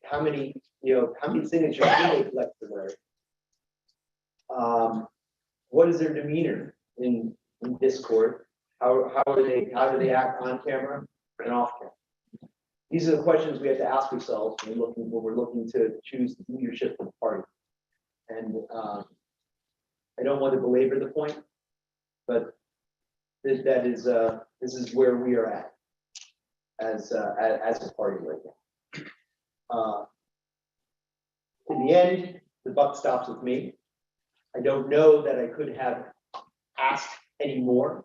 how many signatures do they collect for Larry? What is their demeanor in Discord? How do they act on camera and off camera? These are the questions we have to ask ourselves when we're looking to choose the leadership of the party. And I don't want to belabor the point, but this is where we are at as a party right now. In the end, the buck stops with me. I don't know that I could have asked any more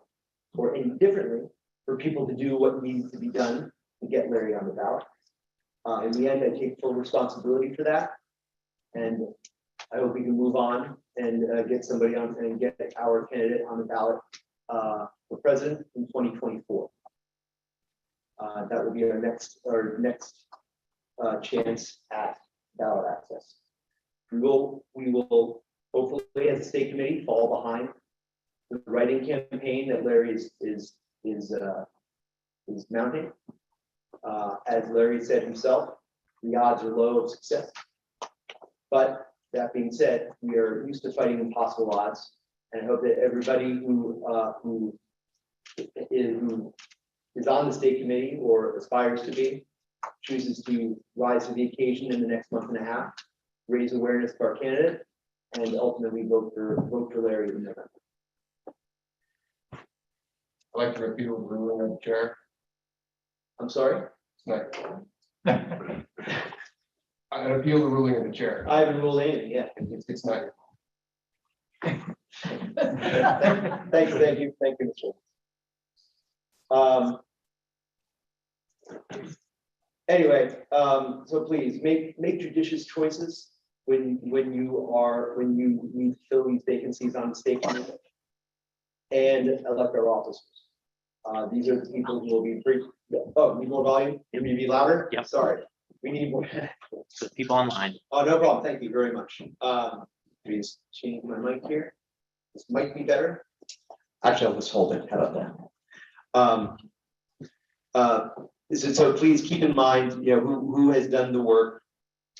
or any differently for people to do what needs to be done to get Larry on the ballot. In the end, I take full responsibility for that, and I hope we can move on and get somebody on and get our candidate on the ballot for president in 2024. That will be our next chance at ballot access. We will hopefully, as a state committee, fall behind the writing campaign that Larry is mounting. As Larry said himself, the odds are low of success. But that being said, we are used to fighting impossible odds, and I hope that everybody who is on the state committee or aspires to be chooses to rise to the occasion in the next month and a half, raise awareness for our candidate, and ultimately vote for Larry in November. I'd like to repeal the ruling of the chair. I'm sorry? I appeal the ruling of the chair. I haven't ruled anything yet. It's not. Thank you, Mr. Anyway, so please make judicious choices when you need to fill these vacancies on the state committee and elect our officers. These are the people who will be free. Oh, need more volume? You need to be louder? Yep. Sorry. We need more. So people online. Oh, no problem. Thank you very much. Please change my mic here. This might be better. Actually, I'll just hold it. How about that? So please keep in mind, who has done the work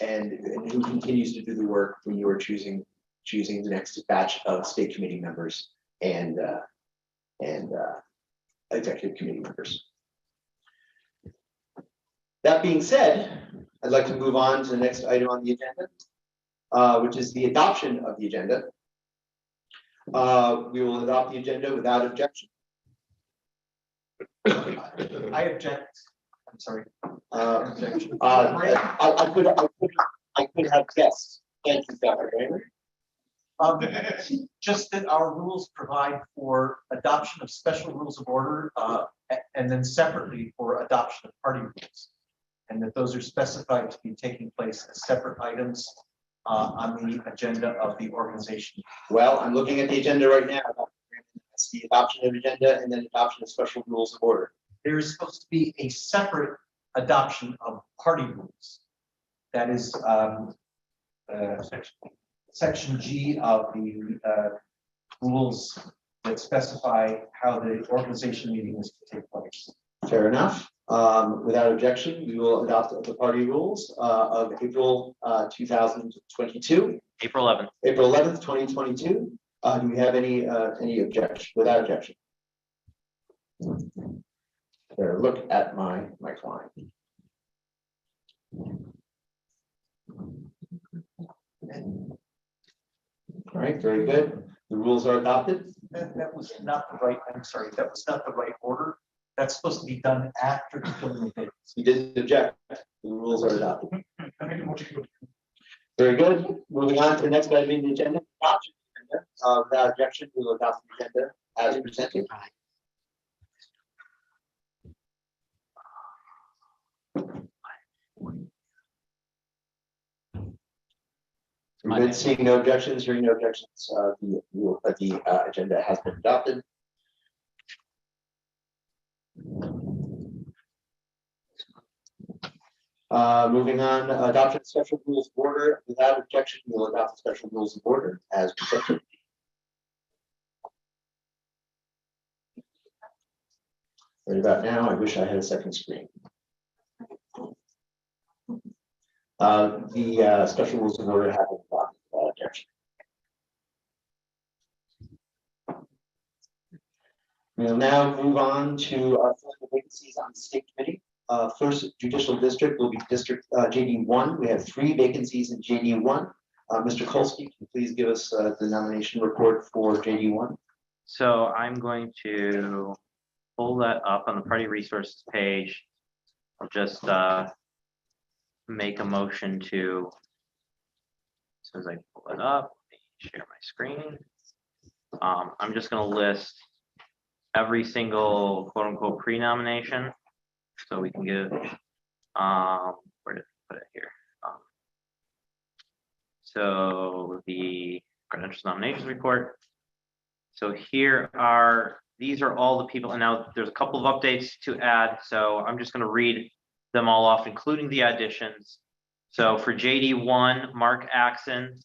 and who continues to do the work when you are choosing the next batch of state committee members and executive committee members. That being said, I'd like to move on to the next item on the agenda, which is the adoption of the agenda. We will adopt the agenda without objection. I object. I'm sorry. I could have guessed. Thank you, Dr. Kramer. Just that our rules provide for adoption of special rules of order and then separately for adoption of party rules. And that those are specified to be taking place as separate items on the agenda of the organization. Well, I'm looking at the agenda right now. It's the adoption of agenda and then adoption of special rules of order. There is supposed to be a separate adoption of party rules. That is section G of the rules that specify how the organization meeting is to take place. Fair enough. Without objection, we will adopt the party rules of April 2022. April 11th. April 11th, 2022. Do we have any objection? Without objection. There, look at my client. All right, very good. The rules are adopted. That was not the right, I'm sorry, that was not the right order. That's supposed to be done after the filling of dates. You didn't object. The rules are adopted. Very good. Moving on to the next item on the agenda. Adoption of the agenda. Without objection, we will adopt the agenda as presented. We're good. Seeing no objections, hearing no objections, the agenda has been adopted. Moving on, adoption of special rules of order. Without objection, we will adopt the special rules of order as presented. Right about now, I wish I had a second screen. The special rules of order have been adopted without objection. We'll now move on to filling the vacancies on the state committee. First judicial district will be district JD1. We have 3 vacancies in JD1. Mr. Kolsky, can you please give us the nomination report for JD1? So I'm going to pull that up on the party resources page. I'll just make a motion to, as soon as I pull it up, let me share my screen. I'm just going to list every single quote unquote pre-nomination so we can give, where did I put it here? So the credentials nominations report. So these are all the people, and now there's a couple of updates to add. So I'm just going to read them all off, including the additions. So for JD1, Mark Axon,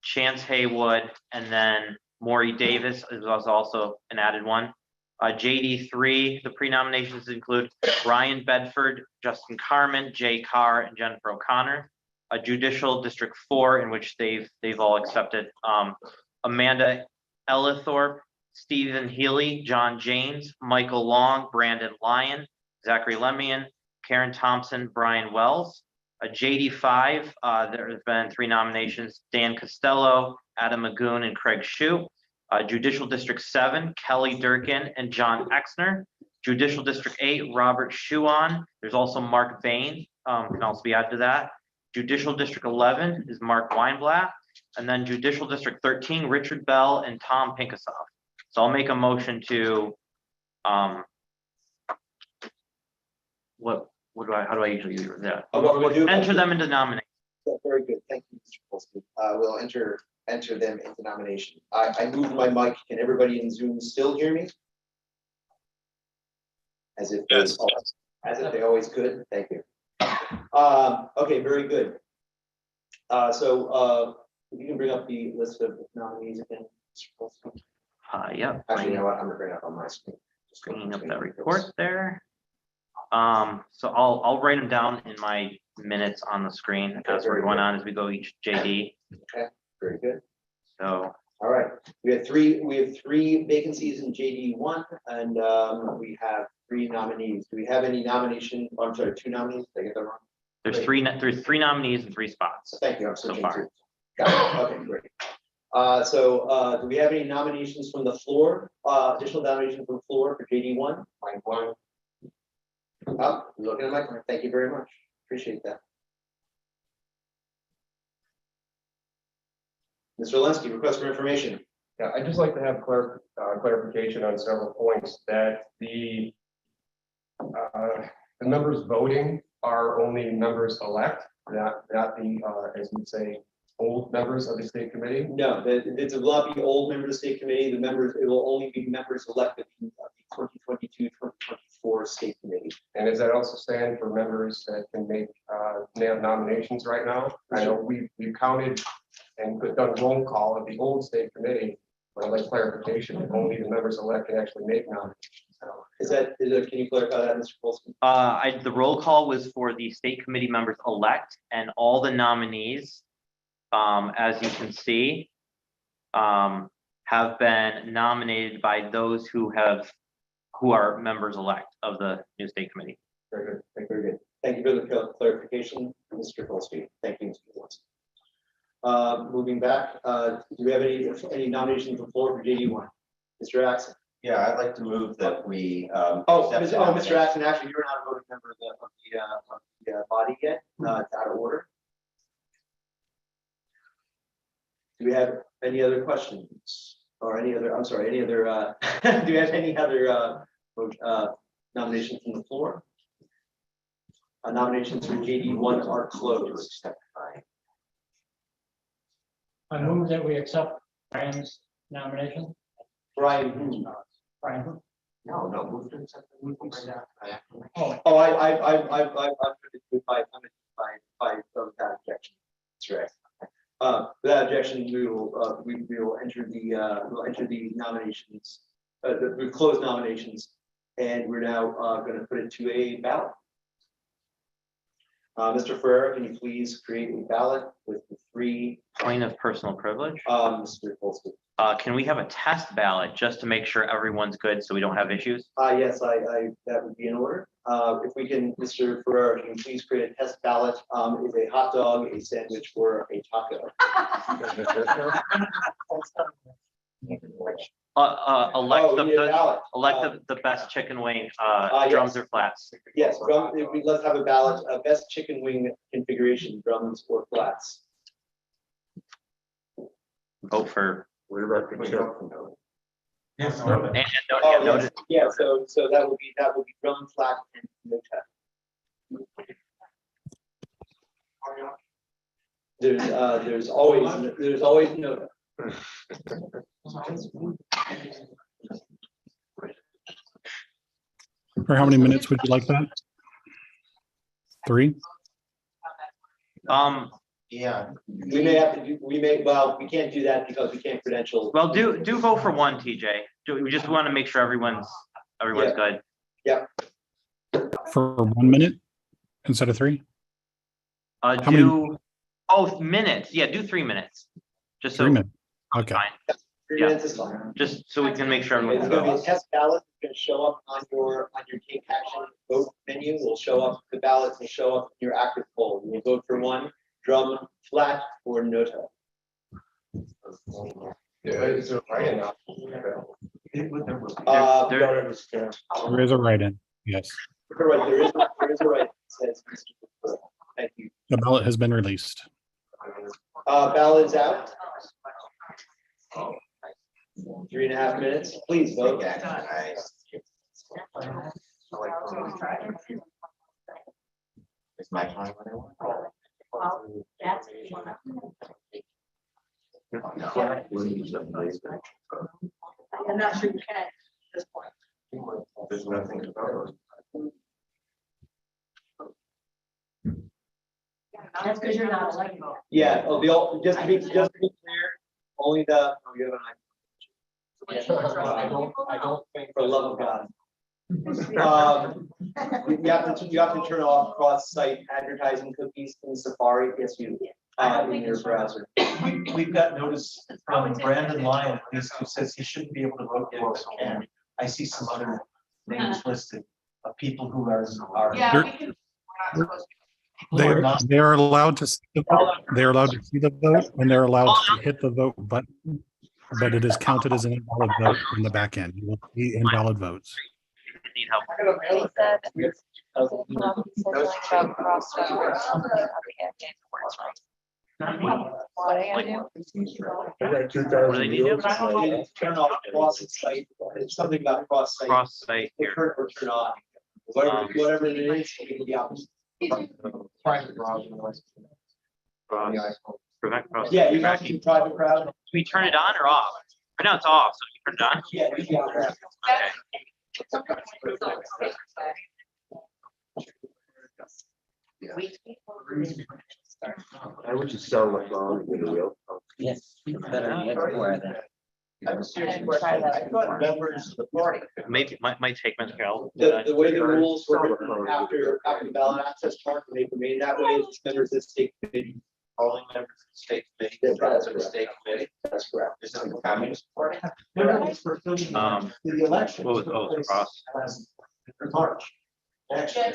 Chance Haywood, and then Maury Davis was also an added one. JD3, the pre-nominations include Ryan Bedford, Justin Carmen, Jay Carr, and Jennifer O'Connor. Judicial District 4, in which they've all accepted Amanda Ellithorpe, Stephen Healy, John James, Michael Long, Brandon Lyon, Zachary Lemian, Karen Thompson, Brian Wells. JD5, there has been 3 nominations: Dan Costello, Adam Magoon, and Craig Shue. Judicial District 7, Kelly Durkin and John Exner. Judicial District 8, Robert Shuon. There's also Mark Bain, can also be added to that. Judicial District 11 is Mark Weinblatt. And then Judicial District 13, Richard Bell and Tom Pinkasoff. So I'll make a motion to, how do I usually do that? Enter them into nomination. Yeah, very good. Thank you, Mr. Polsky. We'll enter them into nomination. I moved my mic. Can everybody in Zoom still hear me? As if Yes. they always could. Thank you. Okay, very good. So if you can bring up the list of nominees again, Mr. Polsky. Yep. Actually, you know what? I'm gonna bring it up on my screen. Just Bringing up that report there. So I'll write them down in my minutes on the screen as we're going on as we go each JD. Okay, very good. So All right, we have 3 vacancies in JD1, and we have 3 nominees. Do we have any nomination? Oh, I'm sorry, 2 nominees. Did I get that wrong? there's three nominees and 3 spots. Thank you. I'm So switching far. to. Got it. Okay, great. So do we have any nominations from the floor? Additional nominations from the floor for JD1? Line 1. Oh, you're looking at my card. Thank you very much. Appreciate that. Mr. Lenski, request for information. Yeah, I'd just like to have clarification on several points that the members voting are only members elect, not the, as we say, old members of the state committee. No, it will not be old members of the state committee. The members, it will only be members elected in the 2022-2024 state committee. And does that also stand for members that can make nominations right now? I know we've counted and done roll call of the old state committee, but I'd like clarification that only the members elect can actually make nominations. Can you clarify that, Mr. Polsky? The roll call was for the state committee members elect, and all the nominees, as you can see, have been nominated by those who are members elect of the new state committee. Very good. Very good. Thank you for the clarification, Mr. Polsky. Thank you, Mr. Polsky. Moving back, do we have any nominations on the floor for JD1? Mr. Axon. Yeah, I'd like to move that we. Mr. Axon, actually, you're not a voting member of the body yet. It's out of order. Do we have any other questions or any other? I'm sorry. Any other? Do we have any other nominations from the floor? Nominations for JD1 are closed. I move that we accept Brian's nomination. Brian, who? Brian, who? No, move to accept. Oh, Oh, I'm going to do it by without objection. That's right. Without objection, we will enter the nominations. We've closed nominations, and we're now going to put it to a ballot. Mr. Ferrer, can you please create a ballot with the three, Point of personal privilege. Mr. Colston? Can we have a test ballot just to make sure everyone's good so we don't have issues? Yes, that would be in order. If we can, Mr. Ferrer, can you please create a test ballot, is a hot dog, a sandwich, or a taco? Elect We need a ballot. the best chicken wing, yes. drums or flats. Yes, let's have a ballot, best chicken wing configuration, drums or flats. Vote for. Yes. And, Oh, yeah, yes, yeah, so that would be drum, flat, and no tap. There's always no. For how many minutes would you like that? 3? Yeah. We may have to do, well, we can't do that because we can't credential. well, do vote for one, TJ. We just want to make sure everyone's Yeah. good. For 1 minute instead of 3? How many- Minutes. Yeah, do 3 minutes. Just 3 so, minutes. Okay. fine. 3 Yeah. minutes is fine. Just so we can make sure It's everyone's gonna be a good. test ballot, it's gonna show up on your take action vote menu, will show up, the ballots will show up in your active poll. You will vote for one, drum, flat, or no tap. Yeah, is it right enough? There- There is a write-in. Yes. Correct, there is a right, it says, Mr. Ferrer. Thank you. The ballot has been released. Ballot is out. 3.5 minutes, please vote. It's my time. I'm not sure you can at this point. There's nothing about That's because you're not elected. Yeah, just to be clear, only the, oh, you have an I don't think. for the love of God. You have to turn off cross-site advertising cookies in Safari, yes, in your browser. We've got notice from Brandon Lyon, at least, who says he shouldn't be able to vote for us, and I see some other names listed of people who are. Yeah, we can. They are allowed to see the vote. They are allowed to see the vote, and they're allowed to hit the vote button, but it is counted as an invalid vote in the back end. You will see invalid votes. Need help. They said, something about cross reference on the words, right? What are you gonna do? What do they need to do? Turn off cross-site, it's something about cross-site. Cross-site here. Or turn on, whatever it is, it will be opposite. Private browser. Prevent cross. Yeah, you have to do private crowd. Do we turn it on or off? Right now it's off, so we turn it on. Yeah, you can. Okay. I would just sound like wrong in the real. Yes, better get aware of that. I have a serious question. I thought members of the party. Maybe might take Mr. Carroll. The way the rules were written after the ballot access part, they remain that way, it's members of the state committee. Only members of the state committee, members of the state committee. That's correct. This is the communist party. Um, The election. what was cross? In March. Next year.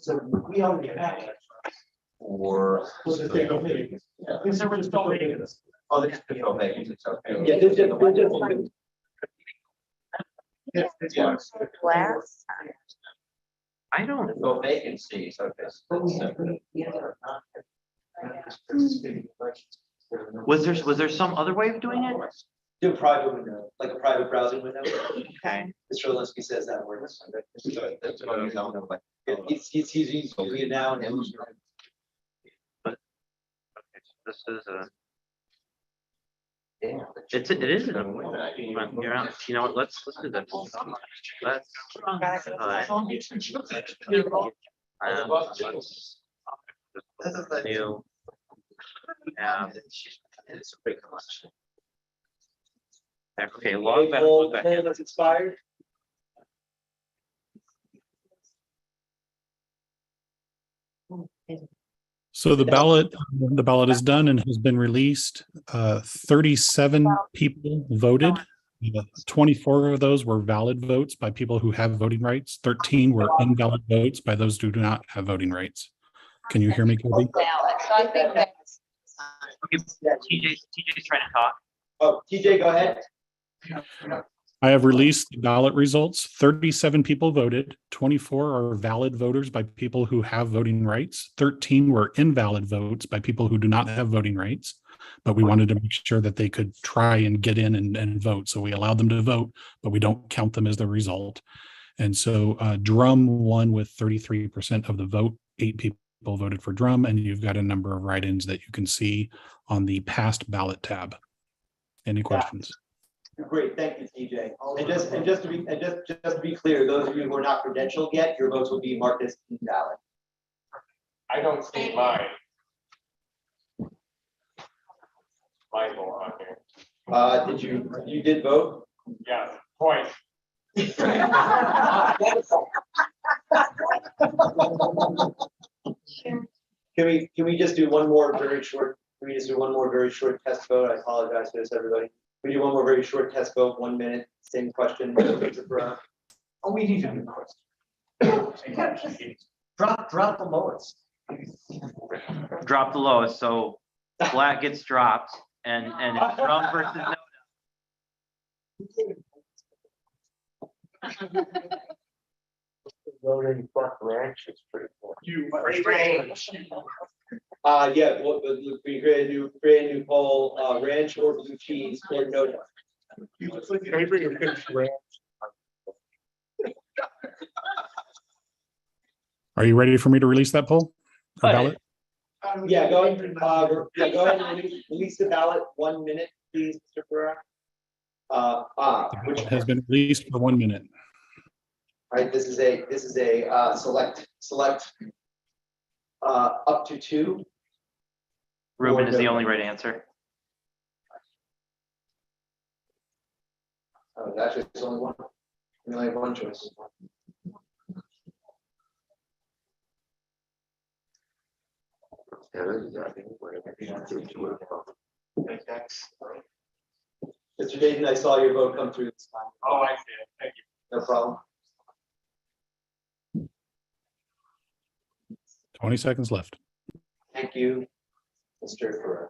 So we already have it. Or. Was it big committee? Because there was still waiting. Oh, they just go vacancy, it's okay. Yeah, they're just. Yes. Last I don't. Go vacancies, okay. Was there some other way of doing it? Do a private window, like a private browsing window. Okay. Mr. Linsky says that word. That's what I'm talking about. He's using it now and. This is a. Yeah. It is. You're out. You know what? Let's do this. Let's. New. Okay, log back. Poll Look back. that's expired. So the ballot is done and has been released. 37 people voted. 24 of those were valid votes by people who have voting rights. 13 were invalid votes by those who do not have voting rights. Can you hear me, Kobe? Ballot. So I think that's. TJ's trying to talk. Oh, TJ, go ahead. I have released the ballot results. 37 people voted. 24 are valid voters by people who have voting rights. 13 were invalid votes by people who do not have voting rights. But we wanted to make sure that they could try and get in and vote. So we allowed them to vote, but we don't count them as the result. And so Drum won with 33% of the vote. 8 people voted for Drum, and you've got a number of write-ins that you can see on the past ballot tab. Any questions? Great, thank you, TJ. And just to be clear, those of you who are not credentialed yet, your votes will be marked as invalid. I don't see mine. My vote on here. You did vote? Yeah, twice. Can we just do one more very short, test vote? I apologize for this, everybody. We do one more very short test vote, 1 minute, same question. Oh, we need a new question. Drop the lowest. Drop the lowest, so Black gets dropped and it's Drum versus no. Voting Buck Ranch is pretty cool. Yeah, well, we create a new poll, ranch or blue cheese or no. Are you ready for me to release that poll? Or ballot? Yeah, go ahead, go ahead and release the ballot, 1 minute, please, Mr. Ferrera. Which has been released for 1 minute. All right, this is a select up to 2. Ruben is the only right answer. Oh, actually, there's only one. We only have one choice. Mr. Dayton, I saw your vote come through this time. Oh, I see it. Thank you. No problem. 20 seconds left. Thank you, Mr. Ferrera.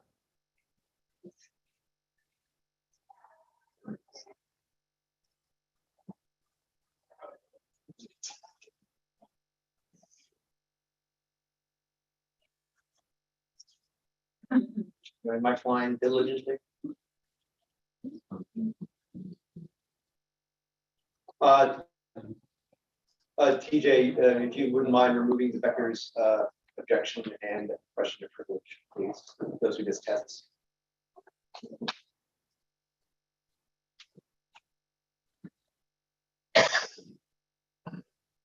Very much flying diligently. TJ, if you wouldn't mind removing the Becker's objection and question of privilege, please. Those are just tests.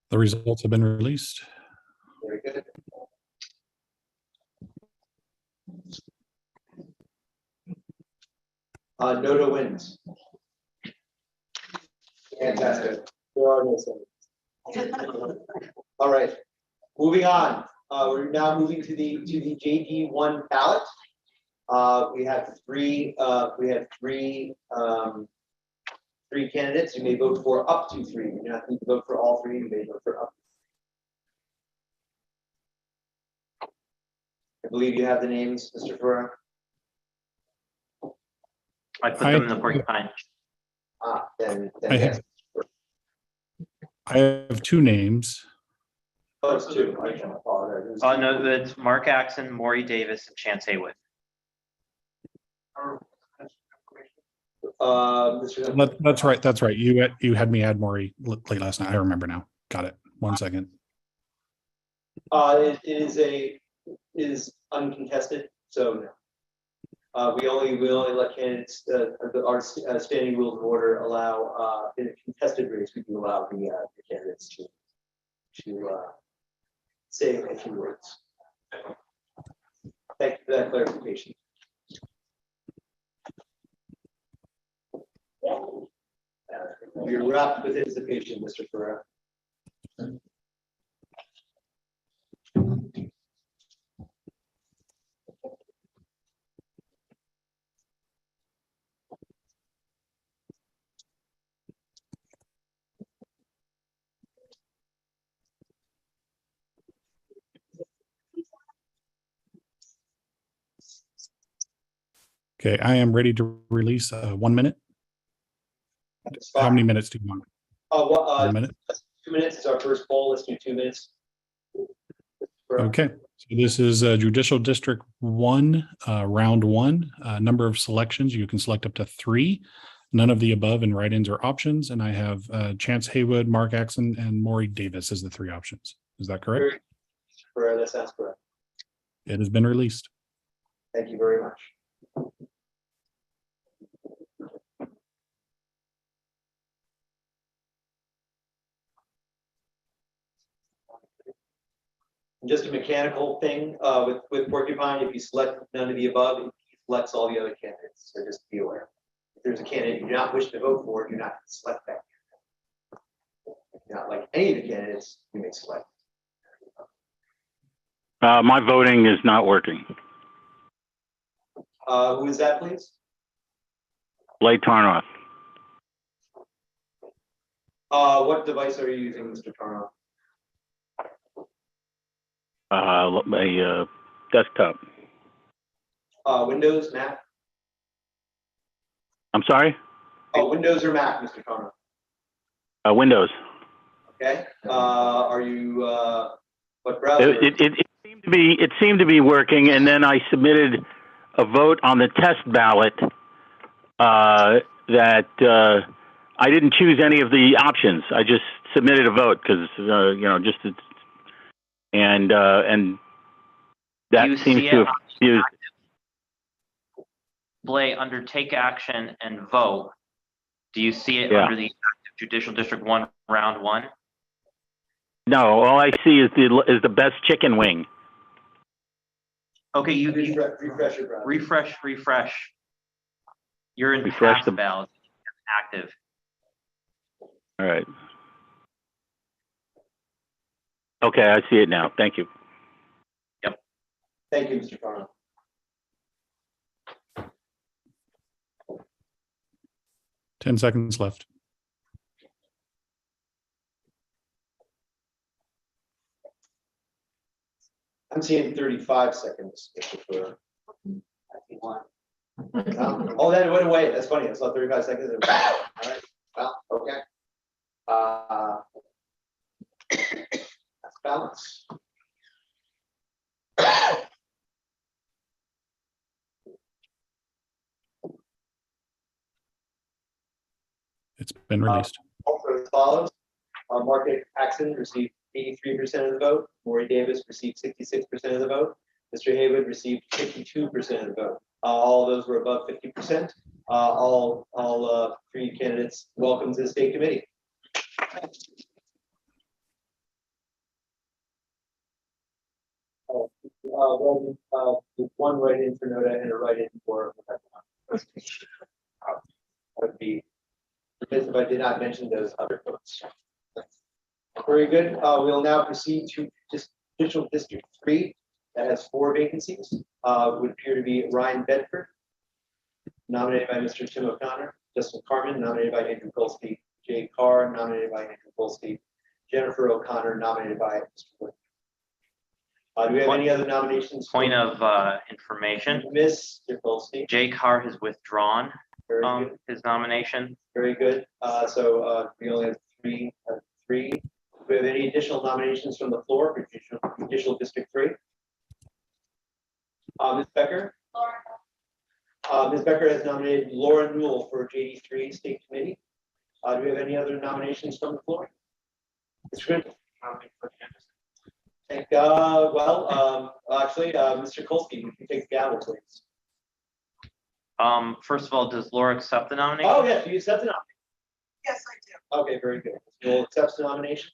The results have been released. Very good. Noda wins. Fantastic. There are no seconds. All right, moving on. We're now moving to the JD1 ballot. We have three candidates. You may vote for up to 3. You do not need to vote for all 3. You may vote for up. I believe you have the names, Mr. Ferrera. I put them in the porcupine. Then I yes. have 2 names. Oh, it's 2. I apologize. Oh, no, it's Mark Axon, Maury Davis, and Chance Haywood. That's right. That's right. You had me add Maury late last night. I remember now. Got it. 1 second. It is uncontested, so we only let candidates, our standing rules of order allow, in a contested race, we do allow the candidates to say a few words. Thank you for that clarification. You're wrapped with anticipation, Mr. Ferrera. Okay, I am ready to release 1 minute. How many minutes do you want? 1 minute? 2 minutes is our first poll. Let's do 2 minutes. Okay, so this is Judicial District 1, Round 1. Number of selections, you can select up to 3. None of the above and write-ins are options. And I have Chance Haywood, Mark Axon, and Maury Davis as the 3 options. Is that correct? Correct. That sounds correct. It has been released. Thank you very much. Just a mechanical thing with Porcupine, if you select none of the above, it selects all the other candidates, so just be aware. If there's a candidate you do not wish to vote for, do not select that candidate. If you not like any of the candidates, you may select. My voting is not working. Who is that, please? Blake Tarnoff. What device are you using, Mr. Tarnoff? A desktop. Windows, Mac? I'm sorry? Oh, Windows or Mac, Mr. Tarnoff? Windows. Okay. Are you, what browser? It seemed to be working, and then I submitted a vote on the test ballot that I didn't choose any of the options. I just submitted a vote because just to, and that You seems see to it have used. Display under take action and vote. Do you see it Yeah. under the active Judicial District 1, Round 1? No, all I see is the best chicken wing. Okay, you refresh your browser. refresh. You're in Refresh past the- ballot, active. All right. Okay, I see it now. Thank you. Thank you, Mr. Tarnoff. Ten seconds left. I'm seeing 35 seconds. Oh, that went away. That's funny. I saw 35 seconds. All right. Well, okay. That's balance. It's been released. Also as follows. Mark Axon received 83% of the vote. Maury Davis received 66% of the vote. Mr. Haywood received 52% of the vote. All of those were above 50%. All 3 candidates welcome to the state committee. One write-in for Noda and a write-in for would be because if I did not mention those other votes. Very good. We'll now proceed to Judicial District 3 that has 4 vacancies. Would appear to be Ryan Bedford, nominated by Mr. Tim O'Connor, Justin Carmen, nominated by Andrew Golsky, Jay Carr, nominated by Andrew Golsky, Jennifer O'Connor, nominated by Mr. Wood. Do we have any other nominations? Point of information. Mr. Golsky. Jay Carr has withdrawn Very good. his nomination. Very good. So we only have three. Do we have any additional nominations from the floor for Judicial District 3? Ms. Becker? Ms. Becker has nominated Laura Newell for JD3 State Committee. Do we have any other nominations from the floor? Mr. Good. Actually, Mr. Kolsky, if you take the gavel, please. First of all, does Laura accept the nomination? Oh, yes, you accept the nomination. Yes, I do. Okay, very good. You'll accept the nomination.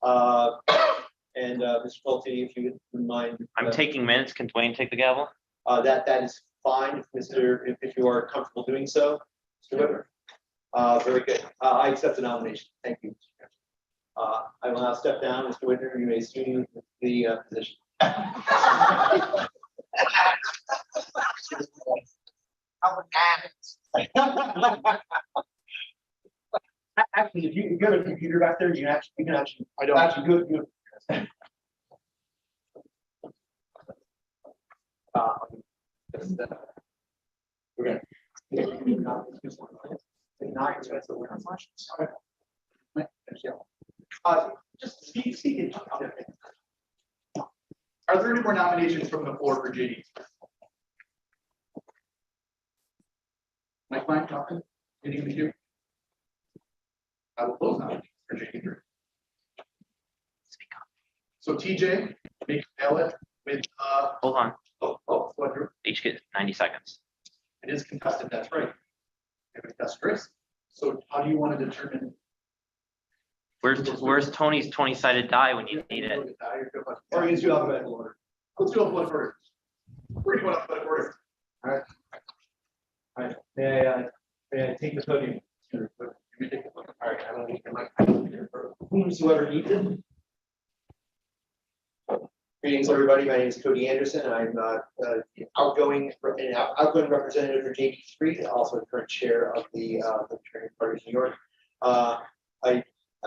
And Mr. Pulte, if you would mind. I'm taking minutes. Can Dwayne take the gavel? That is fine, if you are comfortable doing so, Mr. Whitmer. Very good. I accept the nomination. Thank you. I will now step down, Mr. Whitmer. You may assume the position. Actually, if you have a computer back there, you can actually. I don't actually good. We're gonna Just speaking. Are there any more nominations from the floor for JD? Mike, mind talking? Anything to do? I will close nominations for JD3. So TJ, make a ballot with, Hold on, what, each get 90 seconds. it is contested, that's right. That's Chris. So how do you want to determine? Where's Tony's 20-sided die when you need it? Or you do alphabetical order. Let's do alphabetical order. Where do you want alphabetical order? All right, may I take the podium? You may take it. All right, I don't need your mic. Whoever needs it. Greetings, everybody. My name is Cody Anderson. I'm outgoing representative for JD3, also the current chair of the Libertarian Party of New York.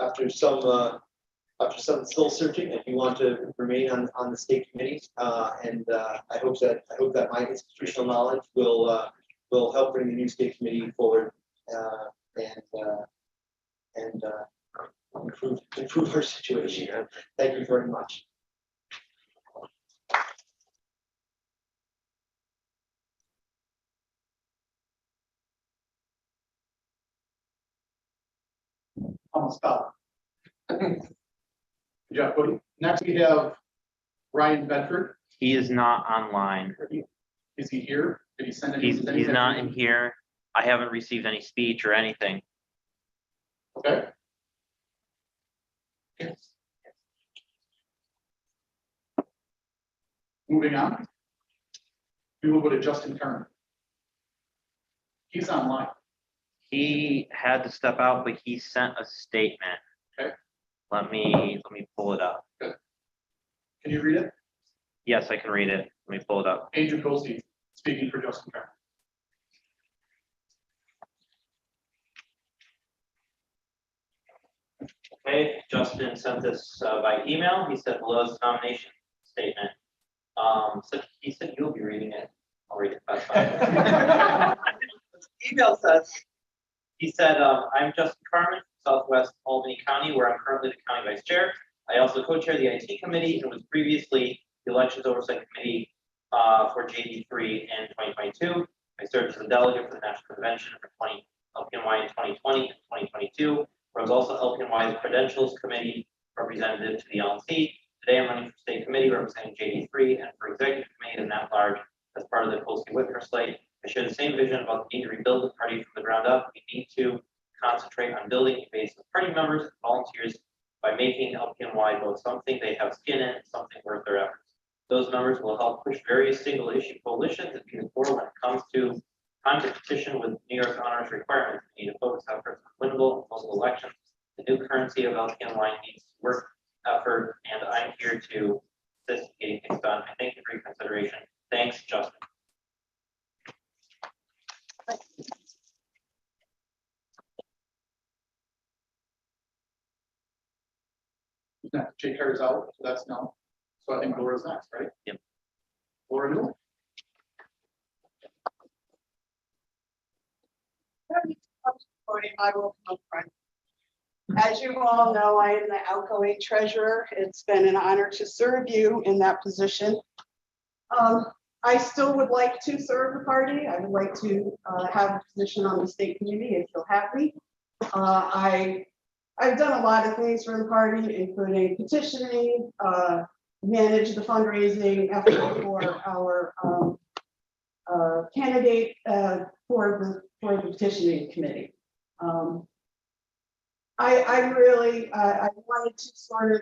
After some soul searching, I do want to remain on the state committee, and I hope that my institutional knowledge will help bring the new state committee forward and improve our situation. Thank you very much. Almost stop. Jeff, next we have Ryan Bedford. He is not online. Is he here? Did he send it? He's not in here. I haven't received any speech or anything. Okay. Moving on. We will go to Justin Kern. He's online. He had to step out, but he sent a statement. Okay. Let me pull it up. Good. Can you read it? Yes, I can read it. Let me pull it up. Andrew Colsey speaking for Justin Kern. Okay, Justin sent this by email. He said below his nomination statement. So he said you'll be reading it. I'll read it. That's fine. Email says, he said, I'm Justin Carmen, Southwest Albany County, where I'm currently the county vice chair. I also co-chair the IT committee and was previously the elections oversight committee for JD3 in 2022. I served as a delegate for the national convention for LPNY in 2020 and 2022. I was also LPNY's credentials committee representative to the LNC. Today I'm running for state committee representing JD3 and for executive committee and at large as part of the Kolsky-Whitmer slate. I share the same vision about the need to rebuild the party from the ground up. We need to concentrate on building a base of party members and volunteers by making LPNY both something they have skin in and something worth their efforts. Those members will help push various single issue coalitions and be the core when it comes to time to petition with New York honors requirements. We need to focus efforts on winnable local elections. The new currency of LPNY needs work, effort, and I'm here to assist in getting things done. I thank you for your consideration. Thanks, Justin. Jay Carter's out, so that's no. So I think Laura's next, right? Yep. Laura Newell. I will come front. As you all know, I am the outgoing treasurer. It's been an honor to serve you in that position. I still would like to serve the party. I would like to have a position on the state committee if you'll have me. I've done a lot of things for the party, including petitioning, manage the fundraising effort for our candidate for the petitioning committee. I wanted to sort of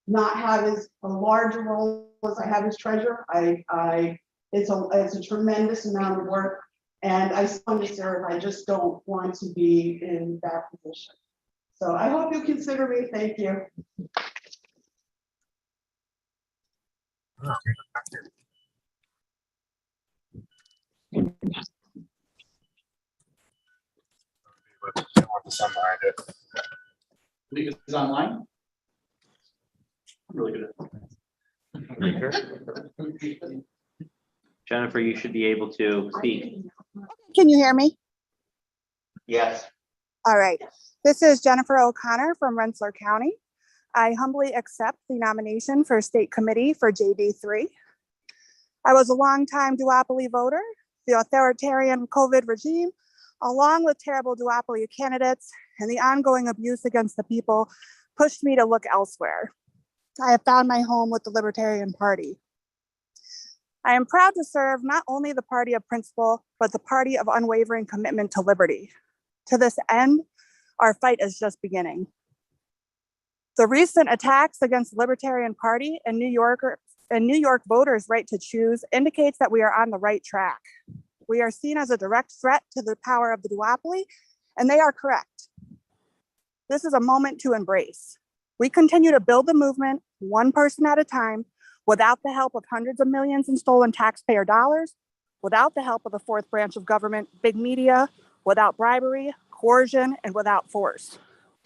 not have as a large role as I have as treasurer. It's a tremendous amount of work, and I still want to serve. I just don't want to be in that position. So I hope you consider me. Thank you. Believe it's online. I'm really good at Jennifer, you should be able to speak. Can you hear me? Yes. All right. This is Jennifer O'Connor from Rensselaer County. I humbly accept the nomination for State Committee for JD3. I was a longtime duopoly voter. The authoritarian COVID regime, along with terrible duopoly candidates and the ongoing abuse against the people, pushed me to look elsewhere. I have found my home with the Libertarian Party. I am proud to serve not only the party of principle, but the party of unwavering commitment to liberty. To this end, our fight is just beginning. The recent attacks against the Libertarian Party and New York voters' right to choose indicates that we are on the right track. We are seen as a direct threat to the power of the duopoly, and they are correct. This is a moment to embrace. We continue to build the movement one person at a time, without the help of hundreds of millions in stolen taxpayer dollars, without the help of the fourth branch of government, big media, without bribery, coercion, and without force.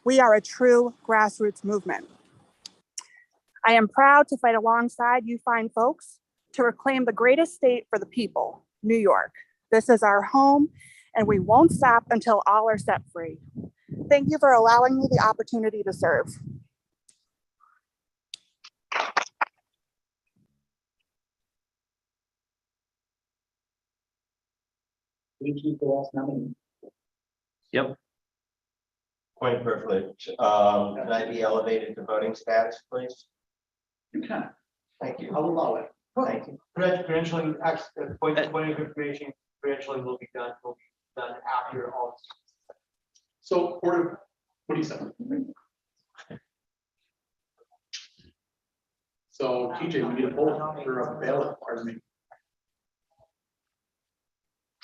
We are a true grassroots movement. I am proud to fight alongside you fine folks to reclaim the greatest state for the people, New York. This is our home, and we won't stop until all are set free. Thank you for allowing me the opportunity to serve. Yep. Point of privilege. Can I be elevated to voting status, please? You can. Thank you. I'll allow it. Thank you. Credentialing, point of information, credentialing will be done after all. So, what do you say? So TJ, we need a vote for a ballot, pardon me.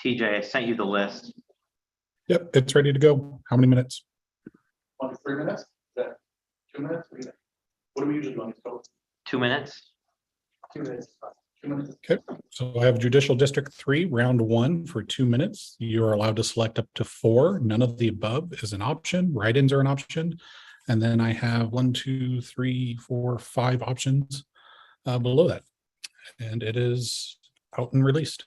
TJ, I sent you the list. Yep, it's ready to go. How many minutes? 1 to 3 minutes? Is that 2 minutes? What do we usually do on these votes? 2 minutes. 2 minutes. 2 minutes. Okay, so I have Judicial District 3, round 1 for 2 minutes. You are allowed to select up to 4. None of the above is an option. Write-ins are an option. And then I have 1, 2, 3, 4, 5 options below that. And it is out and released.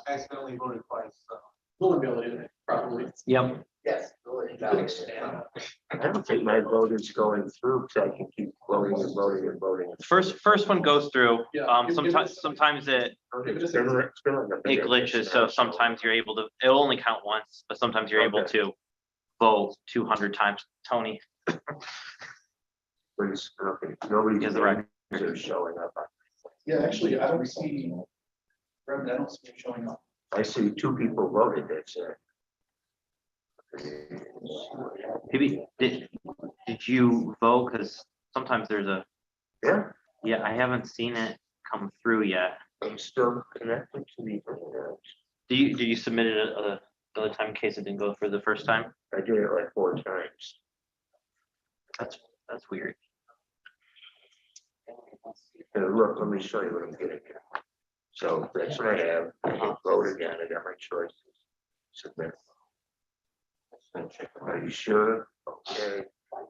Accidentally voted twice, so. We'll be able to do that, probably. Yep. Yes. I don't think my vote is going through, so I can keep voting and voting and voting. First one goes through. Yeah, Sometimes it Give it a second. glitches, so sometimes you're able to, it'll only count once, but sometimes you're able to vote 200 times. Tony. Please, nobody Is the record. is showing up. Yeah, actually, I don't see. I don't see it showing up. I see 2 people voted, that's it. Maybe, did you vote? Because sometimes there's a, Yeah, yeah, I haven't seen it come through yet. I'm still connected to the internet. Did you submit it another time in case it didn't go through the first time? I did it like 4 times. That's weird. And look, let me show you what I'm getting here. So that's what I have. I can vote again. I got my choices. Submit. Are you sure? Okay.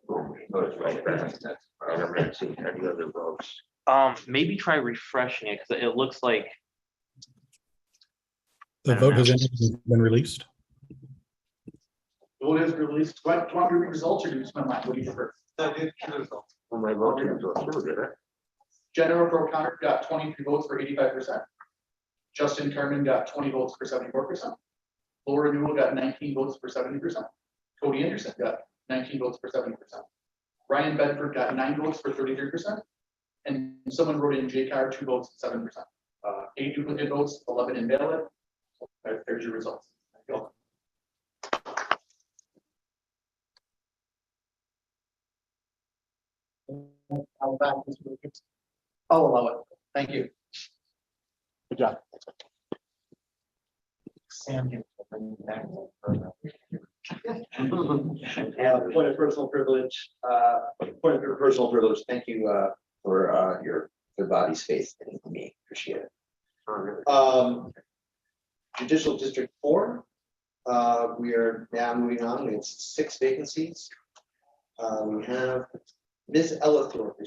Boom, it goes right back. And I'm not seeing any other votes. Maybe try refreshing it because it looks like The I don't vote know. has been released. Vote is released. Do you want me to read results or do you just want my, what do you prefer? Well, my vote didn't go through, did it? Jennifer O'Connor got 23 votes for 85%. Justin Kerman got 20 votes for 74%. Laura Newell got 19 votes for 70%. Cody Anderson got 19 votes for 70%. Ryan Bedford got 9 votes for 33%. And someone wrote in J Carr 2 votes, 7%. 8 duplicate votes, 11 invalid. There's your results. Thank you. I'll allow it. Thank you. Good job. Sam. Point of personal privilege, thank you, for, your body's faith in me, appreciate it. Judicial District 4, we are now moving on, we have 6 vacancies. We have Ms. Ellithorpe,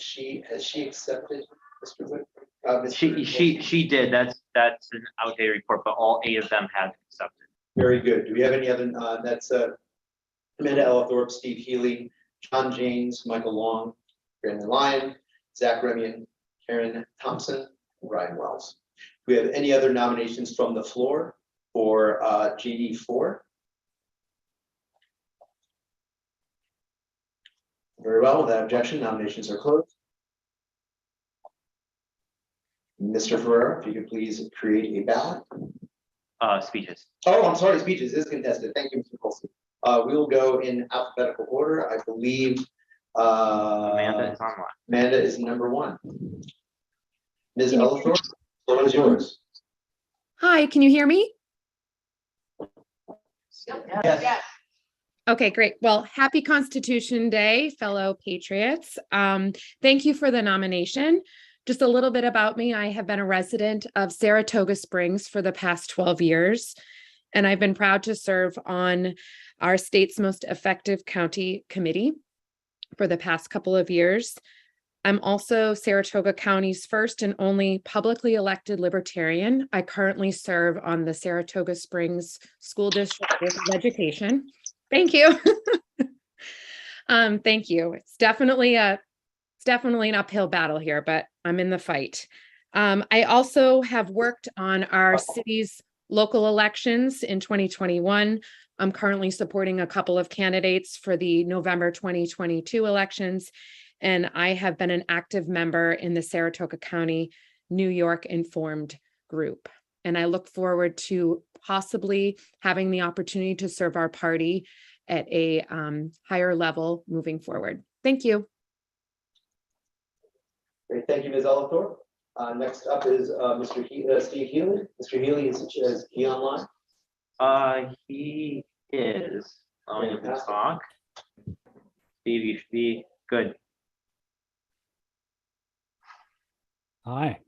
has she accepted, Mr. Wood? She did, that's an outdated report, but all 8 of them have accepted. Very good. Do we have any other, that's, Amanda Ellithorpe, Steve Healy, John James, Michael Long, Brandon Lyon, Zach Remian, Karen Thompson, and Ryan Wells. Do we have any other nominations from the floor for GD4? Very well, without objection, nominations are closed. Mr. Ferrer, if you could please create a ballot. Speeches. Oh, I'm sorry, speeches is contested. Thank you, Mr. Colson. We will go in alphabetical order. I believe Amanda is online. Amanda is number 1. Ms. Ellithorpe, the floor is yours. Hi, can you hear me? Yes. Okay, great. Well, happy Constitution Day, fellow patriots. Thank you for the nomination. Just a little bit about me. I have been a resident of Saratoga Springs for the past 12 years, and I've been proud to serve on our state's most effective county committee for the past couple of years. I'm also Saratoga County's first and only publicly elected libertarian. I currently serve on the Saratoga Springs School District Board of Education. Thank you. Thank you. It's definitely an uphill battle here, but I'm in the fight. I also have worked on our city's local elections in 2021. I'm currently supporting a couple of candidates for the November 2022 elections, and I have been an active member in the Saratoga County New York Informed group. And I look forward to possibly having the opportunity to serve our party at a higher level moving forward. Thank you. Great, thank you, Ms. Ellithorpe. Next up is Steve Healy. Mr. Healy, is he online? He is. Allowing him to talk. Steve, you should be good. Hi,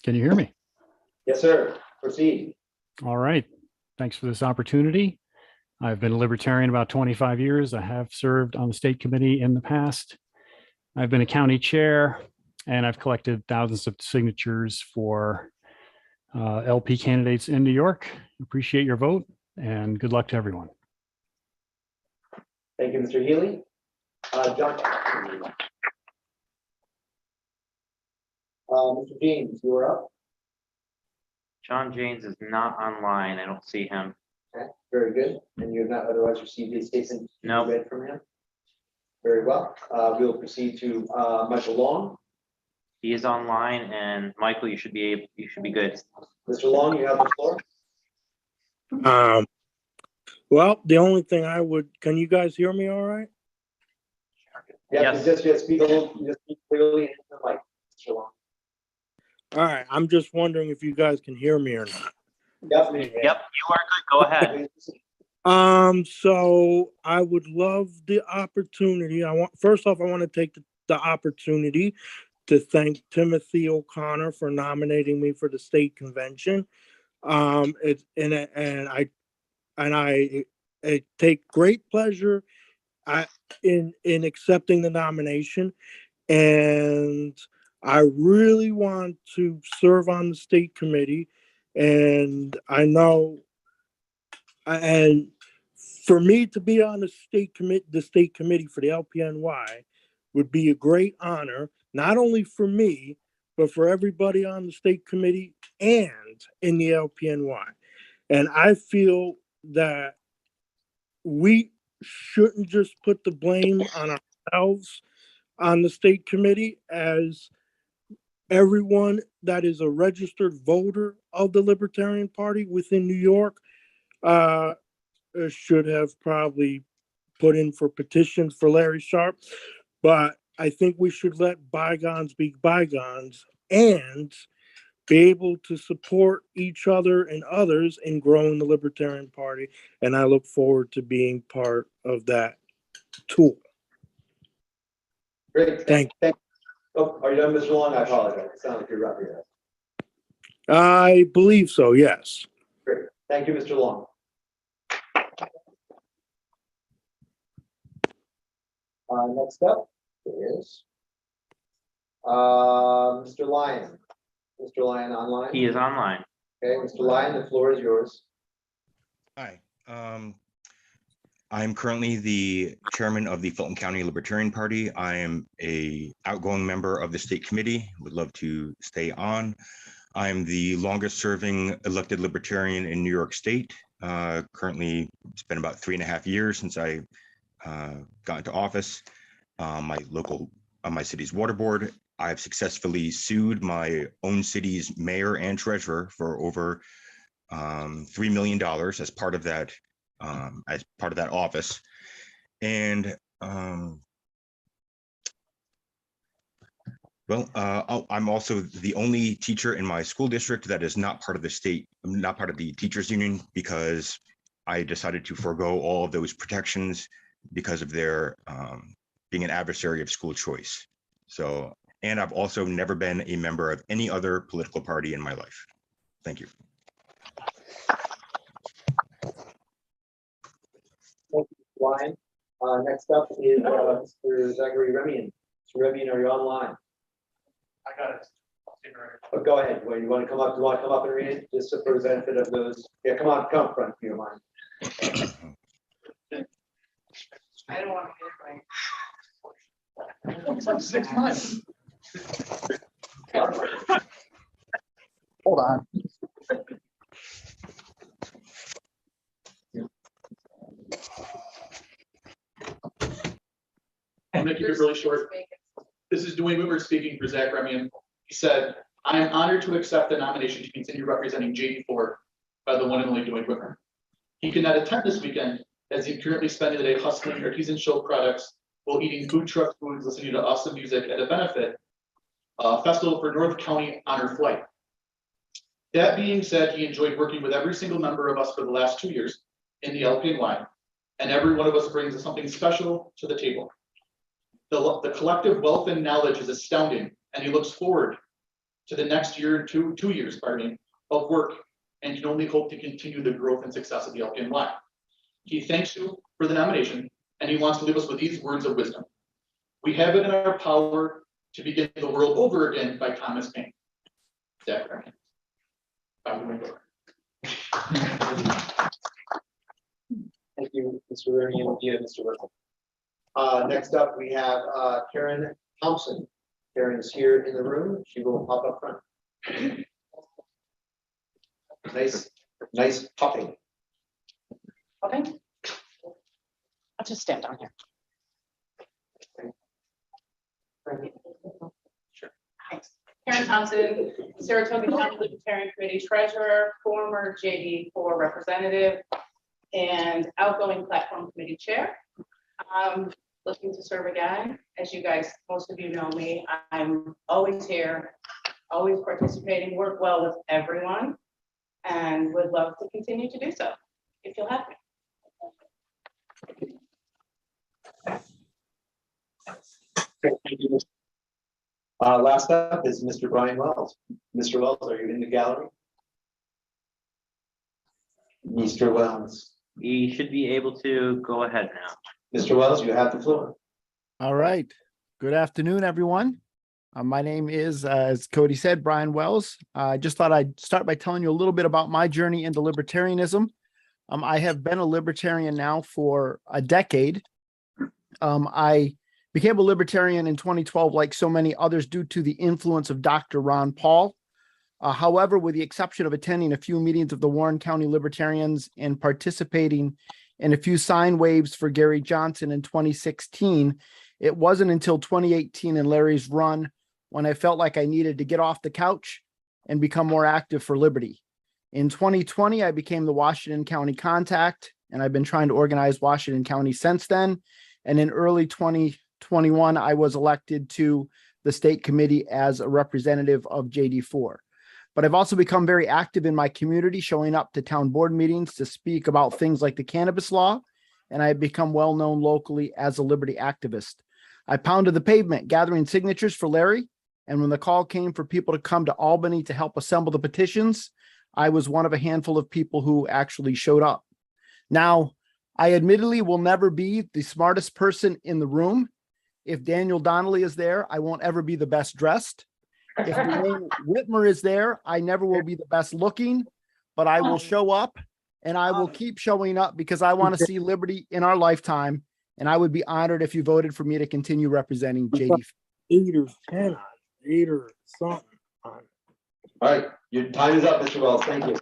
can you hear me? Yes, sir. Proceed. All right. Thanks for this opportunity. I've been a libertarian about 25 years. I have served on the state committee in the past. I've been a county chair, and I've collected thousands of signatures for LP candidates in New York. Appreciate your vote, and good luck to everyone. Thank you, Mr. Healy. John. Mr. James, you are up. John James is not online. I don't see him. Okay, very good. And you have not otherwise received a statement read from him? Very well. We'll proceed to Michael Long. He is online, and Michael, you should be good. Mr. Long, you have the floor. Well, the only thing can you guys hear me all right? Yeah, yes. Just speak clearly into the mic, Mr. Long. All right, I'm just wondering if you guys can hear me or not. Yep, you are good. Go ahead. So I would love the opportunity. First off, I want to take the opportunity to thank Timothy O'Connor for nominating me for the state convention. I take great pleasure in accepting the nomination, and I really want to serve on the state committee, and I know, and for me to be on the state committee for the LPNY would be a great honor, not only for me, but for everybody on the state committee and in the LPNY. And I feel that we shouldn't just put the blame on ourselves on the state committee, as everyone that is a registered voter of the Libertarian Party within New York should have probably put in for petitions for Larry Sharp. But I think we should let bygones be bygones and be able to support each other and others in growing the Libertarian Party. And I look forward to being part of that tool. Great. Thank you. Oh, are you done, Mr. Long? I apologize. It sounds like you're up here. I believe so, yes. Great. Thank you, Mr. Long. Next up is Mr. Lyon. Mr. Lyon online? He is online. Okay, Mr. Lyon, the floor is yours. Hi, I'm currently the chairman of the Fulton County Libertarian Party. I am a outgoing member of the state committee, would love to stay on. I'm the longest serving elected libertarian in New York State. Currently, it's been about 3.5 years since I got into office. My city's water board, I've successfully sued my own city's mayor and treasurer for over $3 million as part of that office. And I'm also the only teacher in my school district that is not part of the state, not part of the teachers union, because I decided to forego all of those protections because of their being an adversary of school choice. So, and I've also never been a member of any other political party in my life. Thank you. Thank you, Ryan. Next up is Mr. Zachary Remian. Mr. Remian, are you online? I got it. Oh, go ahead. Well, you want to come up? You want to come up and read it, just for the benefit of those? Yeah, come on, come up front if you don't mind. I don't want to hear It's like 6 months. Hold on. I'm gonna keep it really short. This is Dwayne Whitmer speaking for Zach Remian. He said, "I am honored to accept the nomination to continue representing JD4 by the one and only Dwayne Whitmer. He cannot attend this weekend as he's currently spending the day hustling artisan show products while eating food truck foods, listening to awesome music at a benefit festival for North County Honor Flight. That being said, he enjoyed working with every single member of us for the last 2 years in the LPNY, and every one of us brings something special to the table. The collective wealth and knowledge is astounding, and he looks forward to the next year, 2 years, of work, and can only hope to continue the growth and success of the LPNY. He thanks you for the nomination, and he wants to leave us with these words of wisdom. We have it in our power to begin the world over again by Thomas Paine. Zach Remian. Thank you, Mr. Remian, and Mr. Whitmer. Next up, we have Karen Thompson. Karen is here in the room. She will pop up front. Nice popping. Okay. I'll just stand down here. Sure. Thanks. Karen Thompson, Saratoga County Libertarian Committee Treasurer, former JD4 representative, and outgoing platform committee chair. Looking to serve again. As you guys, most of you know me, I'm always here, always participating, work well with everyone, and would love to continue to do so if you'll have me. Last up is Mr. Brian Wells. Mr. Wells, are you in the gallery? Mr. Wells. We should be able to go ahead now. Mr. Wells, you have the floor. All right. Good afternoon, everyone. My name is, as Cody said, Brian Wells. I just thought I'd start by telling you a little bit about my journey into libertarianism. I have been a libertarian now for a decade. I Became a libertarian in 2012, like so many others, due to the influence of Dr. Ron Paul. However, with the exception of attending a few meetings of the Warren County Libertarians and participating in a few sign waves for Gary Johnson in 2016, it wasn't until 2018 and Larry's run when I felt like I needed to get off the couch and become more active for liberty. In 2020, I became the Washington County contact, and I've been trying to organize Washington County since then. And in early 2021, I was elected to the state committee as a representative of JD4. But I've also become very active in my community, showing up to town board meetings to speak about things like the cannabis law, and I have become well known locally as a liberty activist. I pounded the pavement gathering signatures for Larry, and when the call came for people to come to Albany to help assemble the petitions, I was one of a handful of people who actually showed up. Now, I admittedly will never be the smartest person in the room. If Daniel Donnelly is there, I won't ever be the best dressed. If Dwayne Whitmer is there, I never will be the best looking, but I will show up, and I will keep showing up because I want to see liberty in our lifetime. And I would be honored if you voted for me to continue representing JD. 8 or 10 on, 8 or something on. All right, your time is up, Mr. Wells. Thank you.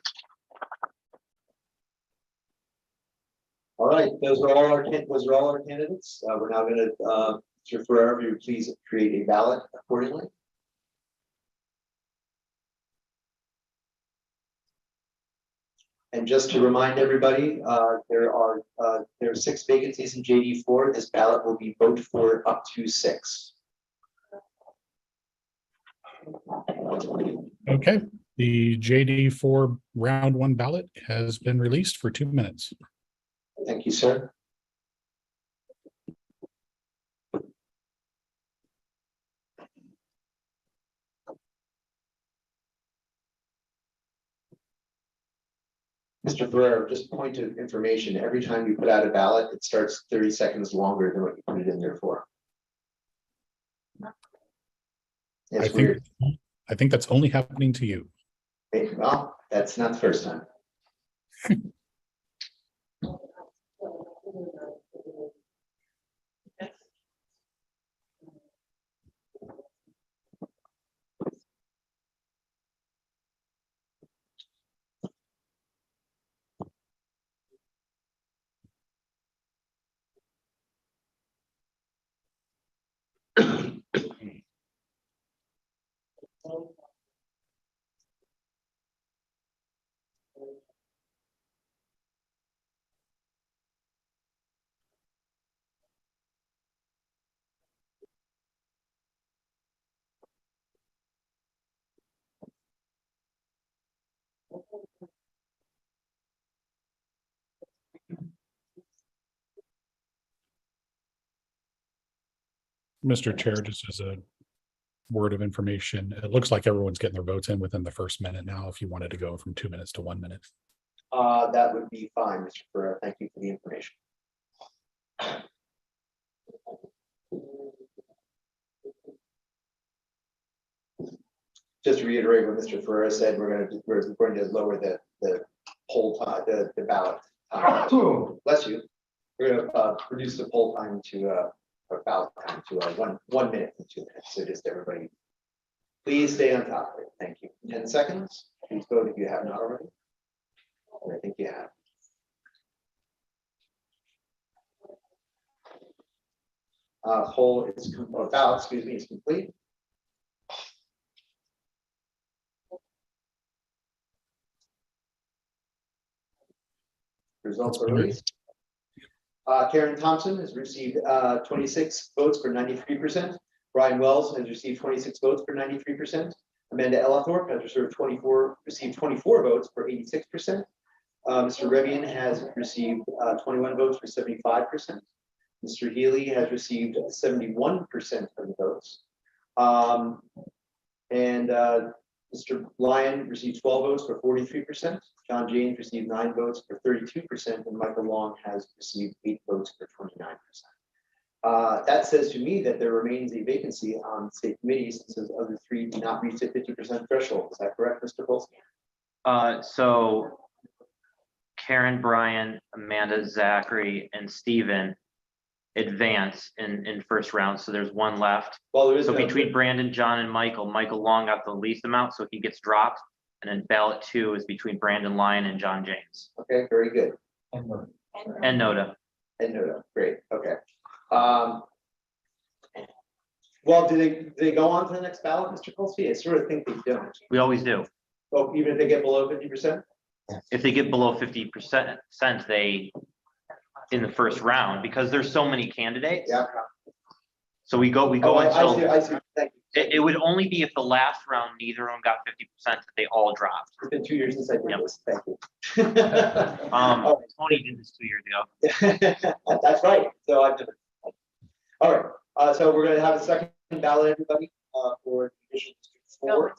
All right, those are all our candidates. We're now going to, Mr. Ferrer, if you please create a ballot accordingly. And just to remind everybody, there are 6 vacancies in JD4. This ballot will be vote for up to 6. Okay, the JD4 round 1 ballot has been released for 2 minutes. Thank you, sir. Mr. Ferrer, just point of information, every time you put out a ballot, it starts 30 seconds longer than what you put it in there for. It's weird. I think that's only happening to you. Hey, well, that's not the first time. Mr. Chair, just as a word of information, it looks like everyone's getting their votes in within the first minute now, if you wanted to go from 2 minutes to 1 minute. That would be fine, Mr. Ferrer. Thank you for the information. Just to reiterate what Mr. Ferrer said, we're going to lower the poll time, the ballot time. Bless you. We're going to reduce the poll time to or ballot time to 1 minute and 2 minutes. So just everybody, please stay on top of it. Thank you. 10 seconds. Please vote if you have not already. And I think you have. Poll is ballot, excuse me, is complete. Results are released. Karen Thompson has received 26 votes for 93%. Brian Wells has received 26 votes for 93%. Amanda Ellithorpe has received 24 votes for 86%. Mr. Revian has received 21 votes for 75%. Mr. Healy has received 71% of the votes. Mr. Lyon received 12 votes for 43%. John James received 9 votes for 32%, and Michael Long has received 8 votes for 29%. That says to me that there remains a vacancy on state committees since those other 3 do not reach the 50% threshold. Is that correct, Mr. Polsky? So Karen, Brian, Amanda, Zachary, and Stephen advance in first round, so there's one left. Well, there is So no. between Brandon, John, and Michael, Michael Long got the least amount, so he gets dropped. And then ballot 2 is between Brandon Lyon and John James. Okay, very good. And Noda. And no, great, okay. Well, do they go on to the next ballot, Mr. Kolsky? I sort of think they don't. We always do. Oh, even if they get below 50%? If they get below 50%, they in the first round, because there's so many candidates. Yeah. So we go Oh, until I see, thank you. it would only be if the last round neither of them got 50% that they all dropped. It's been 2 years since I did Yep. this, thank you. Tony did this 2 years ago. That's right, so I've done it. All right, so we're gonna have a second ballot, everybody, for Judicial District 4.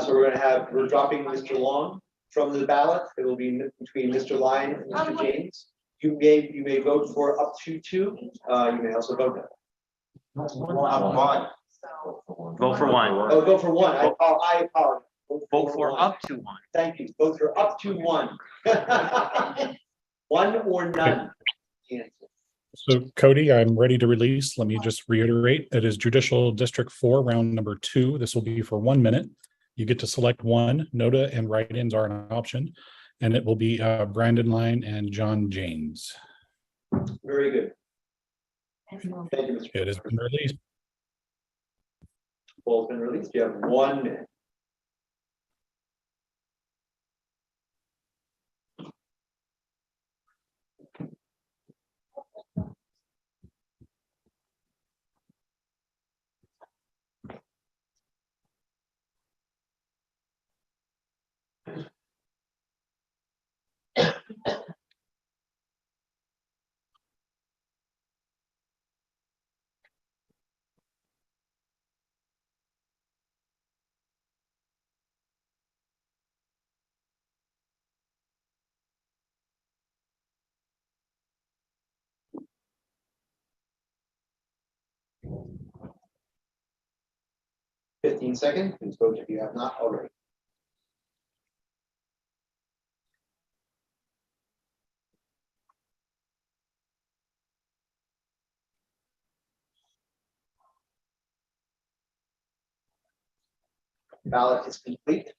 So we're dropping Mr. Long from the ballot. It will be between Mr. Lyon and Mr. James. You may vote for up to 2. You may also vote no. Vote for one. Oh, vote for 1. I apologize. Vote for one. up to 1. Thank you. Vote for up to 1. 1 or none. So Cody, I'm ready to release. Let me just reiterate, it is Judicial District 4, round number 2. This will be for 1 minute. You get to select one. Noda and write-ins are an option. And it will be Brandon Lyon and John James. Very good. Thank you, Mr. It has been released. Poll's been released. You have 1 minute. Fifteen seconds. Please vote if you have not already. Ballot is complete.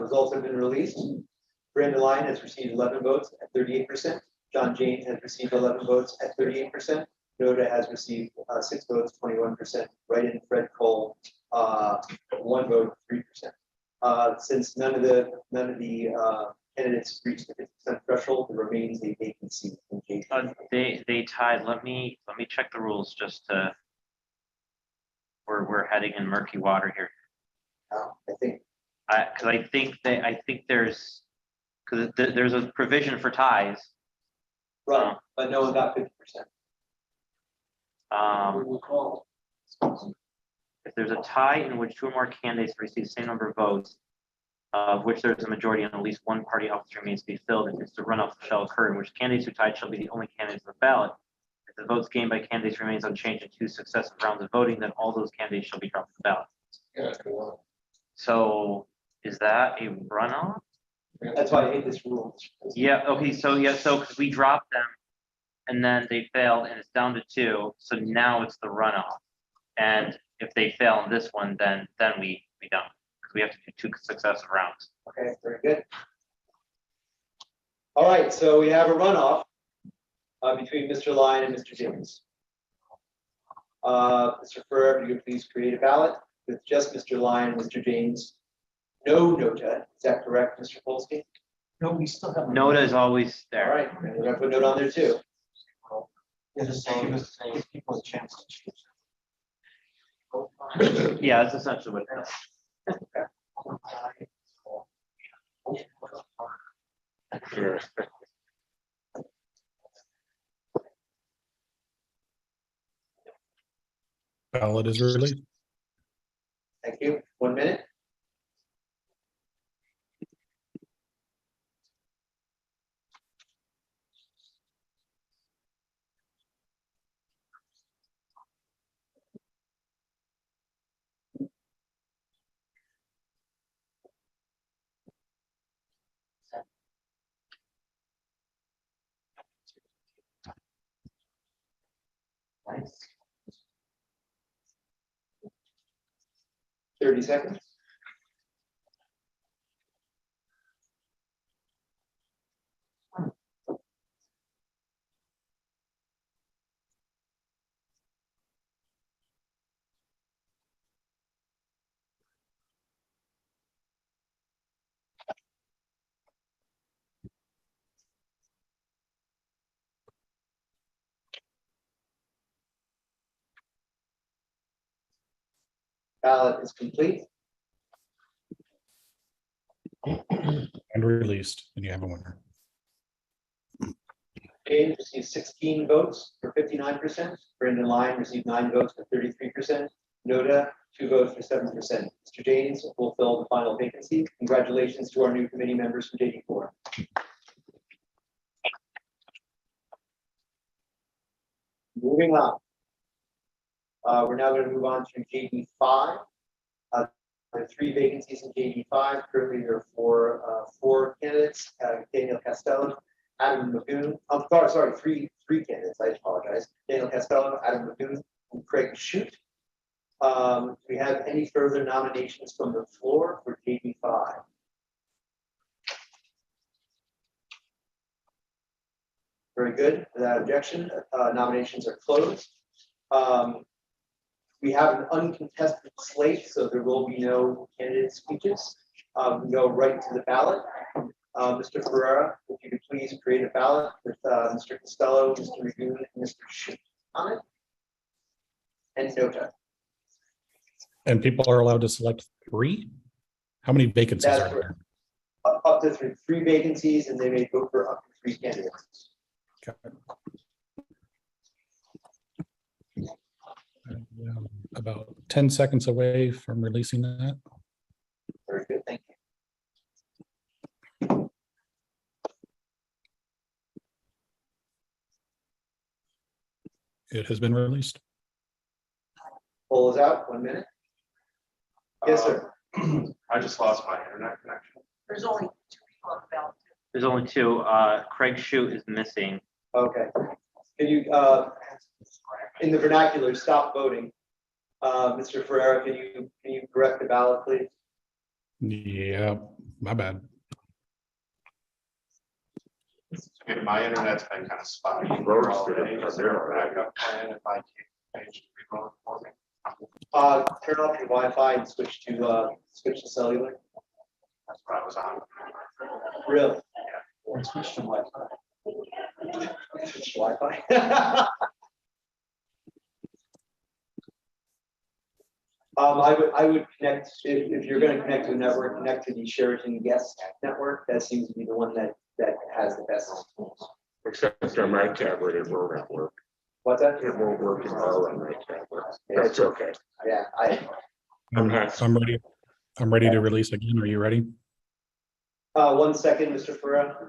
Results have been released. Brandon Lyon has received 11 votes at 38%. John James has received 11 votes at 38%. Noda has received 6 votes, 21%. Write-in Fred Cole, 1 vote, 3%. Since none of the candidates reached the 50% threshold, there remains a vacancy in JD. They tied. Let me check the rules just to. We're heading in murky water here. I think. Because I think there's a provision for ties. Right, but no one got 50%. If there's a tie in which 2 or more candidates receive the same number of votes, of which there's a majority and at least one party office remains to be filled, if it's the runoff shall occur, in which candidates who tied shall be the only candidates on the ballot. If the votes gained by candidates remains unchanged in 2 successive rounds of voting, then all those candidates shall be dropped from the ballot. So is that a runoff? That's why I hate this rule. Yeah, okay, so because we dropped them and then they failed and it's down to 2, so now it's the runoff. And if they fail in this one, then we don't, because we have to do 2 successive rounds. Okay, very good. All right, so we have a runoff between Mr. Lyon and Mr. James. Mr. Ferrer, if you could please create a ballot with just Mr. Lyon and Mr. James. No Noda, is that correct, Mr. Polsky? No, we still have. Noda is always All there. right, we're gonna put Noda on there too. Yeah, the same, give people a chance to choose. Yeah, that's essentially what it is. Sure. Ballot is released. Thank you. 1 minute. 30 seconds. Ballot is complete. And released, and you have a winner. James received 16 votes for 59%. Brendan Lyon received 9 votes for 33%. Noda, 2 votes for 7%. Mr. James will fill the final vacancy. Congratulations to our new committee members from JD4. Moving on. We're now going to move on to JD5. There are 3 vacancies in JD5. Currently, there are 4 candidates: Daniel Costello, Adam Magoon. I'm sorry, three candidates. I apologize. Daniel Costello, Adam Magoon, and Craig Shute. Do we have any further nominations from the floor for JD5? Very good. Without objection, nominations are closed. We have an uncontested slate, so there will be no candidate speeches. We go right to the ballot. Mr. Ferrera, if you could please create a ballot with Mr. Costello, Mr. Magoon, and Mr. Shute on it. And Nota. And people are allowed to select 3? How many vacancies That's are there? Up to 3 vacancies, and they may vote for up to 3 candidates. Okay. About 10 seconds away from releasing that. Very good, thank you. It has been released. Poll is out, 1 minute. Yes, sir. I just lost my internet connection. There's only 2 people on the ballot. There's only 2. Craig Shute is missing. Okay. Can you, in the vernacular, stop voting? Mr. Ferrera, can you correct the ballot, please? Yeah, my bad. My internet's been kind of spotty. Is there a backup plan if I can't change to remote for me? Turn off your Wi-Fi and switch to cellular. That's what I was on. Really? Or switch to Wi-Fi. Switch to Wi-Fi. I would connect, if you're going to connect to a network, connect to the Sheraton Guest network. That seems to be the one that has the best. Except on my tablet, it will not work. What's that? It won't work tomorrow on my tablet. That's okay. Yeah, I'm ready. I'm ready to release again. Are you ready? 1 second, Mr. Ferrera.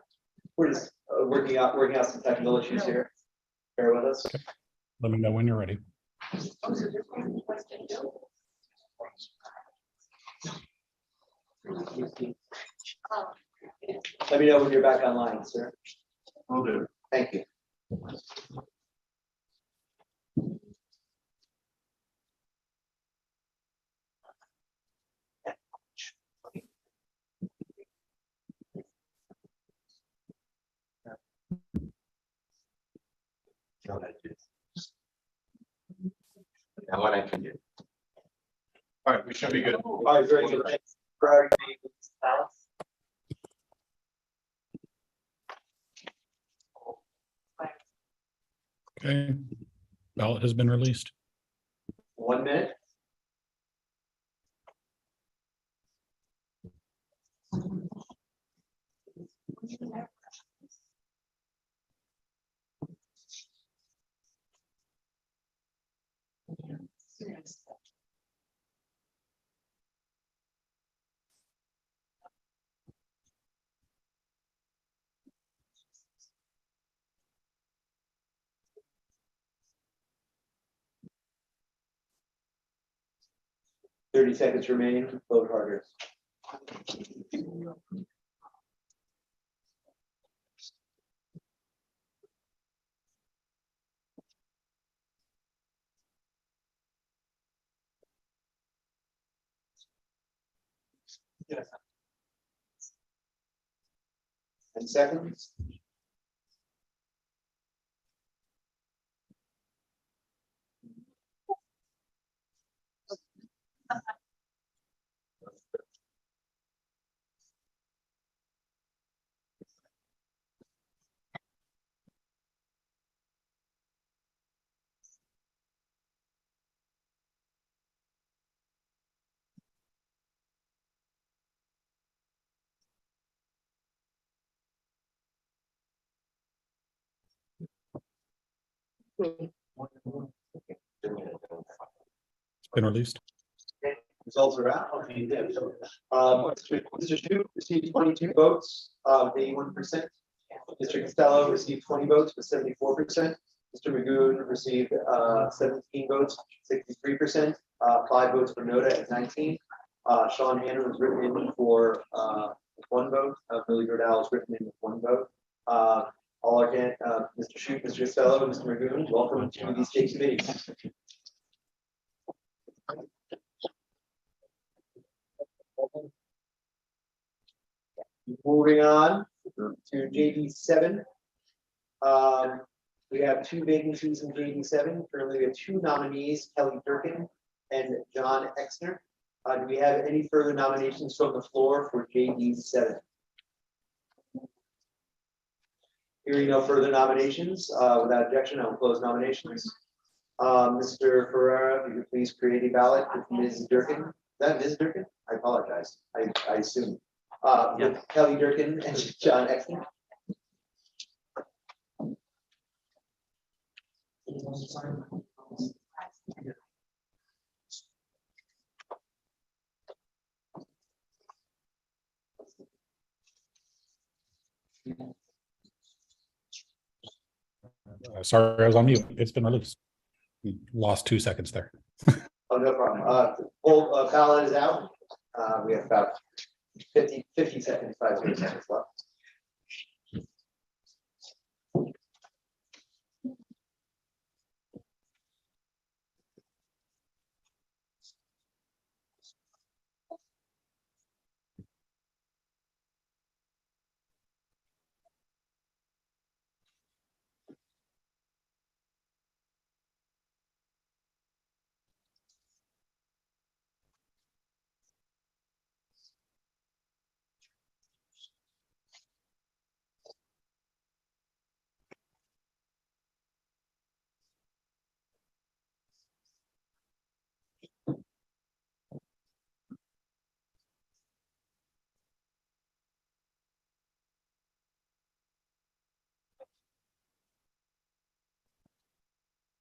We're just working out some technical issues here. Bear with us. Okay. Let me know when you're ready. Let me know when you're back online, sir. Will do. Thank you. Now what I can do. All right, we should be good. All right, very good. Thanks. Ferrera, you may release the ballots. Okay. Ballot has been released. 1 minute. Thirty seconds remaining. Vote harder. Yes. And second? It's been released. Results are out. Mr. Shu received 22 votes, 81%. Mr. Costello received 20 votes with 74%. Mr. Magoon received 17 votes, 63%. 5 votes for Noda at 19. Sean Hannon was written in for 1 vote. Billy Gerdau was written in with 1 vote. All again, Mr. Shu, Mr. Costello, Mr. Magoon, welcome to the state committee. Moving on to JD7. We have 2 vacancies in JD7. Currently, we have 2 nominees, Kelly Durkin and John Exner. Do we have any further nominations from the floor for JD7? Hearing no further nominations, without objection, I will close nominations. Mr. Ferrera, if you could please create a ballot with Ms. Durkin. Is that Ms. Durkin? I apologize. I assume. With Kelly Durkin and John Exner. Sorry, I was on mute. It's been released. We lost 2 seconds there. Oh, no problem. Full ballot is out. We have about 50 seconds, 5 seconds left.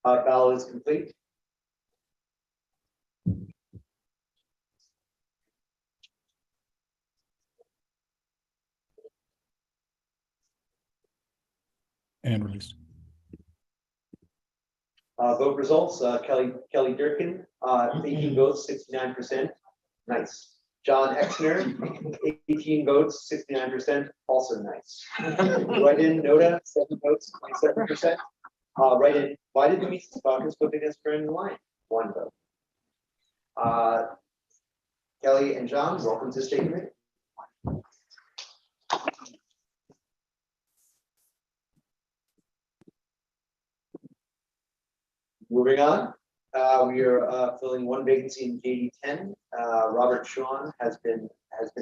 Ballot is complete. And released. Vote results, Kelly Durkin, 18 votes, 69%. Nice. John Exner, 18 votes, 69%, also nice. Write-in Noda, 7 votes, 27%. Write-in, why did the Mises caucus vote against Brandon Lyon? 1 vote. Kelly and John, welcome to the state committee. Moving on, we are filling 1 vacancy in JD10. Robert Sean has been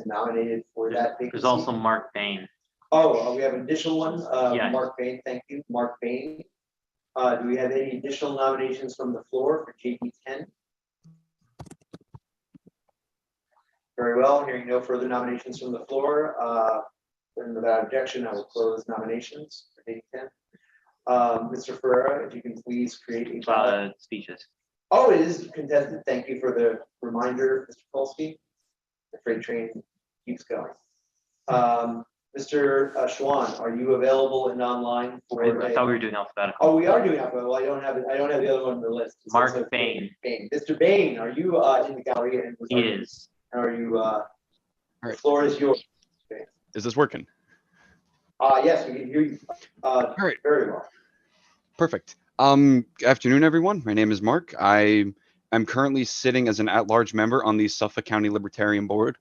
nominated for that vacancy. There's also Mark Bain. Oh, we have an additional one. Yes. Mark Bain, thank you, Mark Bain. Do we have any additional nominations from the floor for JD10? Very well. Hearing no further nominations from the floor, then without objection, I will close nominations for JD10. Mr. Ferrera, if you can please create a ballot. Speeches. Oh, it is contested. Thank you for the reminder, Mr. Kolsky. The freight train keeps going. Mr. Schwan, are you available and online for? I thought we were doing alphabetical. Oh, we are doing alphabetical. I don't have it. I don't have the other one on the list. Mark Bain. Mr. Bain, are you in the gallery? And he is. Are you? Right. The floor is yours. Okay. Is this working? Yes, we can hear you. All right. Very well. Perfect. Afternoon, everyone. My name is Mark. I'm currently sitting as an at-large member on the Suffolk County Libertarian Board.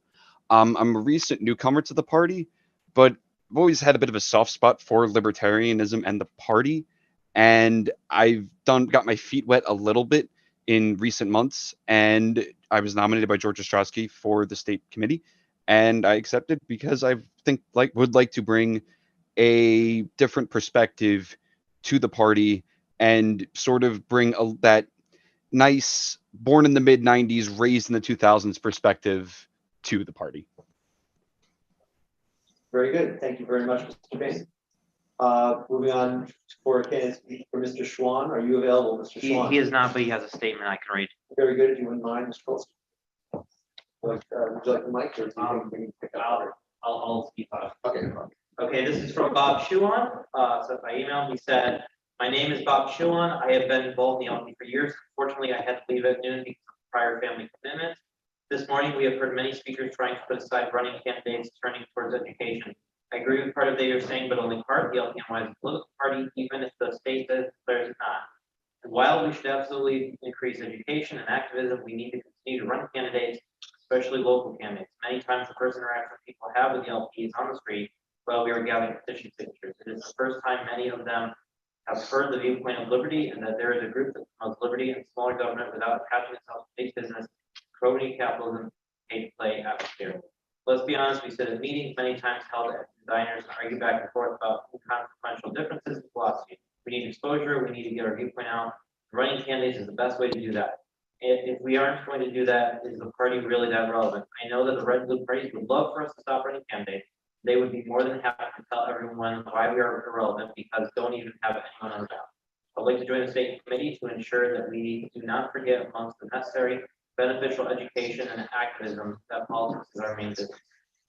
I'm a recent newcomer to the party, but I've always had a bit of a soft spot for libertarianism and the party. And I've got my feet wet a little bit in recent months. And I was nominated by George Ostrowski for the state committee. And I accepted because I would like to bring a different perspective to the party and sort of bring that nice born in the mid 90s, raised in the 2000s perspective to the party. Very good. Thank you very much, Mr. Bain. Moving on for candidates for Mr. Schwan. Are you available, Mr. Schwan? He is not, but he has a statement I can read. Very good. If you wouldn't mind, Mr. Colson. Would you like the mic or do you think we can pick up? I'll speak up. Okay. Okay, this is from Bob Shuan. So by email, he said, "My name is Bob Shuan. I have been involved in the LP for years. Unfortunately, I had to leave at noon because of prior family commitments. This morning, we have heard many speakers trying to put aside running candidates turning towards education. I agree with part of what you're saying, but only part. The LPNY is a political party, even if the state declares it not. And while we should absolutely increase education and activism, we need to continue to run candidates, especially local candidates. Many times the first interaction people have with the LP is on the street while we are gathering petition signatures. It is the first time many of them have heard the viewpoint of liberty and that there is a group that promotes liberty and smaller government without attaching itself to big business, crony capitalism, pay to play atmosphere. Let's be honest, we sit at meetings many times held at diners and argue back and forth about inconsequential differences in philosophy. We need exposure, we need to get our viewpoint out. Running candidates is the best way to do that. If we aren't going to do that, is the party really that relevant? I know that the red blue parties would love for us to stop running candidates. They would be more than happy to tell everyone why we are irrelevant because don't even have anyone on the ballot. I'd like to join the state committee to ensure that we do not forget amongst the necessary beneficial education and activism that politics is our main business.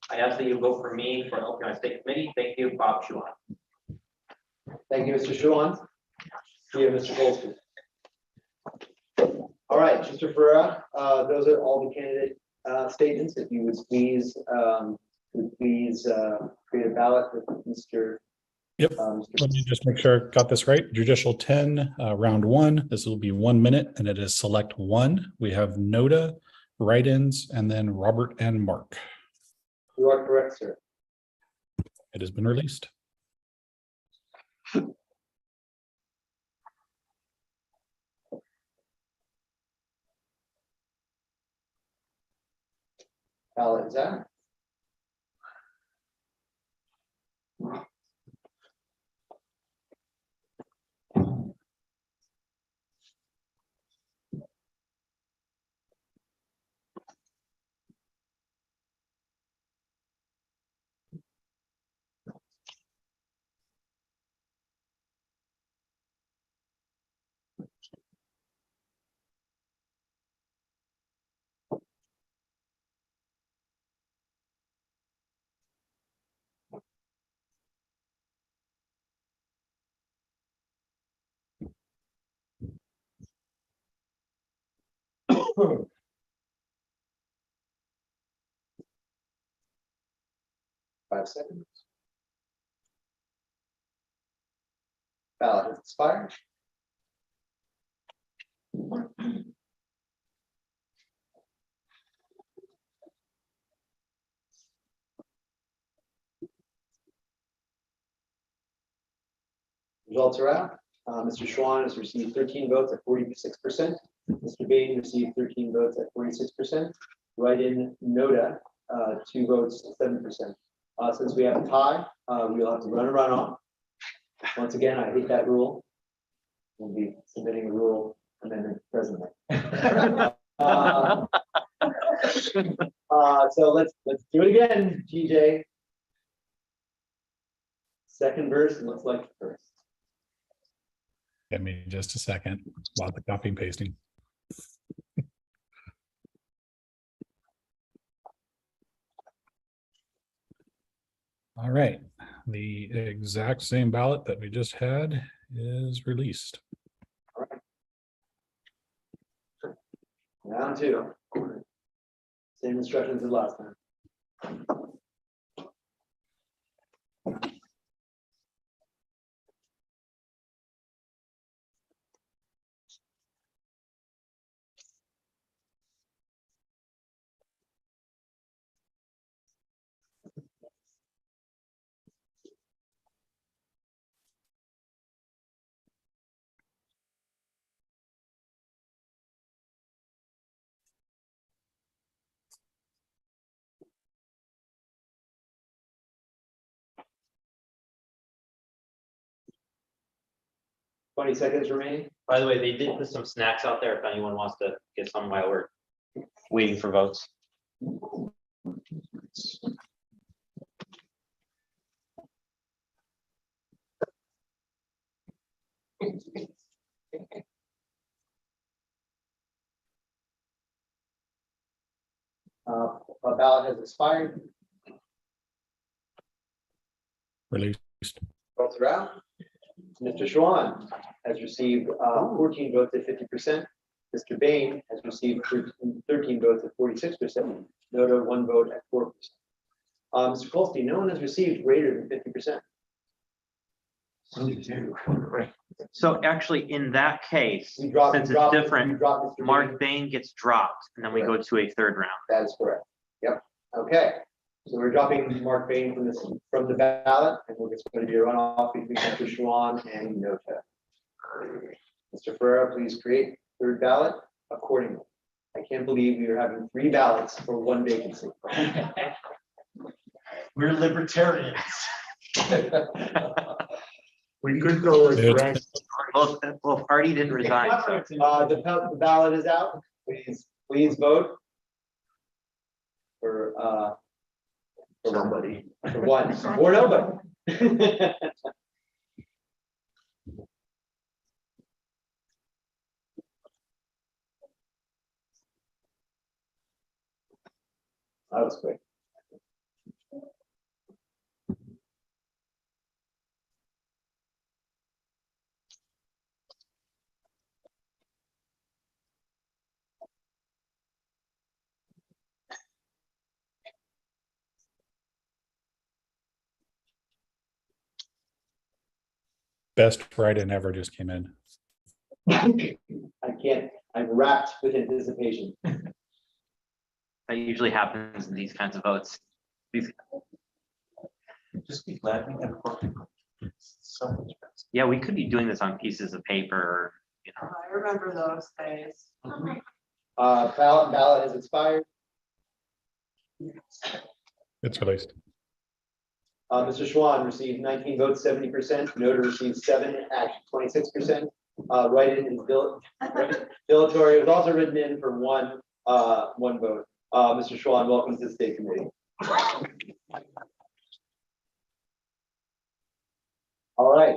I ask that you vote for me for LPNY State Committee. Thank you, Bob Shuan. Thank you, Mr. Shuan. See you, Mr. Goldsby. All right, Mr. Ferreira, those are all the candidate statements. If you would please create a ballot with Mr. Yep. Let me just make sure I got this right. Judicial 10, round 1. This will be 1 minute and it is select 1. We have Noda, write-ins, and then Robert and Mark. You are correct, sir. It has been released. Ballot is out. Five seconds. Ballot has expired. Results are out. Mr. Schwan has received 13 votes at 46%. Mr. Bain received 13 votes at 46%. Write-in Noda, 2 votes, 7%. Since we have a tie, we'll have to run a runoff. Once again, I hate that rule. We'll be submitting a rule amendment presently. So let's do it again, GJ. Second verse looks like the first. Give me just a second. Lots of copy and pasting. All right, the exact same ballot that we just had is released. Round 2. Same instructions as last time. 20 seconds remaining. By the way, they did put some snacks out there if anyone wants to get some while we're waiting for votes. A ballot has expired. Released. Votes are out. Mr. Schwan has received 14 votes at 50%. Mr. Bain has received 13 votes at 46%. Noda 1 vote at 4%. Mr. Kolsky, no one has received greater than 50%. So actually, in that case, We dropped- since we it's dropped- we different, dropped Mr. Bain. Mark Bain gets dropped, and then we go to a third round. That is correct. Yep. Okay. So we're dropping Mark Bain from the ballot, and we're just going to be a runoff between Mr. Schwan and Nota. Mr. Ferrera, please create third ballot accordingly. I can't believe we are having 3 ballots for 1 vacancy. We're libertarians. We could go with Grant. Well, party didn't resign. So. The ballot is out. Please vote for somebody, for one, or nobody. That was quick. Best write-in ever just came in. I can't, I'm wrapped with anticipation. That usually happens in these kinds of votes. Just be glad we have corporate. So much better. Yeah, we could be doing this on pieces of paper, or, you know. I remember those days. Ballot has expired. It's released. Mr. Schwan received 19 votes, 70%. Noda received 7 at 26%. Write-in is dilatory. It was also written in for one vote. Mr. Schwan, welcome to the state committee. All right,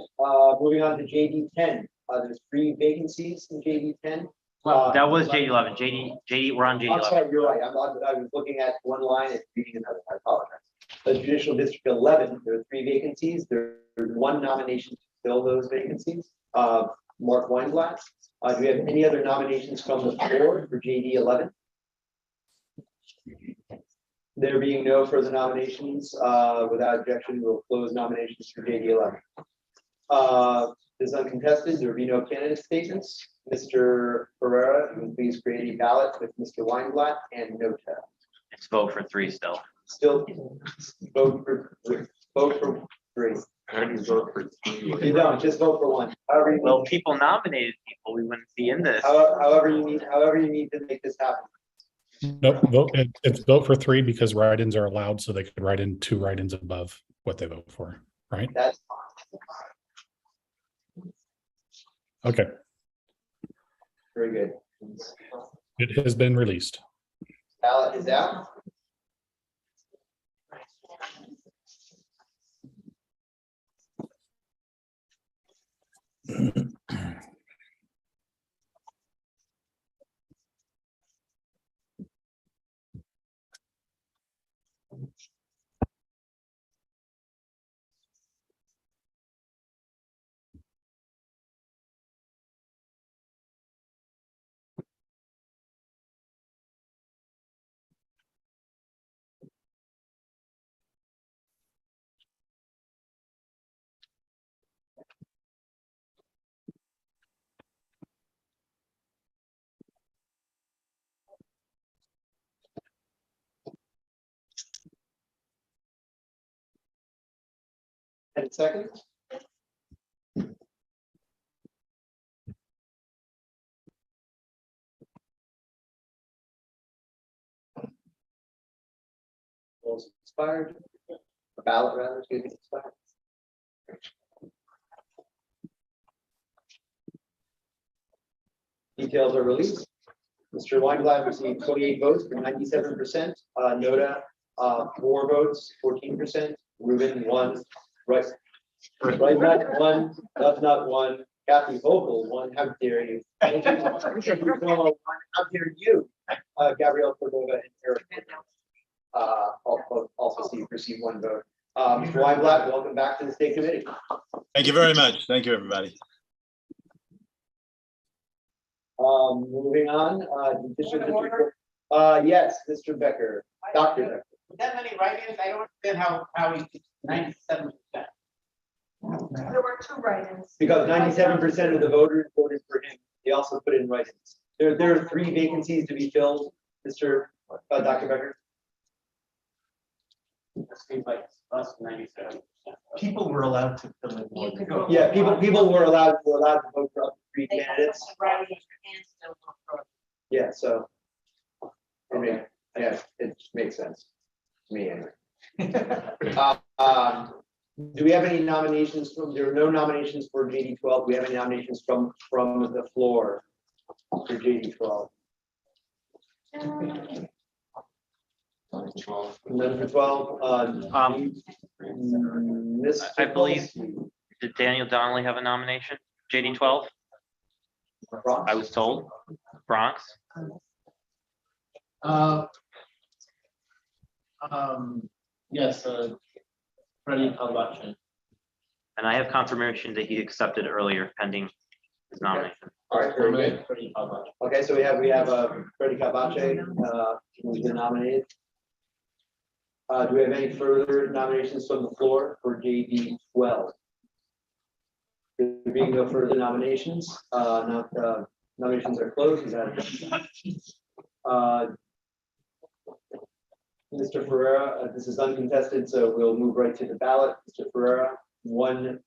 moving on to JD 10. There's 3 vacancies in JD 10. That was JD 11. JD, we're on JD 11. I'm sorry, you're right. I was looking at one line and reading another. I apologize. Judicial District 11, there are 3 vacancies. There's 1 nomination to fill those vacancies. Mark Weinblatt. Do we have any other nominations from the floor for JD 11? There being no further nominations, without objection, we'll close nominations for JD 11. This is uncontested. There will be no candidate statements. Mr. Ferrera, you can please create a ballot with Mr. Weinblatt and Nota. Let's vote for 3 still. Still vote for 3. How do you vote for 3? You don't, just vote for 1. However you Well, need, people nominated people. We wouldn't be in this. however you need to make this happen. Nope, it's vote for 3 because write-ins are allowed, so they could write in 2 write-ins above what they vote for, right? That's Okay, very good. it has been released. Ballot is out. And seconds. Polls expired. The ballot rather, excuse me, expired. Details are released. Mr. Weinblatt received 28 votes for 97%. Noda, 4 votes, 14%. Ruben, 1. Right. Right, not 1. Left, not 1. Kathy Vogel, 1. How dare you? How dare you? Gabrielle Cordova and Eric. Also received 1 vote. Mr. Weinblatt, welcome back to the state committee. Thank you very much. Thank you, everybody. Moving on, yes, Mr. Becker, Dr. Becker. That many write-ins, I don't understand how he 97%. There were 2 write-ins. Because 97% of the voters voted for him. They also put in write-ins. There are 3 vacancies to be filled, Mr. Dr. Becker. It seems like us 97%. People were allowed to fill in. one. Yeah, people were allowed to vote for up to 3 candidates. Yeah, so. I mean, yeah, it makes sense to me anyway. Do we have any nominations from, there are no nominations for JD 12. Do we have any nominations from the floor for JD 12? None for 12. I believe, did Daniel Donnelly have a nomination? JD 12? I was told. Bronx? Yes, Freddie Kalbachin. And I have confirmation that he accepted earlier pending his nomination. All right, very good. Okay, so we have Freddie Cabache, who's been nominated. Do we have any further nominations from the floor for JD 12? There being no further nominations, nominations are closed. Mr. Ferreira, this is uncontested, so we'll move right to the ballot. Mr. Ferreira, one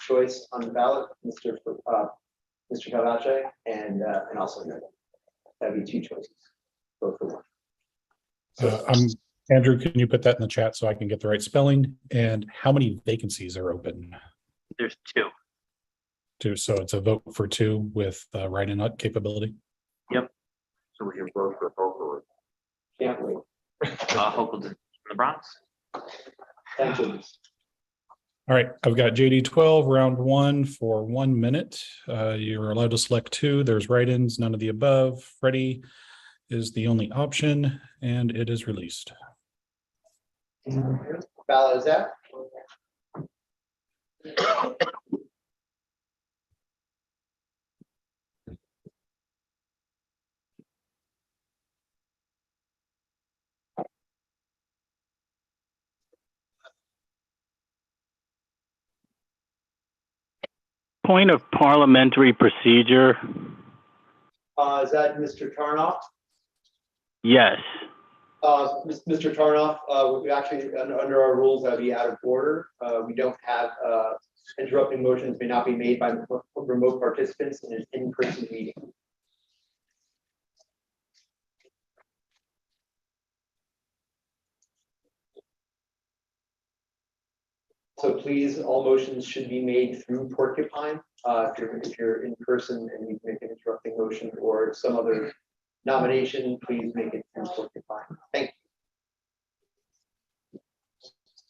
choice on the ballot, Mr. Cabache, and also no. That'd be two choices. Vote for one. Andrew, can you put that in the chat so I can get the right spelling? And how many vacancies are open? There's two. Two, so it's a vote for two with write-in capability. Yep. So we can vote for Hochul. Can't wait. Hochul in the Bronx. Thank you. All right, I've got JD 12, round one for 1 minute. You're allowed to select two. There's write-ins, none of the above. Freddie is the only option, and it is released. Ballot is out. Point of parliamentary procedure. Is that Mr. Tarnoff? Yes. Mr. Tarnoff, we actually, under our rules, that would be out of order. We don't have interrupting motions may not be made by remote participants in an in-person meeting. So please, all motions should be made through Porcupine. If you're in person and you make an interrupting motion or some other nomination, please make it through Porcupine. Thank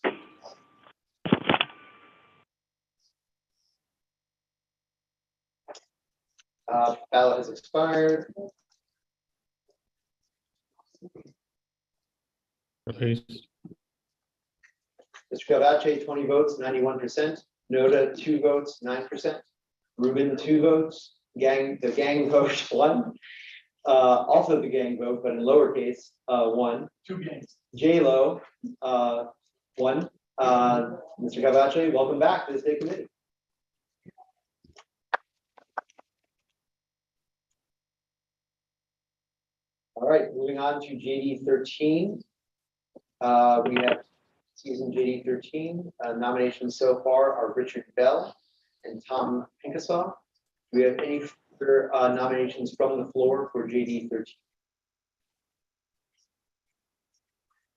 you. Ballot has expired. Released. Mr. Cabache, 20 votes, 91%. Noda, 2 votes, 9%. Ruben, 2 votes. The gang vote, 1. Also the gang vote, but in lowercase, 1. 2 gangs. J-Lo, 1. Mr. Cabache, welcome back to the state committee. All right, moving on to JD 13. We have season JD 13. Nominations so far are Richard Bell and Tom Pinkasaw. Do we have any further nominations from the floor for JD 13?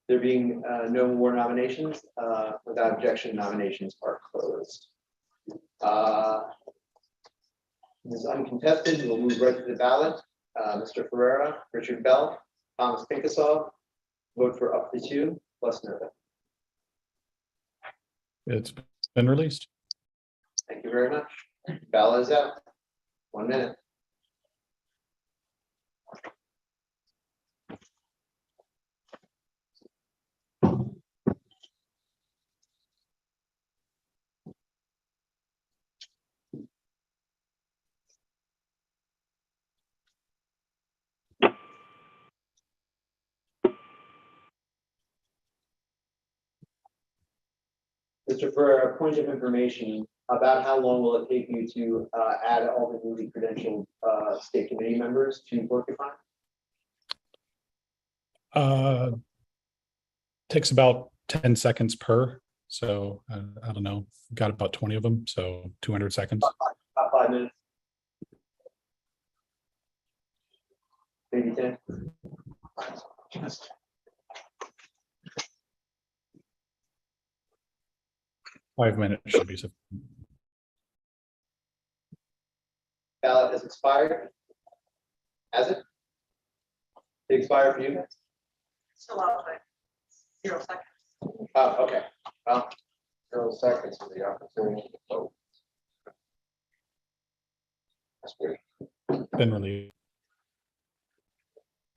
There being no more nominations, without objection, nominations are closed. This is uncontested. We'll move right to the ballot. Mr. Ferrera, Richard Bell, Thomas Pinkasaw, vote for up to 2 plus no. It's been released. Thank you very much. Ballot is out. 1 minute. Mr. Ferrer, a point of information, about how long will it take you to add all the newly credentialed state committee members to Porcupine? Takes about 10 seconds per. So I don't know, got about 20 of them. So 200 seconds. About 5 minutes. Maybe 10. 5 minutes should be sufficient. Ballot has expired. Has it? Did it expire for you? Still out, but 0 seconds. Oh, okay. Well, 0 seconds for the opportunity to vote. That's great. Been released.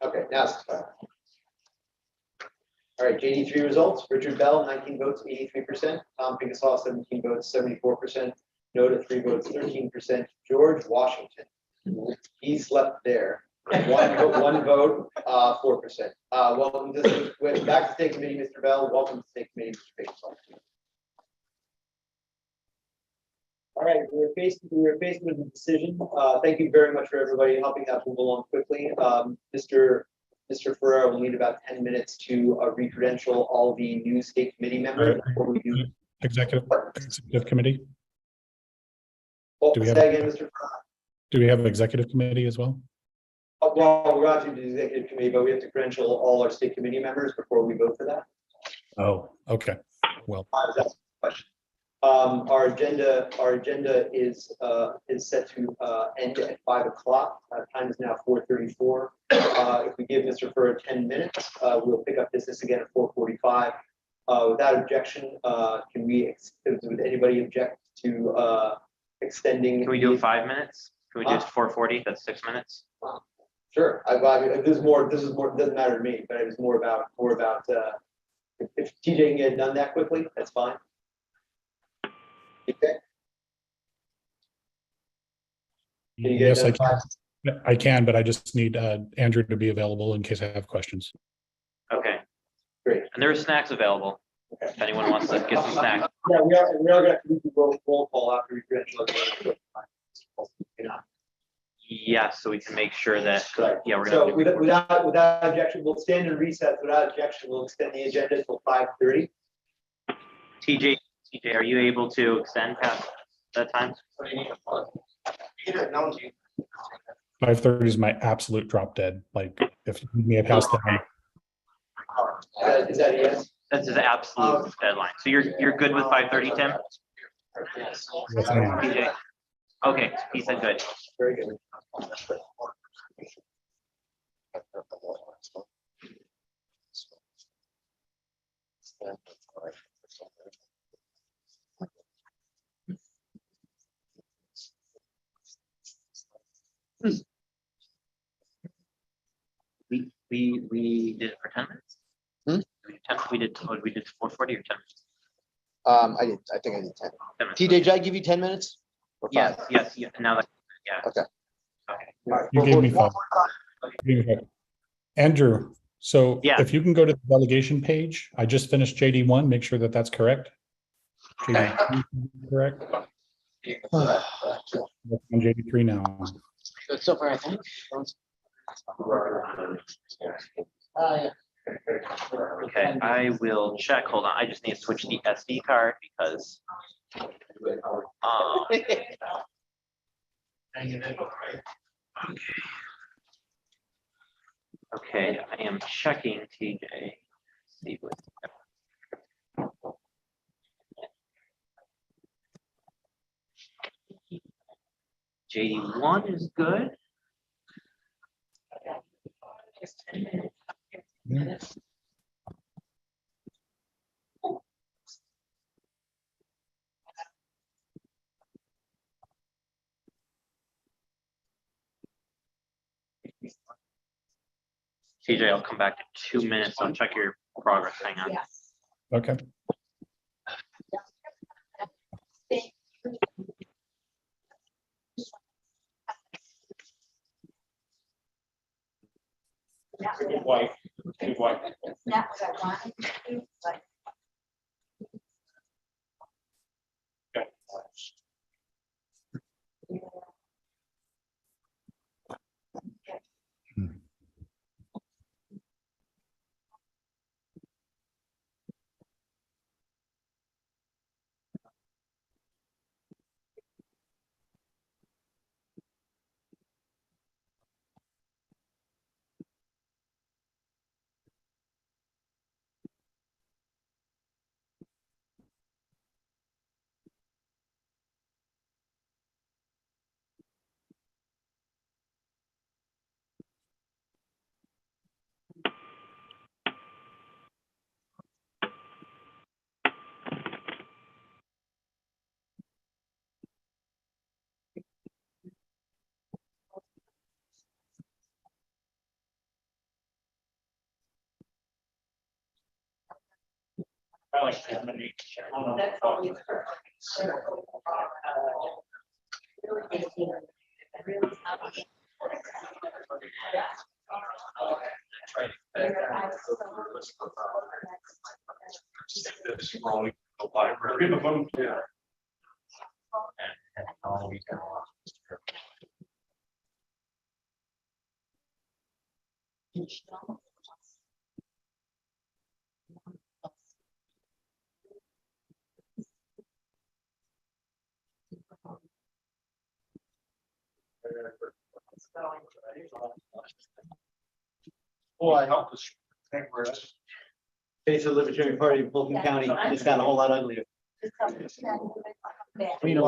okay, now it's expired. All right, JD3 results. Richard Bell, 19 votes, 83%. Tom Pinkasaw, 17 votes, 74%. No to 3 votes, 13%. George Washington, he slept there. One vote, 4%. Welcome to back to state committee, Mr. Bell. Welcome to state committee, Mr. Pinkasaw. All right, we were faced with a decision. Thank you very much for everybody helping that move along quickly. Mr. Ferrer will need about 10 minutes to re-credential all the new state committee members before we do. Executive committee. Oh, Do we say have- again, Mr. Ferrer. Do we have an executive committee as well? Well, we're on to the executive committee, but we have to credential all our state committee members before we vote for that. Oh, okay. Well, That's the question. Our agenda is set to end at 5 o'clock. Time is now 4:34. If we give Mr. Ferrer 10 minutes, we'll pick up business again at 4:45. Without objection, would anybody object to extending? Can we do 5 minutes? Can we do it to 4:40? That's 6 minutes. Sure. I mean, this is more, it doesn't matter to me, but it was more about, if TJ can get it done that quickly, that's fine. Okay. Can you get yes, it I done can. I can, but I just need Andrew to be available in case I have questions. Okay. Great. And there are snacks available. Okay. If anyone wants to get some snacks. Yeah, we are going to have to do the roll call after we credential. Yes, so we can make sure that, yeah, we're So gonna. without objection, we'll stand in recess. Without objection, we'll extend the agenda until 5:30. TJ, are you able to extend past that time? 5:30 is my absolute drop dead. Like if you need me past that. Is that a yes? That's his absolute deadline. So you're good with 5:30, Tim? Yes, I am. TJ? Okay, he said good. Very good. We did it for 10 minutes? We did 4:40 or 10 minutes? I think I did 10. 10 minutes. TJ, did I give you 10 minutes? Or Yes, five? yes, yeah, now that, yeah. Okay. Okay. You gave me 5. You gave me 5. Andrew, so Yeah. if you can go to the delegation page, I just finished JD1, make sure that that's correct. JD2 correct. On JD3 now. Good so far, I think. Yeah. Okay, I will check. Hold on. I just need to switch the SD card because. Okay, I am checking TJ. See what. JD1 is good. TJ, I'll come back in 2 minutes. I'll check your progress. Hang on. Okay. Good wife. Good wife. I like that many. That's always This rolling the library. Yeah. Well, I helped us. Face of the Libertarian Party of Fulton County, it's got a whole lot uglier. You know,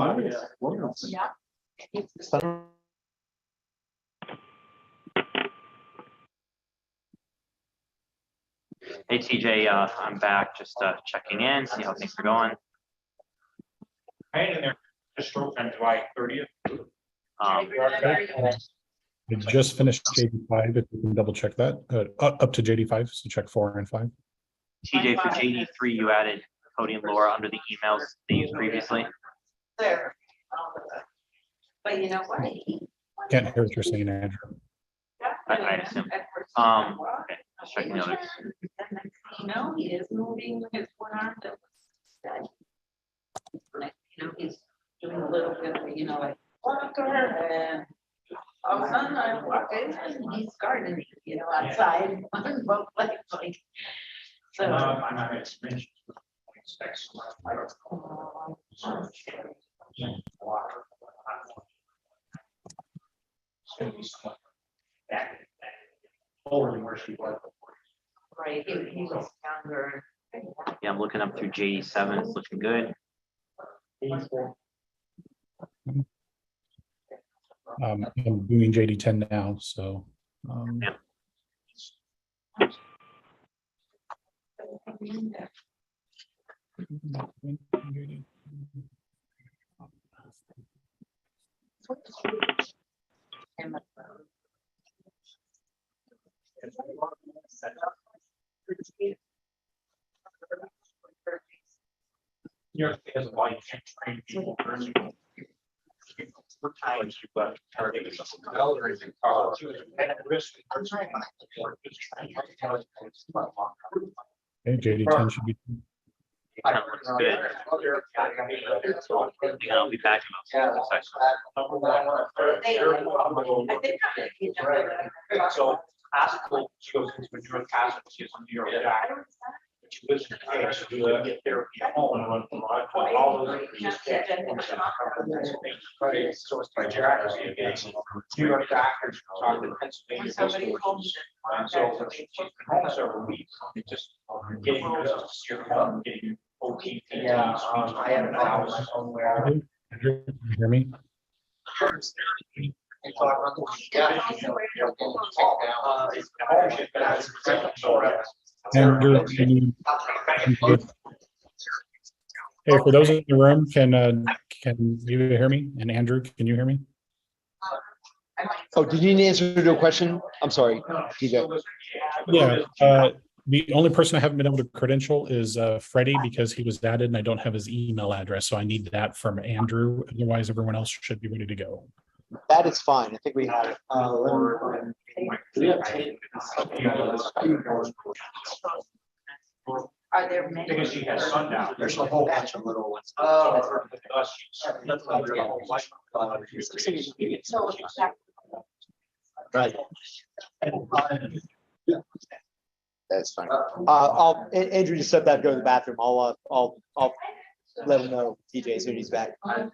Hey TJ, I'm back. Just checking in, see how things are going. Hang in there. Just stroke on July 30th. I just finished JD5, if you can double check that, up to JD5, so check 4 and 5. TJ, for JD3, you added Cody and Laura under the emails they used previously. there. But you know what? Can't hear what you're saying, Andrew. I assume. Okay, just checking the others. You know, he is moving his one arm. You know, he's doing a little bit of, you know, like walker and all of a sudden I walk in and he's gardening, you know, outside on both legs, like. So. I'm not gonna mention. Older than where she was. Right, he was younger. Yeah, I'm looking up through JD7. It's looking good. I'm doing JD10 now, so. Yeah. New York State has a law, you can't train people first. We're tired, but targeting some elders in college. And at risk. Okay, JD10 should be. That looks good. I'll be back in about 6 seconds. So, classical, she goes into mature classical, she's a New York guy. She lives in the case, she would get therapy at home and run from all those. So it's my geography again. New York doctors talk to Pennsylvania. And so she's been home several weeks, just getting nurses to see her, getting OT. Yeah, I have a house somewhere. Andrew, can you hear me? Andrew, can you? Hey, for those in the room, can you hear me? And Andrew, can you hear me? Oh, did you need an answer to a question? I'm sorry, DJ. Yeah, the only person I haven't been able to credential is Freddie because he was added and I don't have his email address. So I need that from Andrew. Otherwise, everyone else should be ready to go. That is fine. I think we have it. Are there many? Because she has sundown. There's a whole bunch of little ones. Right. That's fine. Andrew just stepped out to go to the bathroom. I'll let him know TJ as soon as he's back. Huh.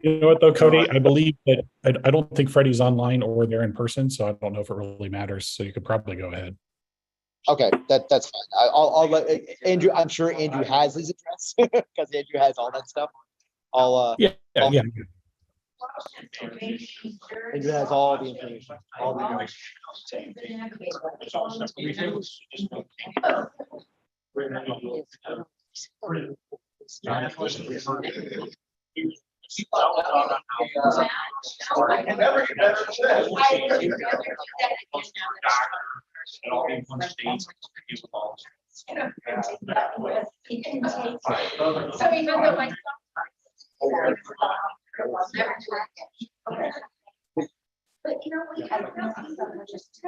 You know what though, Cody? I believe that I don't think Freddie's online or they're in person, so I don't know if it really matters. So you could probably go ahead. Okay, that's fine. I'll let Andrew. I'm sure Andrew has his address because Andrew has all that stuff. Yeah. Andrew has all the information. All the But you know, we have just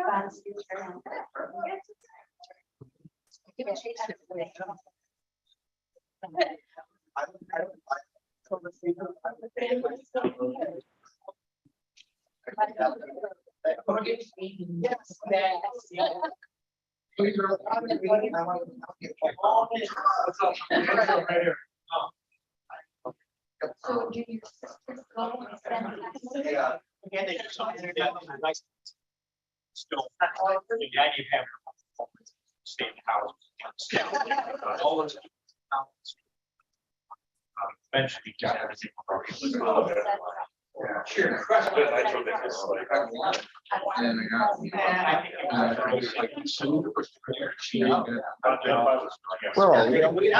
So do you? Yeah. Again, they just nice. Still. The idea of having stay in the house. All those. Eventually got everything. Sure. Where are we? I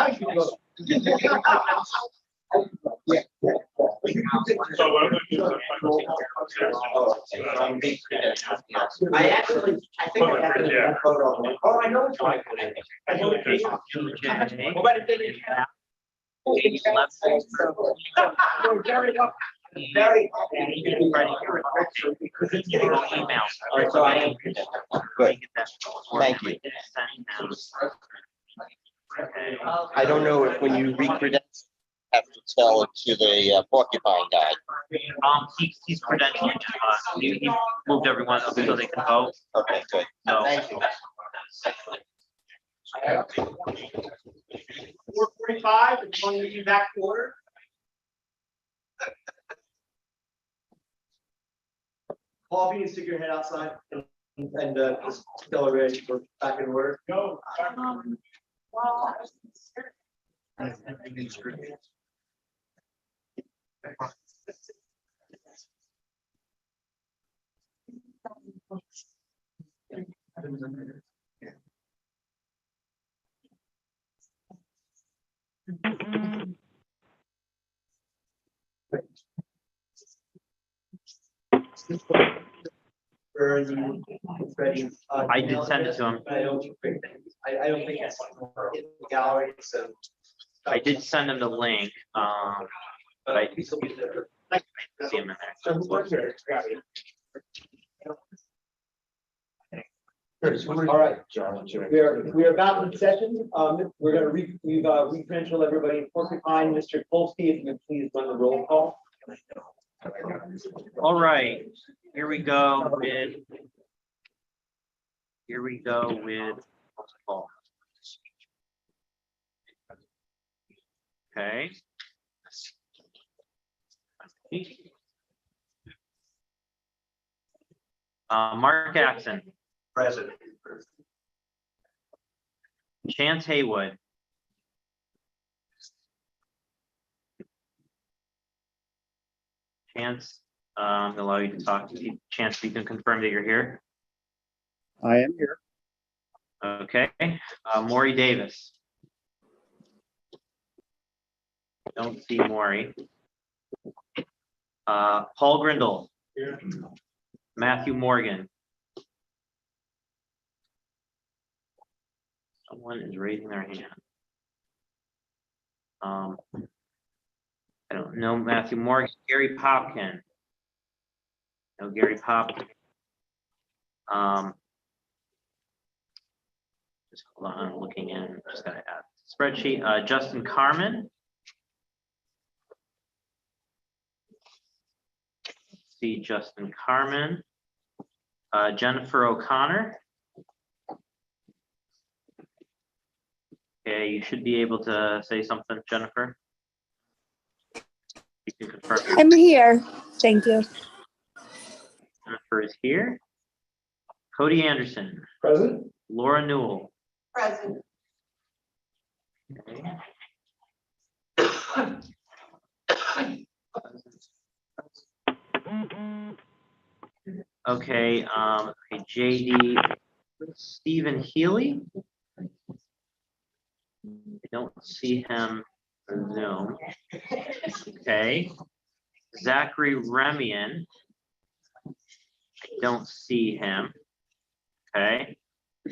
actually, I think I have a photo. Oh, I know which one. I know the case. Well, but it didn't have. Very up. Very up. Good. Thank you. I don't know if when you recredential, have to tell it to the porcupine guy. He's credentialed. He moved everyone up so they can vote. Okay, good. So. Thank you. 4:45, and going to be back to order. Paul, if you can stick your head outside and just tell everybody we're back in order. Go. Well, Where are you ready? I did send it to him. I don't think it's in the gallery, so. I did send him the link, but I see him in there. All right, we are back in session. We're gonna we've re-credentialed everybody in Porcupine. Mr. Kolsky, if you could please run the roll call. All right, here we go with. Okay. Mark Axon. President. Chance Haywood. Chance, allow you to talk. Chance, you can confirm that you're here. I am here. Okay, Maury Davis. Don't see Maury. Paul Grindle. Here. Matthew Morgan. Someone is raising their hand. I don't know Matthew Morgan. Gary Popkin. No Gary Popkin. Just hold on, I'm looking in. Just gotta add spreadsheet. Justin Carmen. See Justin Carmen. Jennifer O'Connor. Okay, you should be able to say something, Jennifer. You can confirm. I'm here. Thank you. Jennifer is here. Cody Anderson. Present. Laura Newell. Present. Okay. Okay, okay, JD, Stephen Healy. I don't see him on Zoom. Okay. Zachary Remian. I don't see him. Okay.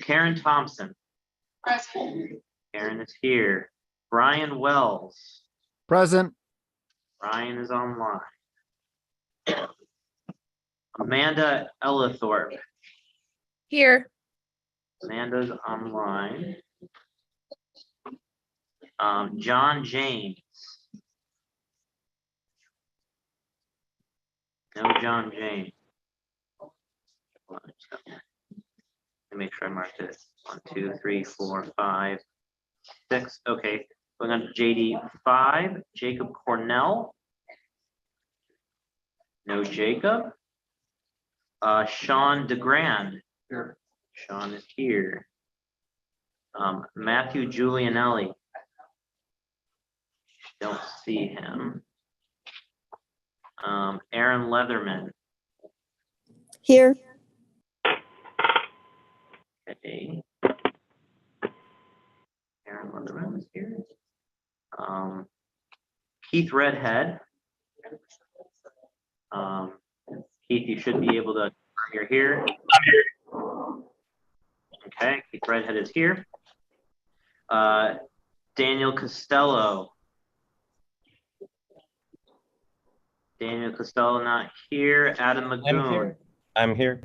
Karen Thompson. Present. Karen is here. Brian Wells. Present. Brian is online. Amanda Ellithorpe. Here. Amanda's online. John James. No John James. Hold on, just let me make sure I marked it. 1, 2, 3, 4, 5, 6. Okay, going on to JD 5. Jacob Cornell. No Jacob. Sean DeGrand. Here. Sean is here. Matthew Giulianelli. Don't see him. Aaron Leatherman. Here. Okay. Aaron Leatherman is here. Keith Redhead. Keith, you should be able to, you're here. I'm here. Okay, Keith Redhead is here. Daniel Costello. Daniel Costello not here. Adam Magoon. I'm here.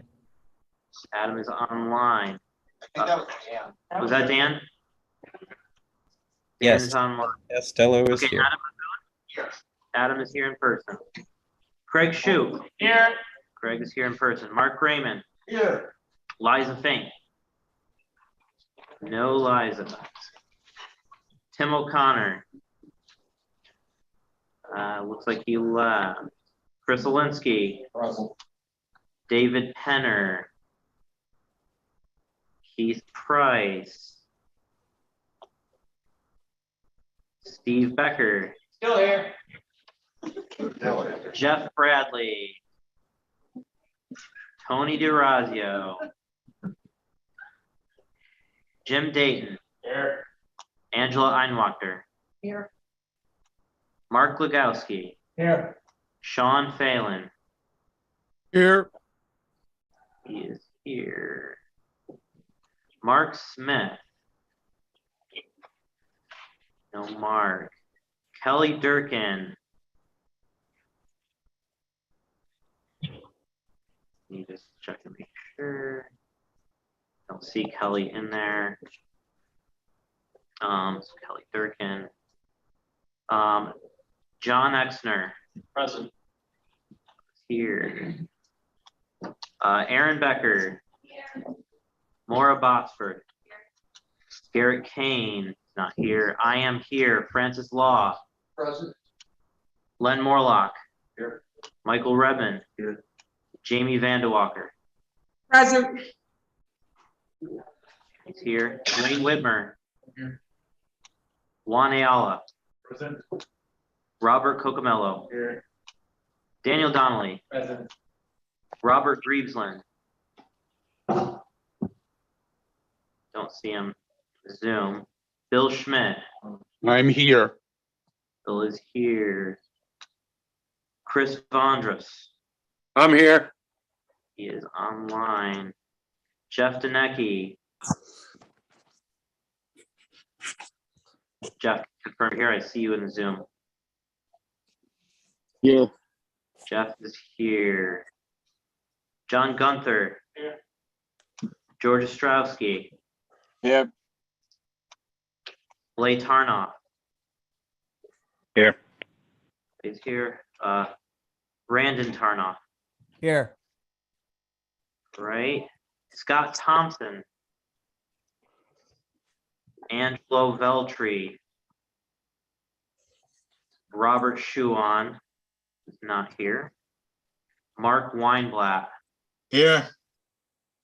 Adam is online. I think that was Dan. Was that Dan? Yes. Dan is online. Costello is Okay, here. Adam Magoon. Adam is here in person. Craig Shue. Here. Craig is here in person. Mark Raymond. Here. Liza Fink. No Liza. Tim O'Connor. Looks like he left. Chris Alinsky. Present. David Penner. Keith Price. Steve Becker. Still here. Jeff Bradley. Tony DeRazio. Jim Dayton. Here. Angela Einwachter. Here. Mark Legowski. Here. Sean Phelan. Here. He is here. Mark Smith. No Mark. Kelly Durkin. Let me just check and make sure. Don't see Kelly in there. So Kelly Durkin. John Exner. Present. Here. Aaron Becker. Maura Botsford. Garrett Kane. Not here. I am here. Francis Law. Present. Len Morlock. Here. Michael Rebin. Here. Jamie Vandewalker. Present. He's here. Wayne Whitmer. Here. Juan Ayala. Present. Robert Cocomello. Here. Daniel Donnelly, Present. Robert Greavesland. Don't see him. Zoom. Bill Schmidt. I'm here. Bill is here. Chris Vondras. I'm here. He is online. Jeff Denecki. Jeff, confirm here. I see you in the Zoom. Yeah. Jeff is here. John Gunther. Here. George Ostrowski. Yeah. Blake Tarnoff Here. is here. Brandon Tarnoff, Here. right? Scott Thompson. Angelo Veltri. Robert Schuon is not here. Mark Weinblatt. Here.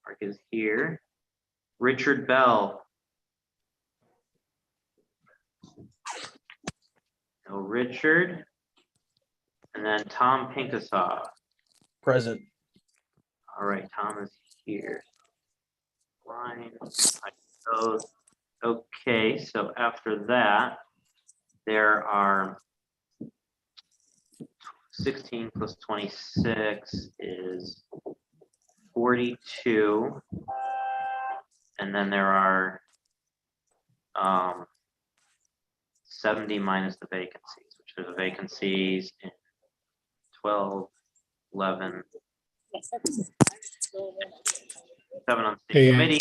Mark is here. Richard Bell. No Richard. And then Tom Pinkasaw. Present. All right, Tom is here. Line. So, okay, so after that, there are 16 plus 26 is 42. And then there are 70 minus the vacancies, which are the vacancies in 12, 11, 7 on state Hey, committee.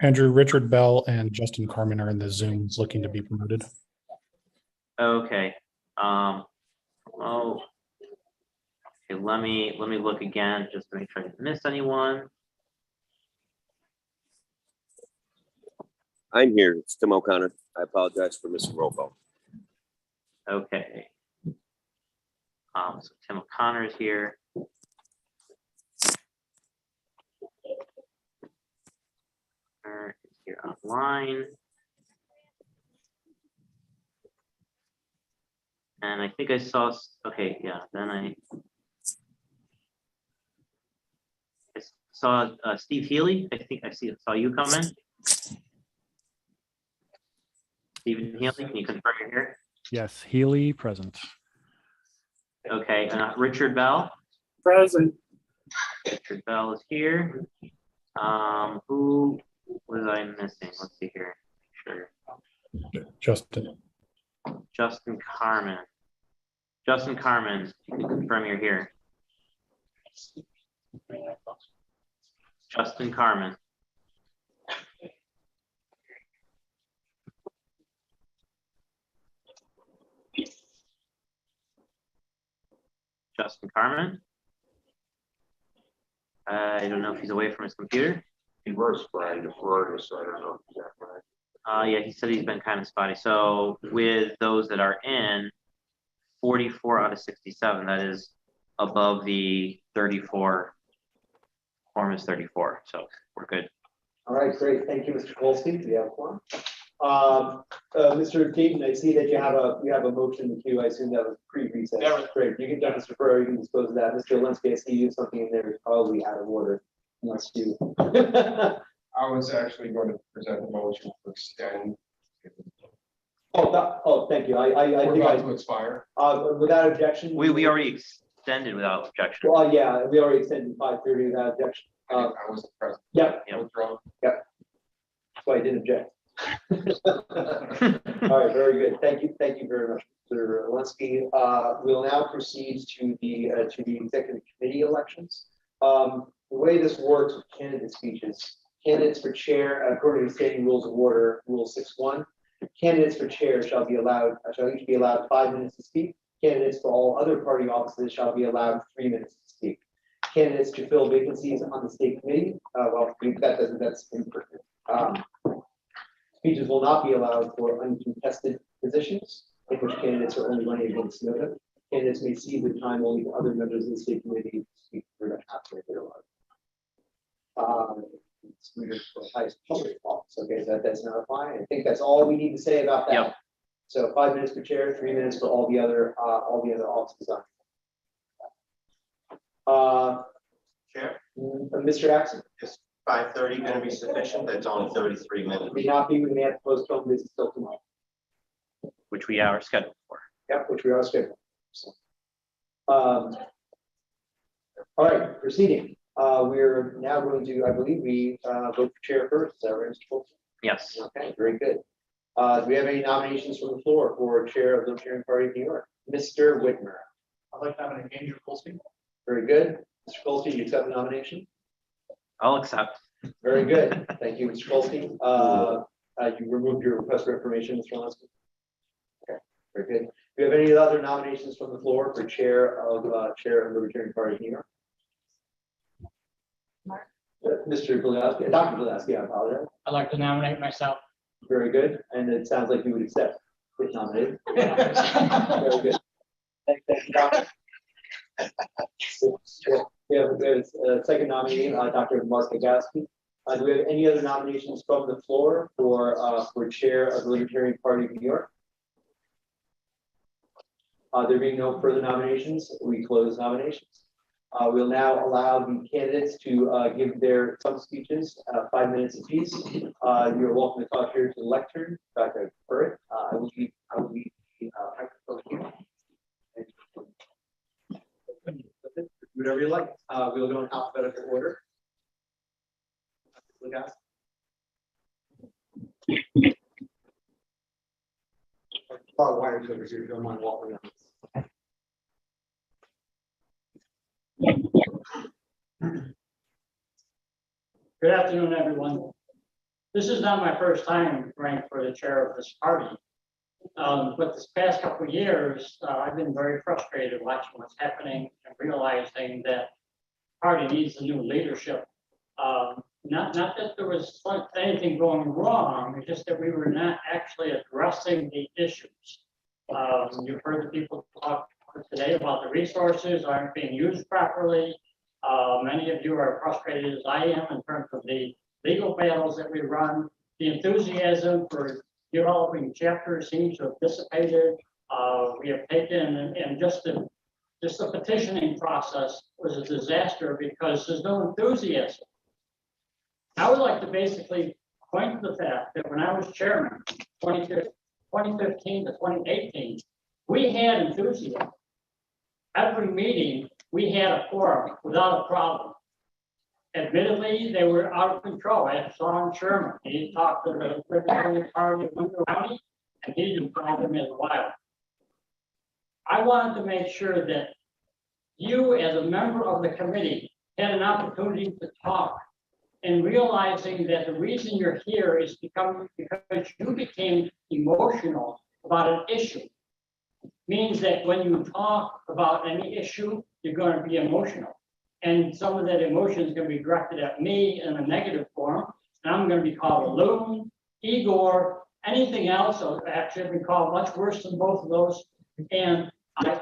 Andrew, Richard Bell and Justin Carmen are in the Zooms looking to be promoted. Okay. Oh. Okay, let me look again just to make sure I didn't miss anyone. I'm here. It's Tim O'Connor. I apologize for missing roll call. Okay. So Tim O'Connor is here. Is here online. And I think I saw, okay, yeah, then I saw Steve Healy. I think saw you come in. Stephen Healy, can you confirm you're here? Yes, Healy present. Okay, Richard Bell. Present. Richard Bell is here. Who was I missing? Let's see here. Sure. Justin Carmen. Justin Carmen, you can confirm you're here. Justin Carmen. Justin Carmen. I don't know if he's away from his computer. He was flying to Florida, so I don't know if he's right. Yeah, he said he's been kind of spotty. So with those that are in, 44 out of 67, that is above the 34. Form is 34, so we're good. All right, great. Thank you, Mr. Kolsky. Do you have one? Mr. Dayton, I see that you have a motion in the queue. I assume that was pre-recess. That was great. You can, Mr. Ferrer, you can dispose of that. Mr. Alinsky, I see you have something in there, probably out of order. Unless you. I was actually going to present a motion to extend. Thank you. I We're think about to expire. without objection. We already extended without objection. Well, yeah, we already extended 5:30 without objection. I wasn't present. Yep. I was wrong. Yep. That's why I didn't object. All right, very good. Thank you very much, Mr. Alinsky. We'll now proceed to the executive committee elections. The way this works with candidate speeches, candidates for chair, according to standing rules of order, Rule 6.1, candidates for chair shall each be allowed 5 minutes to speak. Candidates for all other party offices shall be allowed 3 minutes to speak. Candidates to fill vacancies on the state committee, that's imperfect. Speeches will not be allowed for uncontested positions, in which candidates are only running against notice. Candidates may cede the time only to other members of the state committee to speak for the after they're allowed. For highest public office. Okay, so that does not apply. I think that's all we need to say about that. Yep. So 5 minutes per chair, 3 minutes for all the other offices on. Chair, Mr. Axon, is 5:30 going to be sufficient? That's only 33 minutes. may not be, we may have to postpone this until tomorrow. which we are scheduled for. Yep, which we are scheduled. So, all right, proceeding. We're now going to, I believe we vote for chair first. Is that right, Mr. Fulton? Yes. Okay, very good. Do we have any nominations from the floor for chair of the Libertarian Party of New York? Mr. Whitmer. I'd like to have an Andrew Polsky. Very good. Mr. Kolsky, you accept the nomination? I'll accept. Very good. Thank you, Mr. Kolsky. You removed your request for information, Mr. Lansky? Okay, very good. Do we have any other nominations from the floor for chair of Libertarian Party of New York? Mr. Gillespie, Dr. Gillespie, I apologize. I'd like to nominate myself. Very good. And it sounds like you would accept if nominated. Very good. Thank you, Doctor. We have a second nominee, Dr. Mark Gagasky. Do we have any other nominations from the floor for chair of the Libertarian Party of New York? There being no further nominations, we close nominations. We'll now allow the candidates to give some speeches, 5 minutes apiece. You're welcome to talk here to the lectern. Dr. Burritt, I will leave the microphone here. Whatever you like. We'll go in alphabetical order. Wires over here, you don't mind walking on. Good afternoon, everyone. This is not my first time running for the chair of this party. But this past couple of years, I've been very frustrated watching what's happening and realizing that the party needs a new leadership. Not that there was anything going wrong, it's just that we were not actually addressing the issues. You've heard the people talk today about the resources aren't being used properly. Many of you are frustrated as I am in terms of the legal battles that we run. The enthusiasm for developing chapters seems to have dissipated. We have taken and just the petitioning process was a disaster because there's no enthusiasm. I would like to basically point to the fact that when I was chairman, 2015 to 2018, we had enthusiasm. Every meeting, we had a quorum without a problem. Admittedly, they were out of control. I saw Sherman. He talked to the Libertarian Party of Winter County, and he didn't drive them as wild. I wanted to make sure that you, as a member of the committee, had an opportunity to talk and realizing that the reason you're here is because you became emotional about an issue. Means that when you talk about any issue, you're going to be emotional. And some of that emotion is going to be directed at me in a negative form. And I'm going to be called a loon, Igor, anything else. Actually, I've been called much worse than both of those. And I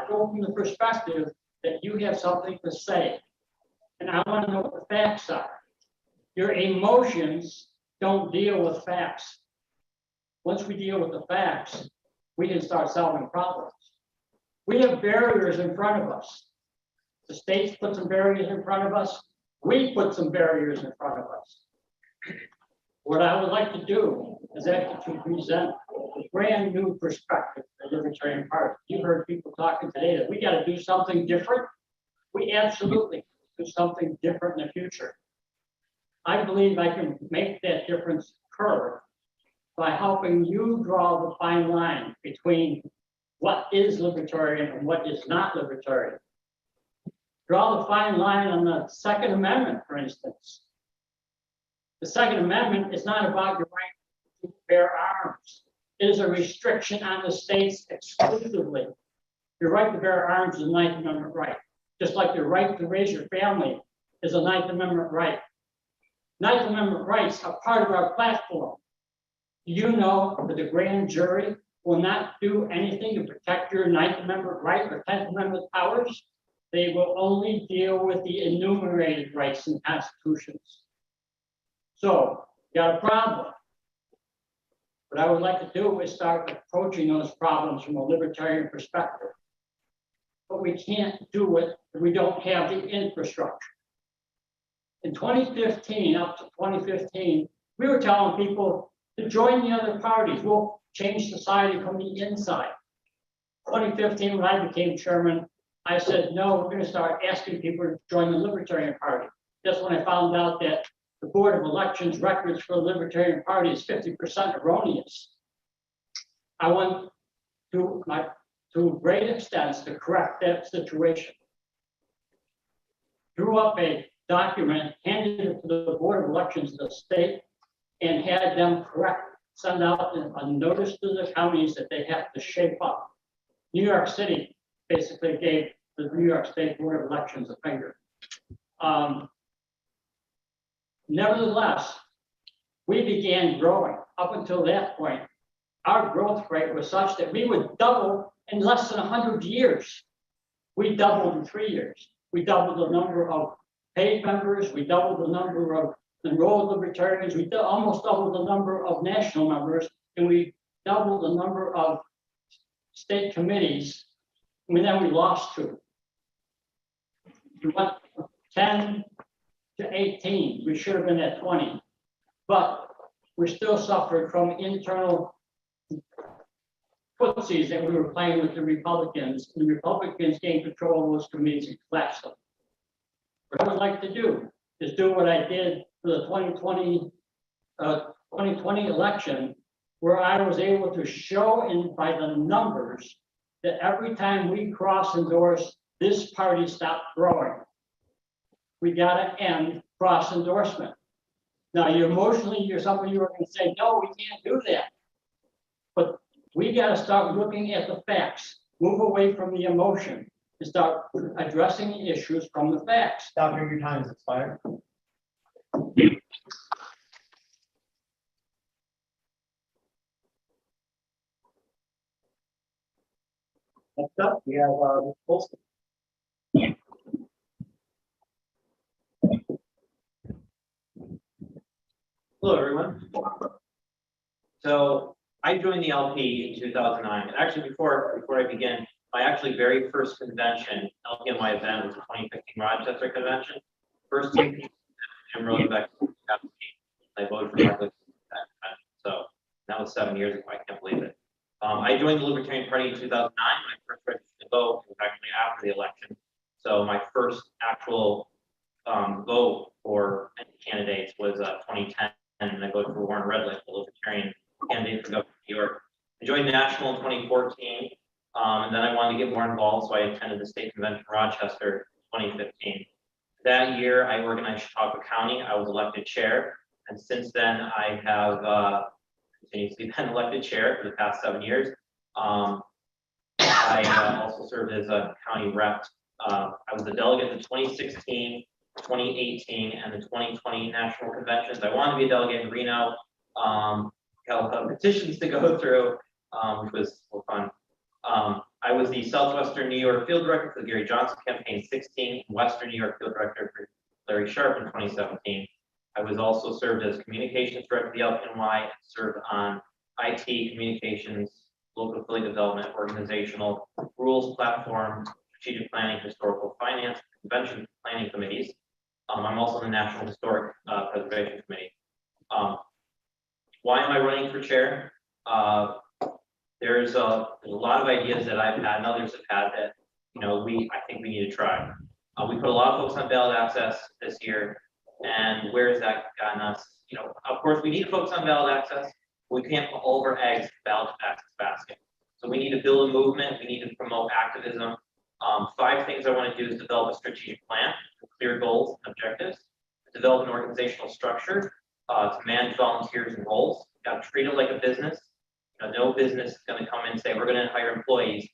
go from the perspective that you have something to say. And I want to know what the facts are. Your emotions don't deal with facts. Once we deal with the facts, we can start solving problems. We have barriers in front of us. The states put some barriers in front of us. We put some barriers in front of us. What I would like to do is actually to present a brand new perspective for the Libertarian Party. You heard people talking today that we got to do something different. We absolutely do something different in the future. I believe I can make that difference occur by helping you draw the fine line between what is libertarian and what is not libertarian. Draw the fine line on the Second Amendment, for instance. The Second Amendment is not about your right to bear arms. It is a restriction on the states exclusively. Your right to bear arms is a Ninth Amendment right, just like your right to raise your family is a Ninth Amendment right. Ninth Amendment rights are part of our platform. Do you know that the grand jury will not do anything to protect your Ninth Amendment right or 10th Amendment powers? They will only deal with the enumerated rights in constitutions. So, you got a problem. What I would like to do is start approaching those problems from a libertarian perspective. but we can't do it if we don't have the infrastructure. In 2015, up to 2015, we were telling people to join the other parties. We'll change society from the inside. 2015, when I became chairman, I said, no, we're going to start asking people to join the Libertarian Party. That's when I found out that the Board of Elections records for the Libertarian Party is 50% erroneous. I went to great extents to correct that situation. Drew up a document, handed it to the Board of Elections of the state, and had them send out a notice to the counties that they have to shape up. New York City basically gave the New York State Board of Elections a finger. Nevertheless, we began growing. Up until that point, our growth rate was such that we would double in less than 100 years. We doubled in 3 years. We doubled the number of paid members. We doubled the number of enrolled libertarians. We almost doubled the number of national members, and we doubled the number of state committees. And then we lost 2. We went from 10 to 18. We should have been at 20, but we still suffered from internal footsies that we were playing with the Republicans. The Republicans gained control of those committees and collapsed them. What I would like to do is do what I did for the 2020 election, where I was able to show by the numbers that every time we cross-endorse, this party stopped growing. We got to end cross-endorsement. Now, you're somebody who are going to say, no, we can't do that. But we got to start looking at the facts, move away from the emotion, and start addressing the issues from the facts. Doctor, your time has expired. Next up, we have Ms. Polston. Hello, everyone. So I joined the LP in 2009. And actually, before I begin, my actually very first convention, LPNY event, was the 2015 Rochester convention. First 2 people, Jim Rosenbeck, I voted for Mark Lipton at that convention. So that was 7 years ago. I can't believe it. I joined the Libertarian Party in 2009. My first registered to vote was actually after the election. So my first actual vote for any candidates was 2010. And I voted for Warren Redlich, the Libertarian candidate for governor of New York. I joined National in 2014, and then I wanted to get more involved, so I attended the state convention in Rochester in 2015. That year, I organized Chautauqua County. I was elected chair, and since then, I have continuously been elected chair for the past 7 years. I also served as a county rep. I was a delegate in 2016. 2018 and the 2020 national conventions. I wanted to be a delegate in Reno. Got petitions to go through, which was fun. I was the Southwestern New York field director for the Gary Johnson campaign 16, and Western New York field director for Larry Sharp in 2017. I was also served as communications director of the LPNY, served on IT, communications, local affiliate development, organizational, rules platform, strategic planning, historical finance, convention planning committees. I'm also in the National Historic Preservation Committee. Why am I running for chair? There's a lot of ideas that I've had and others have had that I think we need to try. We put a lot of focus on ballot access this year, and where has that gotten us? Of course, we need to focus on ballot access. But we can't put all of our eggs in the ballot access basket. So we need to build a movement. We need to promote activism. 5 things I want to do is develop a strategic plan with clear goals and objectives, develop an organizational structure to manage volunteers and roles. Got to treat it like a business. No business is going to come in and say, we're going to hire employees.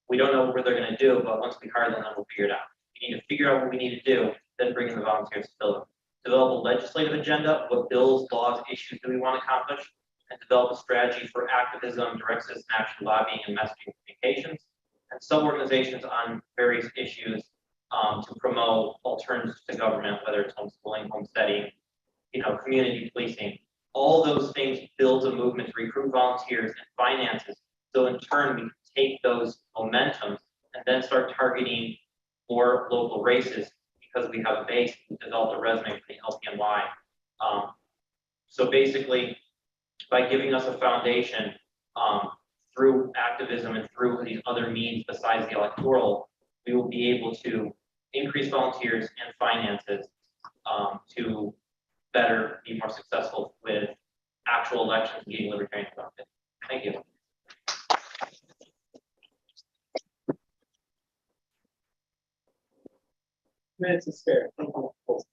We don't know what they're going to do, but once we hire them, then we'll figure it out. We need to figure out what we need to do, then bring in the volunteers to fill them. Develop a legislative agenda. What bills, laws, issues do we want to accomplish? And develop a strategy for activism, direct citizen action, lobbying, and messaging communications. And some organizations on various issues to promote alternatives to government, whether it's homeschooling, homesteading, community policing. All those things build a movement to recruit volunteers and finances. So in turn, we can take those momentums and then start targeting more local races because we have a base to develop a resume for the LPNY. So basically, by giving us a foundation through activism and through these other means besides the electoral, we will be able to increase volunteers and finances to better be more successful with actual elections and getting libertarians elected. Thank you. Minutes is fair. All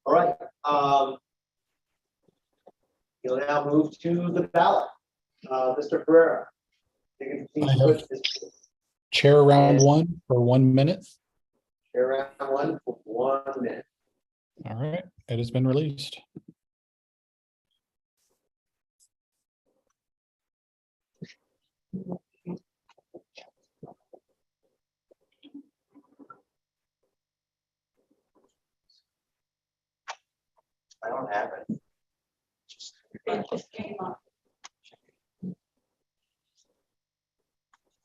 right. You'll now move to the ballot. Mr. Ferreira. you can please I have put this- Chair round one for 1 minute. Chair round one for 1 minute. All right, it has been released. I don't have it. It just came up.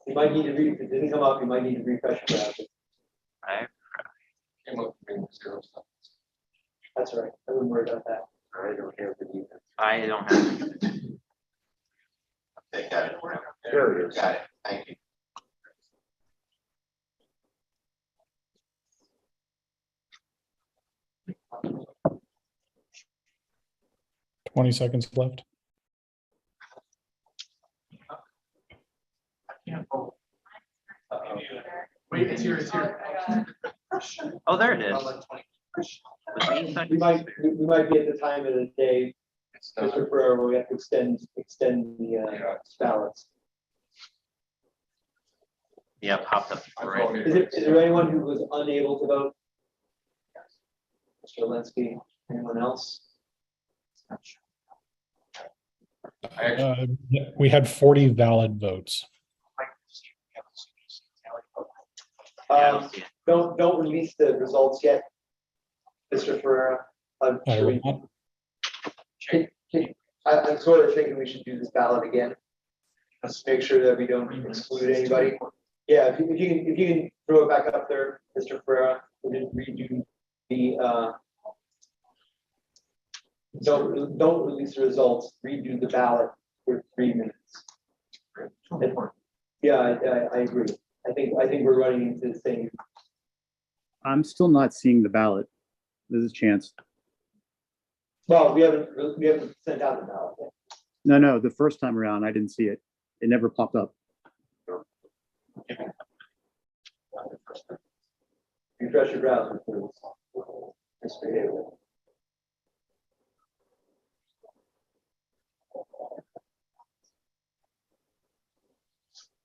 You might need to if it didn't come up, you might need to refresh your browser. That's right. I wouldn't worry about that. I don't have the either. I don't have it. They got it. There it is. Got it, thank you. 20 seconds left. Wait, it's here, it's here. Oh, there it is. We might be at the time of the day, Mr. Ferrer, where we have to extend the ballots. Yeah, popped up. Right. Is there anyone who was unable to vote? Mr. Linsky, anyone else? Yeah, we had 40 valid votes. Don't release the results yet, Mr. Ferreira. I'm I sure will you- not. I'm sort of thinking we should do this ballot again. Let's make sure that we don't exclude anybody. Yeah, if you can throw it back up there, Mr. Ferreira, we didn't redo the, don't release the results, redo the ballot for 3 minutes. Yeah, I agree. I think we're running into the same. I'm still not seeing the ballot. There's a chance. Well, we haven't sent out the ballot yet. No, the first time around, I didn't see it. It never popped up. Refresh your browser, please. Mr. Haley.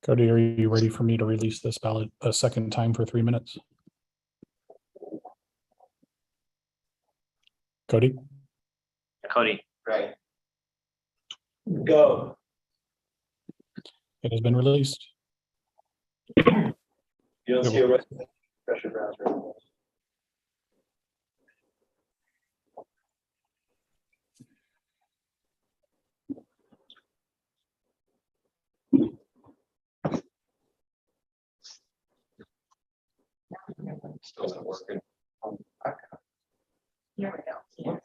Cody, are you ready for me to release this ballot a second time for 3 minutes? Cody? Cody. Right. Go. It has been released. You don't see a refresh your browser. Still not working. Here we go.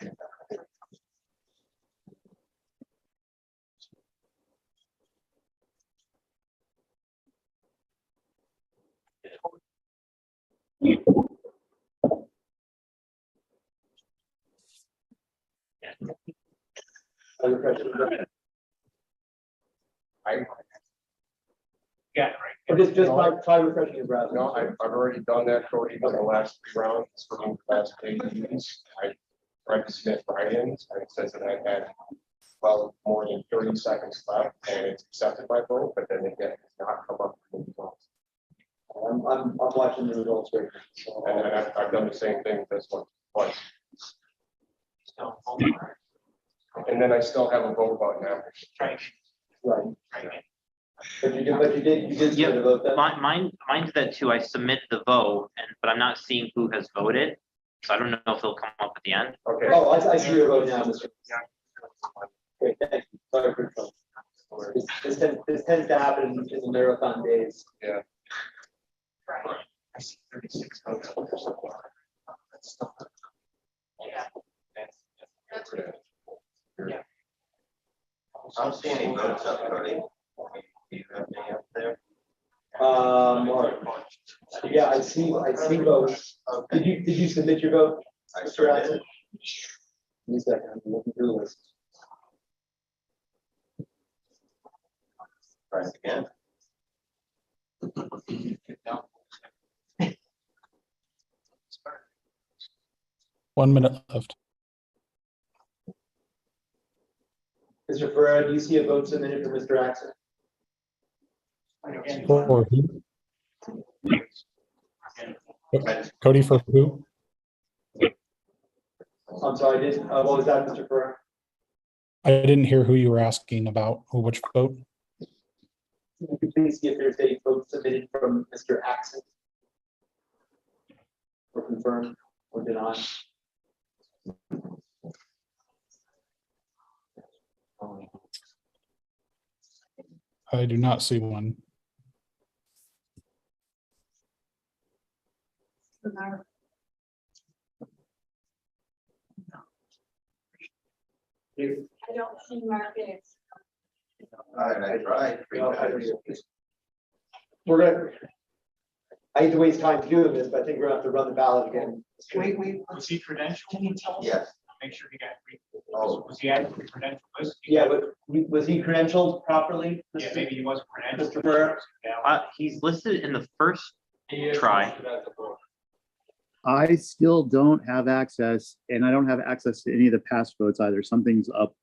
Yeah. Or just try refreshing your browser. No, I've already done that, Cody, for the last 3 rounds, for the last 8 meetings. I tried to submit write-ins, and it says that I had well more than 30 seconds left, and it's accepted my vote, but then again, it's not come up with the results. I'm watching the results right now. So, And then I've done the same thing this one twice. And then I still have a vote button now. Right. Right. But you did Yeah, submit a vote then? mine's that too. I submit the vote, but I'm not seeing who has voted. So I don't know if it'll come up at the end. Okay. Oh, I see your vote now, Mr. Great, thank you. Sorry for trouble. This tends to happen in the marathon days. Yeah. I see 36 votes. That's still- I'm seeing any votes up, Cody. Do you have any up there? Yeah, I see votes. Did you submit your vote? I Mr. sure Atson? did. Give me a second, I'm looking through the list. Try it again. 1 minute left. Mr. Ferrer, do you see a vote submitted for Mr. Atson? For who? Cody, for who? I'm sorry, what was that, Mr. Ferrer? I didn't hear who you were asking about, or which vote. Can you please see if there's a vote submitted from Mr. Atson? Or confirmed or denied? I do not see one. I don't see Marcus. All right, I tried. We're gonna, I hate to waste time doing this, but I think we're gonna have to run the ballot again. Wait, was he credentialed? Can you tell us? Yes. Make sure he got. Oh. Was he actually credentialed? Yeah, but was he credentialed properly? Yeah, maybe he wasn't credentialed. Mr. Ferrer? He's listed in the first try. I still don't have access, and I don't have access to any of the past votes either. Something's up.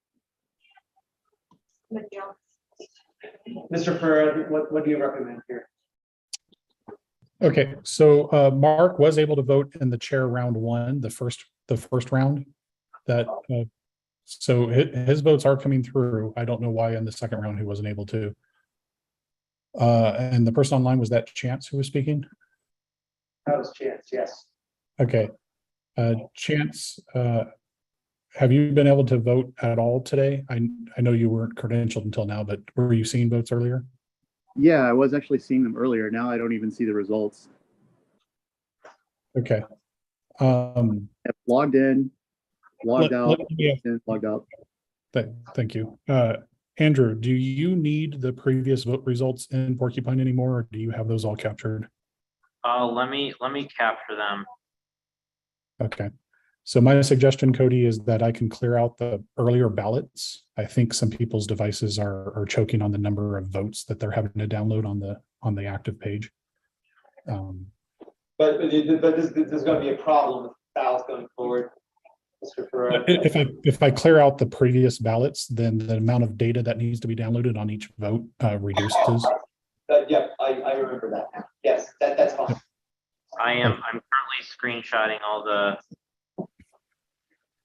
Mr. Ferrer, what do you recommend here? Okay, so Mark was able to vote in the chair round one, the first round. That so his votes are coming through. I don't know why in the second round he wasn't able to. And the person online, was that Chance who was speaking? That was Chance, yes. Okay, Chance, have you been able to vote at all today? I know you weren't credentialed until now, but were you seeing votes earlier? Yeah, I was actually seeing them earlier. Now I don't even see the results. Okay. I've logged in, logged out, and logged out. Thank you. Andrew, do you need the previous vote results in Porcupine anymore, or do you have those all captured? Let me capture them. Okay. So my suggestion, Cody, is that I can clear out the earlier ballots. I think some people's devices are choking on the number of votes that they're having to download on the active page. But there's gonna be a problem with ballots going forward. Mr. Ferrer. If I clear out the previous ballots, then the amount of data that needs to be downloaded on each vote reduces. Yeah, I remember that now. Yes, that's fine. I'm currently screenshotting all the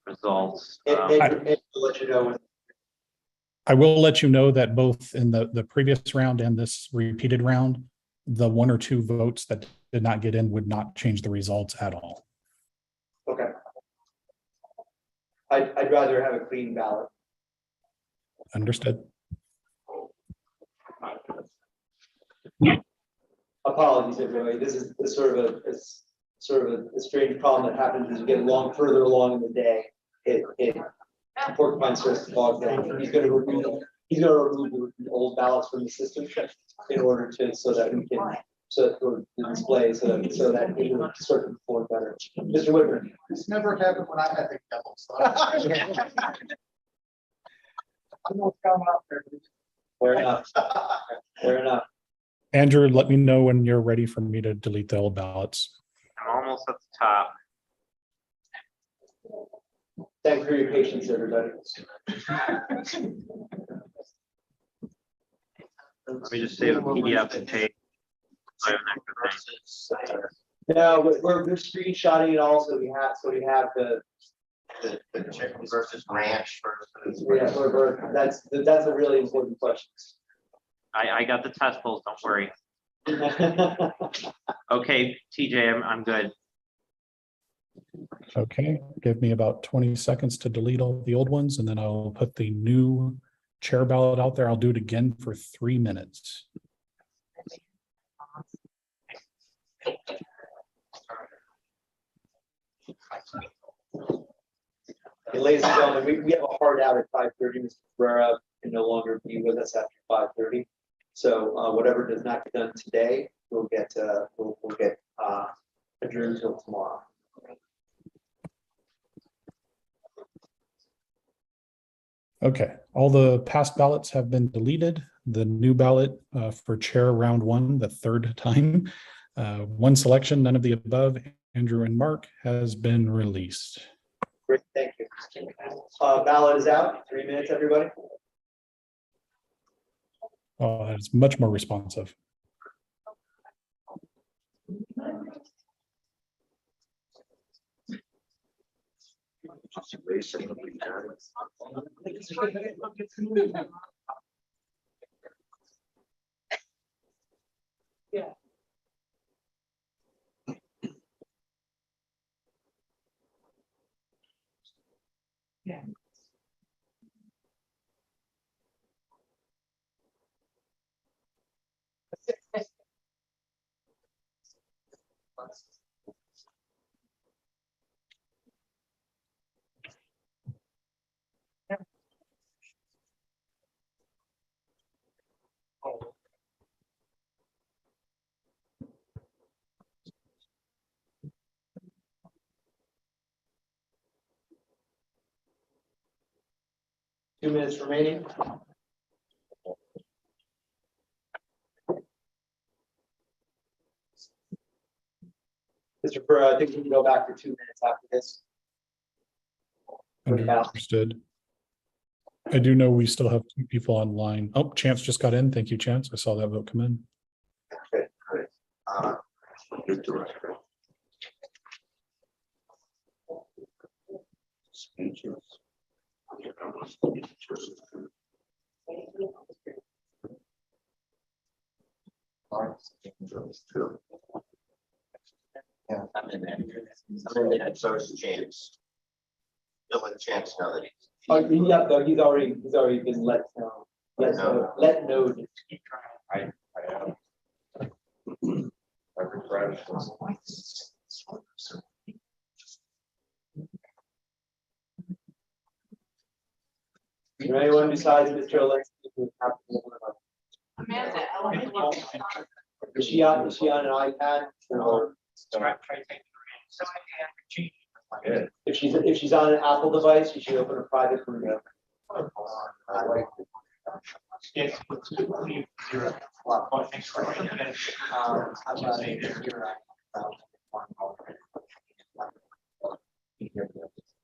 results. It will let you know. I will let you know that both in the previous round and this repeated round, the 1 or 2 votes that did not get in would not change the results at all. Okay. I'd rather have a clean ballot. Understood. Apologies, everybody. This is sort of a strange problem that happens as you get further along in the day. Porcupine starts to bog down. He's going to remove the old ballots from the system in order so that we can the display so that it will sort of perform better. Mr. Whitman. This never happened when I had the devils. I know what's coming up there. Fair enough. Fair enough. Andrew, let me know when you're ready for me to delete the old ballots. I'm almost at the top. Thanks for your patience, everybody. Let me just save a PDF and take. No, we're screenshotting it also. We have the chicken versus ranch versus. Yeah, that's a really important question. I got the test polls, don't worry. Okay, TJ, I'm good. Okay, give me about 20 seconds to delete all the old ones, and then I'll put the new chair ballot out there. I'll do it again for 3 minutes. Okay, ladies and gentlemen, we have a hard out at 5:30. Mr. Ferrera can no longer be with us after 5:30. So whatever does not get done today, we'll get adjourned until tomorrow. Okay, all the past ballots have been deleted. The new ballot for chair round one, the third time. One selection, none of the above, Andrew and Mark, has been released. Great, thank you. Ballot is out. 3 minutes, everybody. Oh, it's much more responsive. Yeah. Yeah. 2 minutes remaining. Mr. Ferrera, I think we can go back for 2 minutes after this. Understood. I do know we still have 2 people online. Oh, Chance just got in. Thank you, Chance. I saw that vote come in. Okay, great. Good director. Speeches. Yeah, I'm in there, so is James. You'll let Chance know that he's. Oh, yeah, though, he's already been let know. Let know. I refresh. Is there anyone besides Mr. Alexis who have to? Amanda, Is she on an iPad or? If she's on an Apple device, you should open a private window.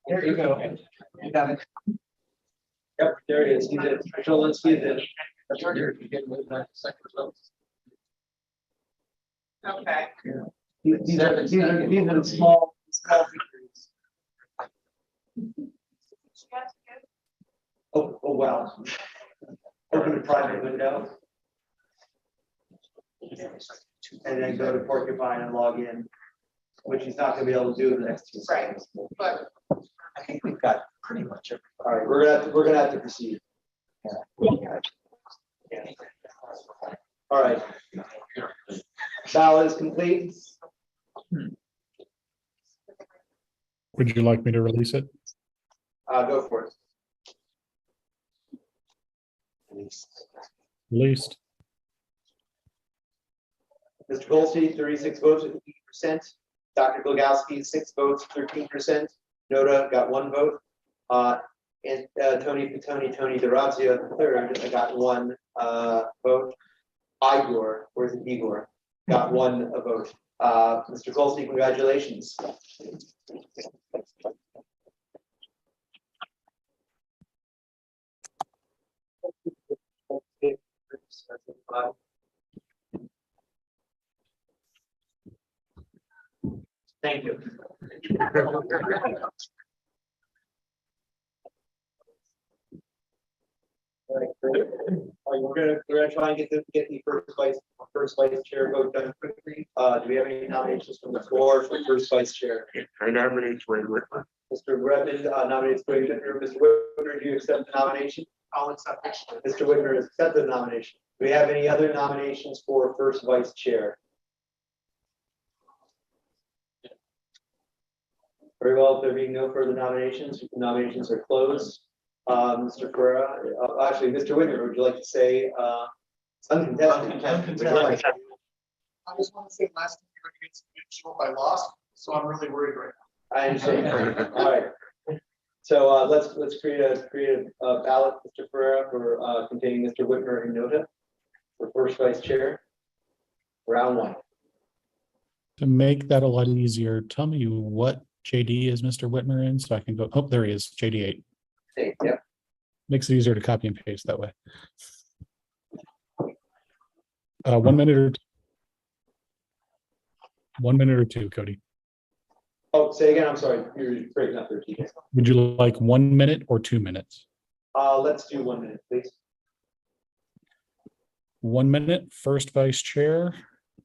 There you go. You got it. Yep, there it is. He's it. So let's see this. okay. These are the small figures. Oh, wow. Open a private window. And then go to Porcupine and log in, which he's not gonna be able to do in the next 2 seconds. But I think we've got pretty much everything. All right, we're gonna have to proceed. All right. Ballot is complete. Would you like me to release it? Go for it. Released. Mr. Goldstein, 36 votes at 80%. Dr. Glogowski, 6 votes, 13%. Noda got 1 vote. And Tony DeRazio, the third, got 1 vote. Igor, where's Igor? Got 1 vote. Mr. Goldstein, congratulations. Thank you. All right, great. All right, we're gonna try and get the first vice chair vote done quickly. Do we have any nominations from the floor for first vice chair? I nominate Wayne Whitman. Mr. Redmond nominates Wayne Whitmer. Mr. Whitmer, do you accept the nomination? I'll accept it. Mr. Whitmer has accepted the nomination. Do we have any other nominations for first vice chair? Very well, if there being no further nominations, nominations are closed. Mr. Ferrera, actually, Mr. Whitmer, would you like to say, uncontested? Uncontested. I just want to say last time you were against Mitchell, I lost, so I'm really worried right now. I understand. All right. So let's create a ballot, Mr. Ferrera, for containing Mr. Whitmer and Nota for first vice chair. Round one. To make that a lot easier, tell me what JD is Mr. Whitmer in, so I can go, oh, there he is, JD 8. Hey, yep. Makes it easier to copy and paste that way. 1 minute or 1 minute or two, Cody. Oh, say again, I'm sorry, you're breaking up there, TJ. Would you like 1 minute or 2 minutes? Let's do 1 minute, please. 1 minute, first vice chair,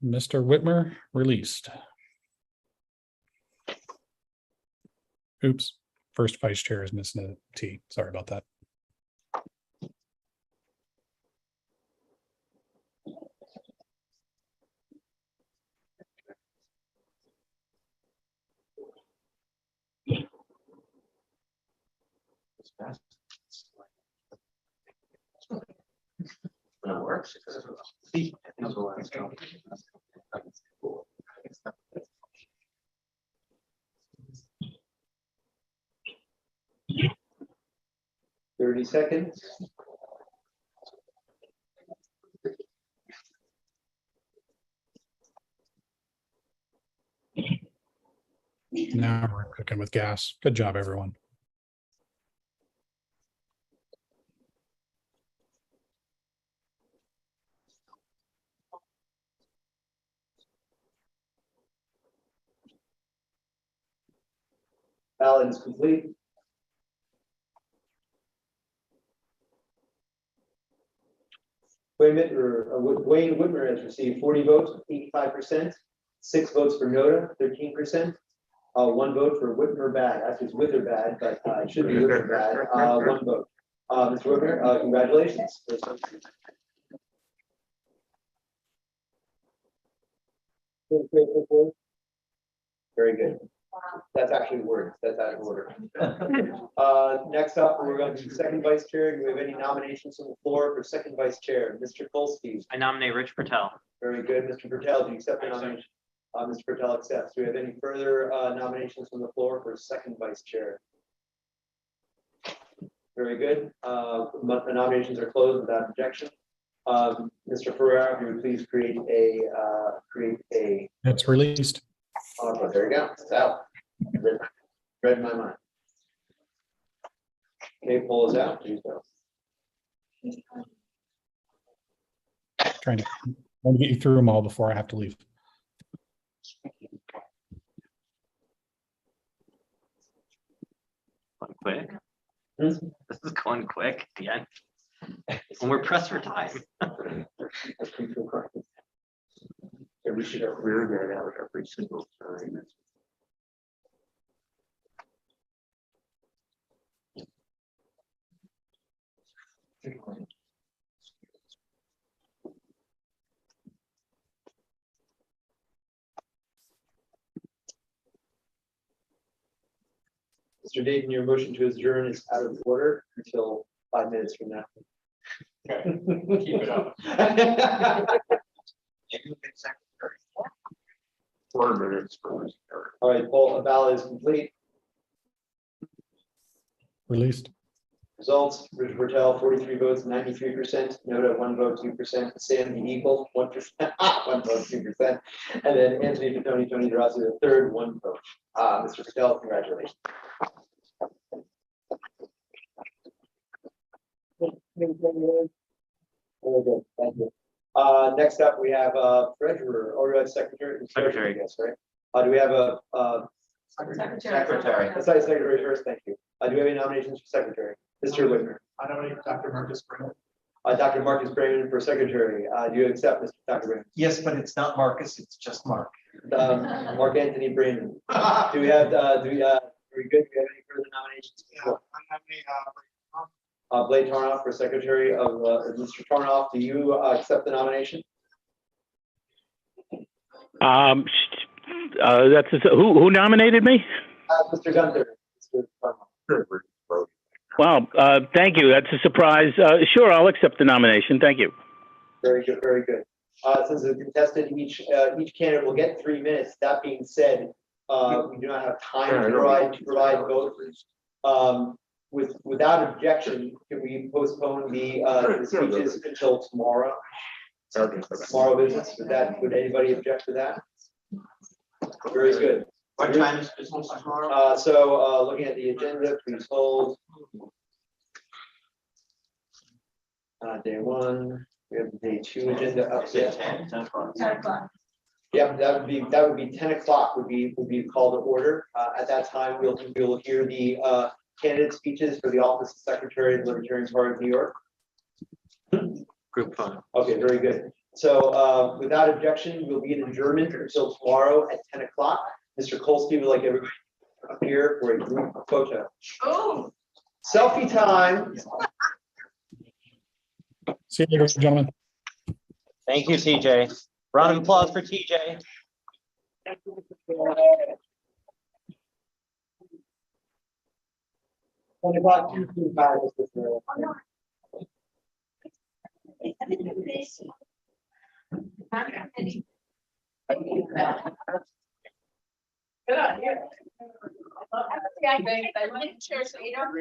Mr. Whitmer, released. Oops, first vice chair is missing a T. Sorry about that. When it works. 30 seconds. Now we're cooking with gas. Good job, everyone. Ballot is complete. Wayne Whitmer has received 40 votes, 85%, 6 votes for Noda, 13%, 1 vote for Whitmer bad. Actually, it's Wither bad, but it should be Whitmer bad. 1 vote. Mr. Whitmer, congratulations. Very good. That's actually words. That's out of order. Next up, we're going to do second vice chair. Do we have any nominations from the floor for second vice chair? Mr. Kolsky. I nominate Rich Patel. Very good. Mr. Patel, do you accept the nomination? Mr. Patel accepts. Do we have any further nominations from the floor for second vice chair? Very good. The nominations are closed without objection. Mr. Ferrera, if you would please create a. It's released. There you go. It's out. Read in my mind. Okay, poll is out. Please go. Trying to get you through them all before I have to leave. Going quick. This is going quick at the end. When we're pressed for time. We should have reared that out every single time. Mr. Dayton, your motion to adjourn is out of order until 5 minutes from now. Keep it up. 4 minutes for this. All right, poll, a ballot is complete. Released. Results, Richard Bertel, 43 votes, 93%, Noda, 1 vote, 2%, Sam the Eagle, 1%, 1 vote, 2%, and then Anthony Petoni, Tony DeRossi, the third, 1 vote. Mr. Patel, congratulations. Very good, thank you. Next up, we have treasurer, or secretary. Secretary. Yes, right. Do we have a Secretary. Sorry, secretary first, thank you. Do we have any nominations for secretary? Mr. Whitmer. I nominate Dr. Marcus Brennan. Dr. Marcus Brayman for secretary. Do you accept, Mr. Dr. Brayman? Yes, but it's not Marcus, it's just Mark. Mark Anthony Brayman. Do we have, are we good? Do we have any further nominations? Yeah, I nominate, Blake Tarnoff for secretary of, Mr. Tarnoff, do you accept the nomination? That's who nominated me? Mr. Gunther. Mr. Farmer. Wow, thank you. That's a surprise. Sure, I'll accept the nomination. Thank you. Very good, very good. Since it's contested, each candidate will get 3 minutes. That being said, we do not have time to provide votes. Without objection, can we postpone the speeches until tomorrow? Tomorrow business, would anybody object to that? Very good. What time is business tomorrow? Looking at the agenda, please hold. Day one, we have day two agenda up there. 10 o'clock. Yep, that would be 10 o'clock would be called to order. At that time, we'll hear the candidate speeches for the office of Secretary of the Libertarian Party of New York. Group fund. Okay, very good. So without objection, we'll be in adjournment until tomorrow at 10 o'clock. Mr. Kolsky would like everybody up here for a group photo. Oh. Selfie time. See you later, gentlemen. Thank you, TJ. Round of applause for TJ. Good on you. I didn't share, so you don't.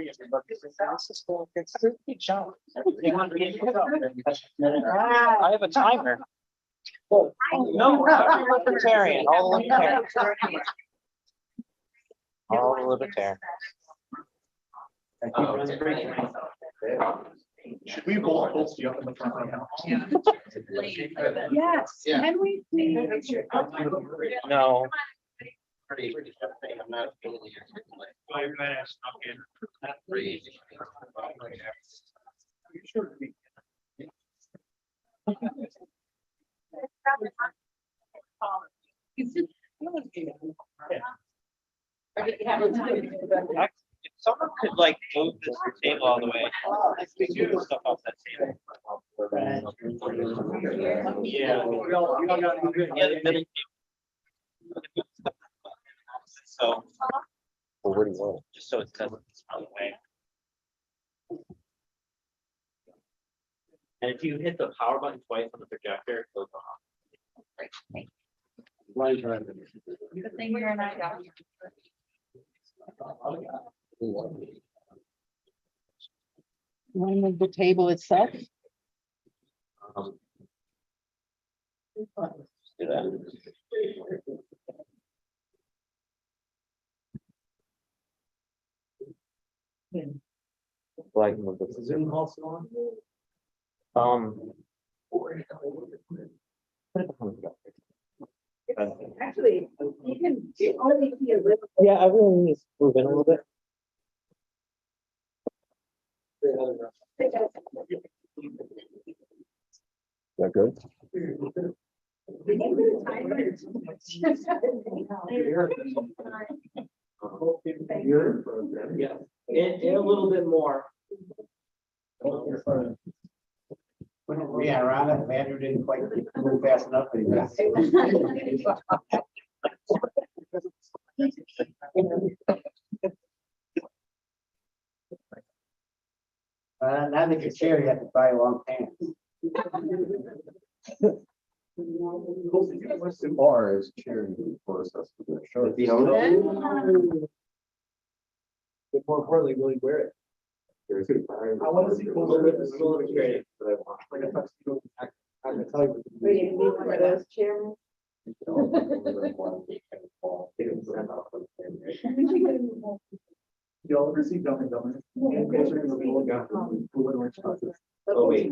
I have a timer. No, libertarian, all libertarian. All libertarian. Should we both be up in the front right now? Yes. Yeah. Can we? No. I'm not feeling If someone could like move this table all the way, we do the stuff off that table. Yeah. Yeah, the middle table. So. Well, what do you want? Just so it doesn't on the way. And if you hit the power button twice on the projector, it goes off. Good thing you're not down. You want to move the table itself? Do that. Like move the Zoom also on. Actually, you can only see a little. Yeah, everyone needs to move in a little bit. That good? Yeah, and a little bit more. Yeah, Ron, Andrew didn't quite move fast enough. Now that you're chair, you have to buy long pants. What's the bar as chair for us? But more importantly, will you wear it? I want to see cool ribbons. Like a tuxedo. I'm gonna tell you. Are you gonna be one of those chairs? Y'all ever see Dumb and Dumber? Oh, wait.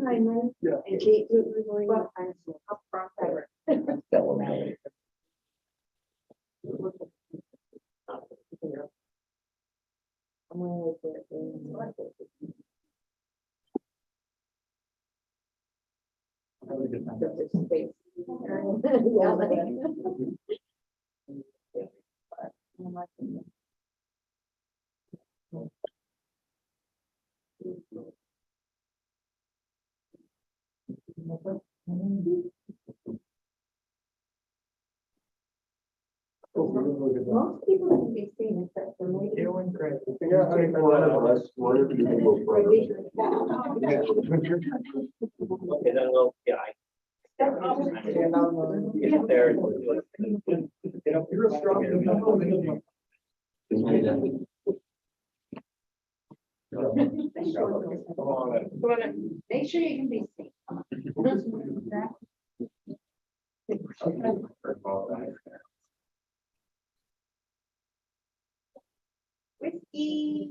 Most people can be seen except Doing great. Okay, then we'll, yeah. Get there. You're strong. Make sure you can be seen. Whiskey.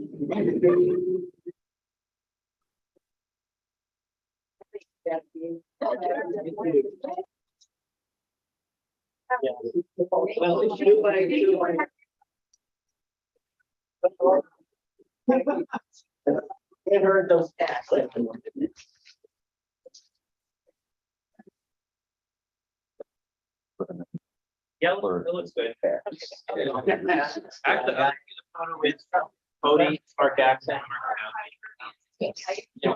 Well, if you like Can't hurt those cats. Yellow, it looks good. Actually, I like the photo with Cody, Mark Jackson. Yes. You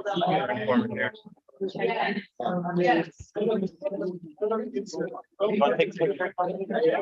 want to take a picture? Yeah.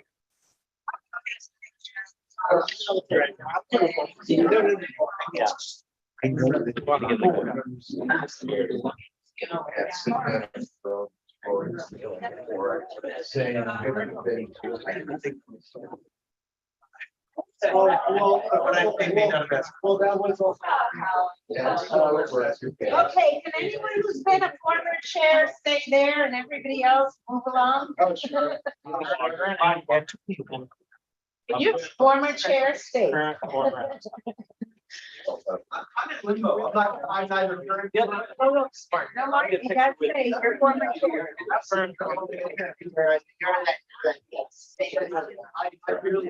Okay, can anyone who's been a former chair stay there and everybody else move along? Oh, sure. Can you former chair stay? I'm neither very good. No, Mark, you gotta stay, you're former chair. I really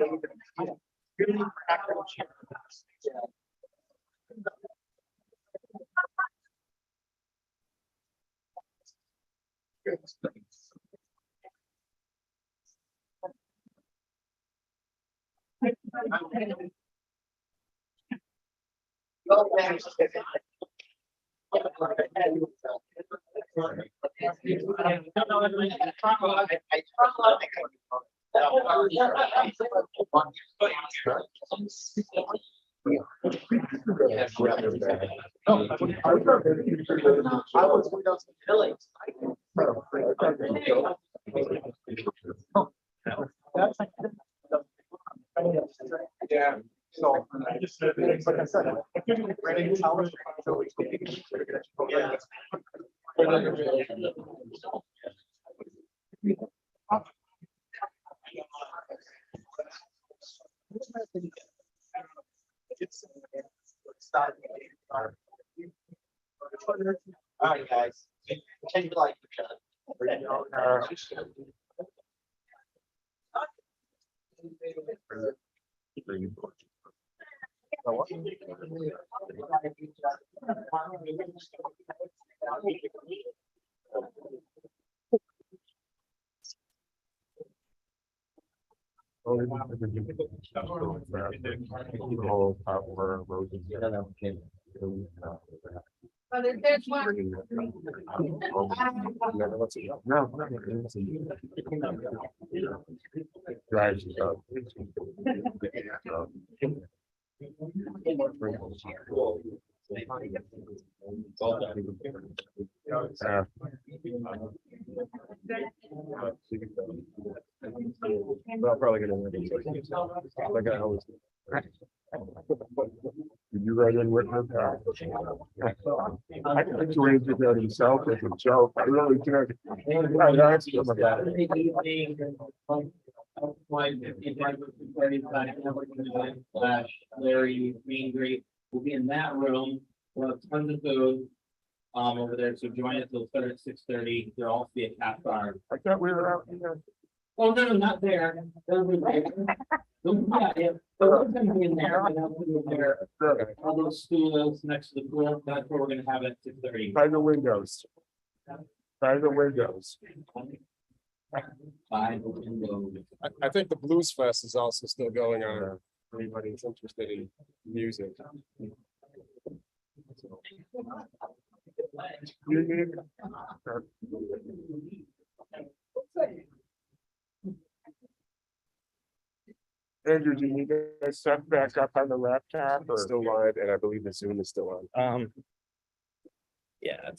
Yeah. So I just, like I said, I couldn't ready to tell us. All right, guys. Can you like each other? Well, there's one. Well, probably gonna win. Like I always. Did you write in with her? I think you raised it out himself as a joke. I really did. I asked him about it. Larry, Green Great will be in that room. We'll have tons of food. Over there, so join us, they'll start at 6:30, there'll also be a cat bar. I thought we were out here. Oh, no, not there. They'll be there. Yeah, they're gonna be in there, and they'll be in there. All those stools next to the pool, that's where we're gonna have it at 6:30. By the windows. By the windows. By the windows. I think the Blues Fest is also still going on. Anybody who's interested in music. Andrew, do you need to set back up on the laptop or? Still live, and I believe the Zoom is still on. Yeah, it's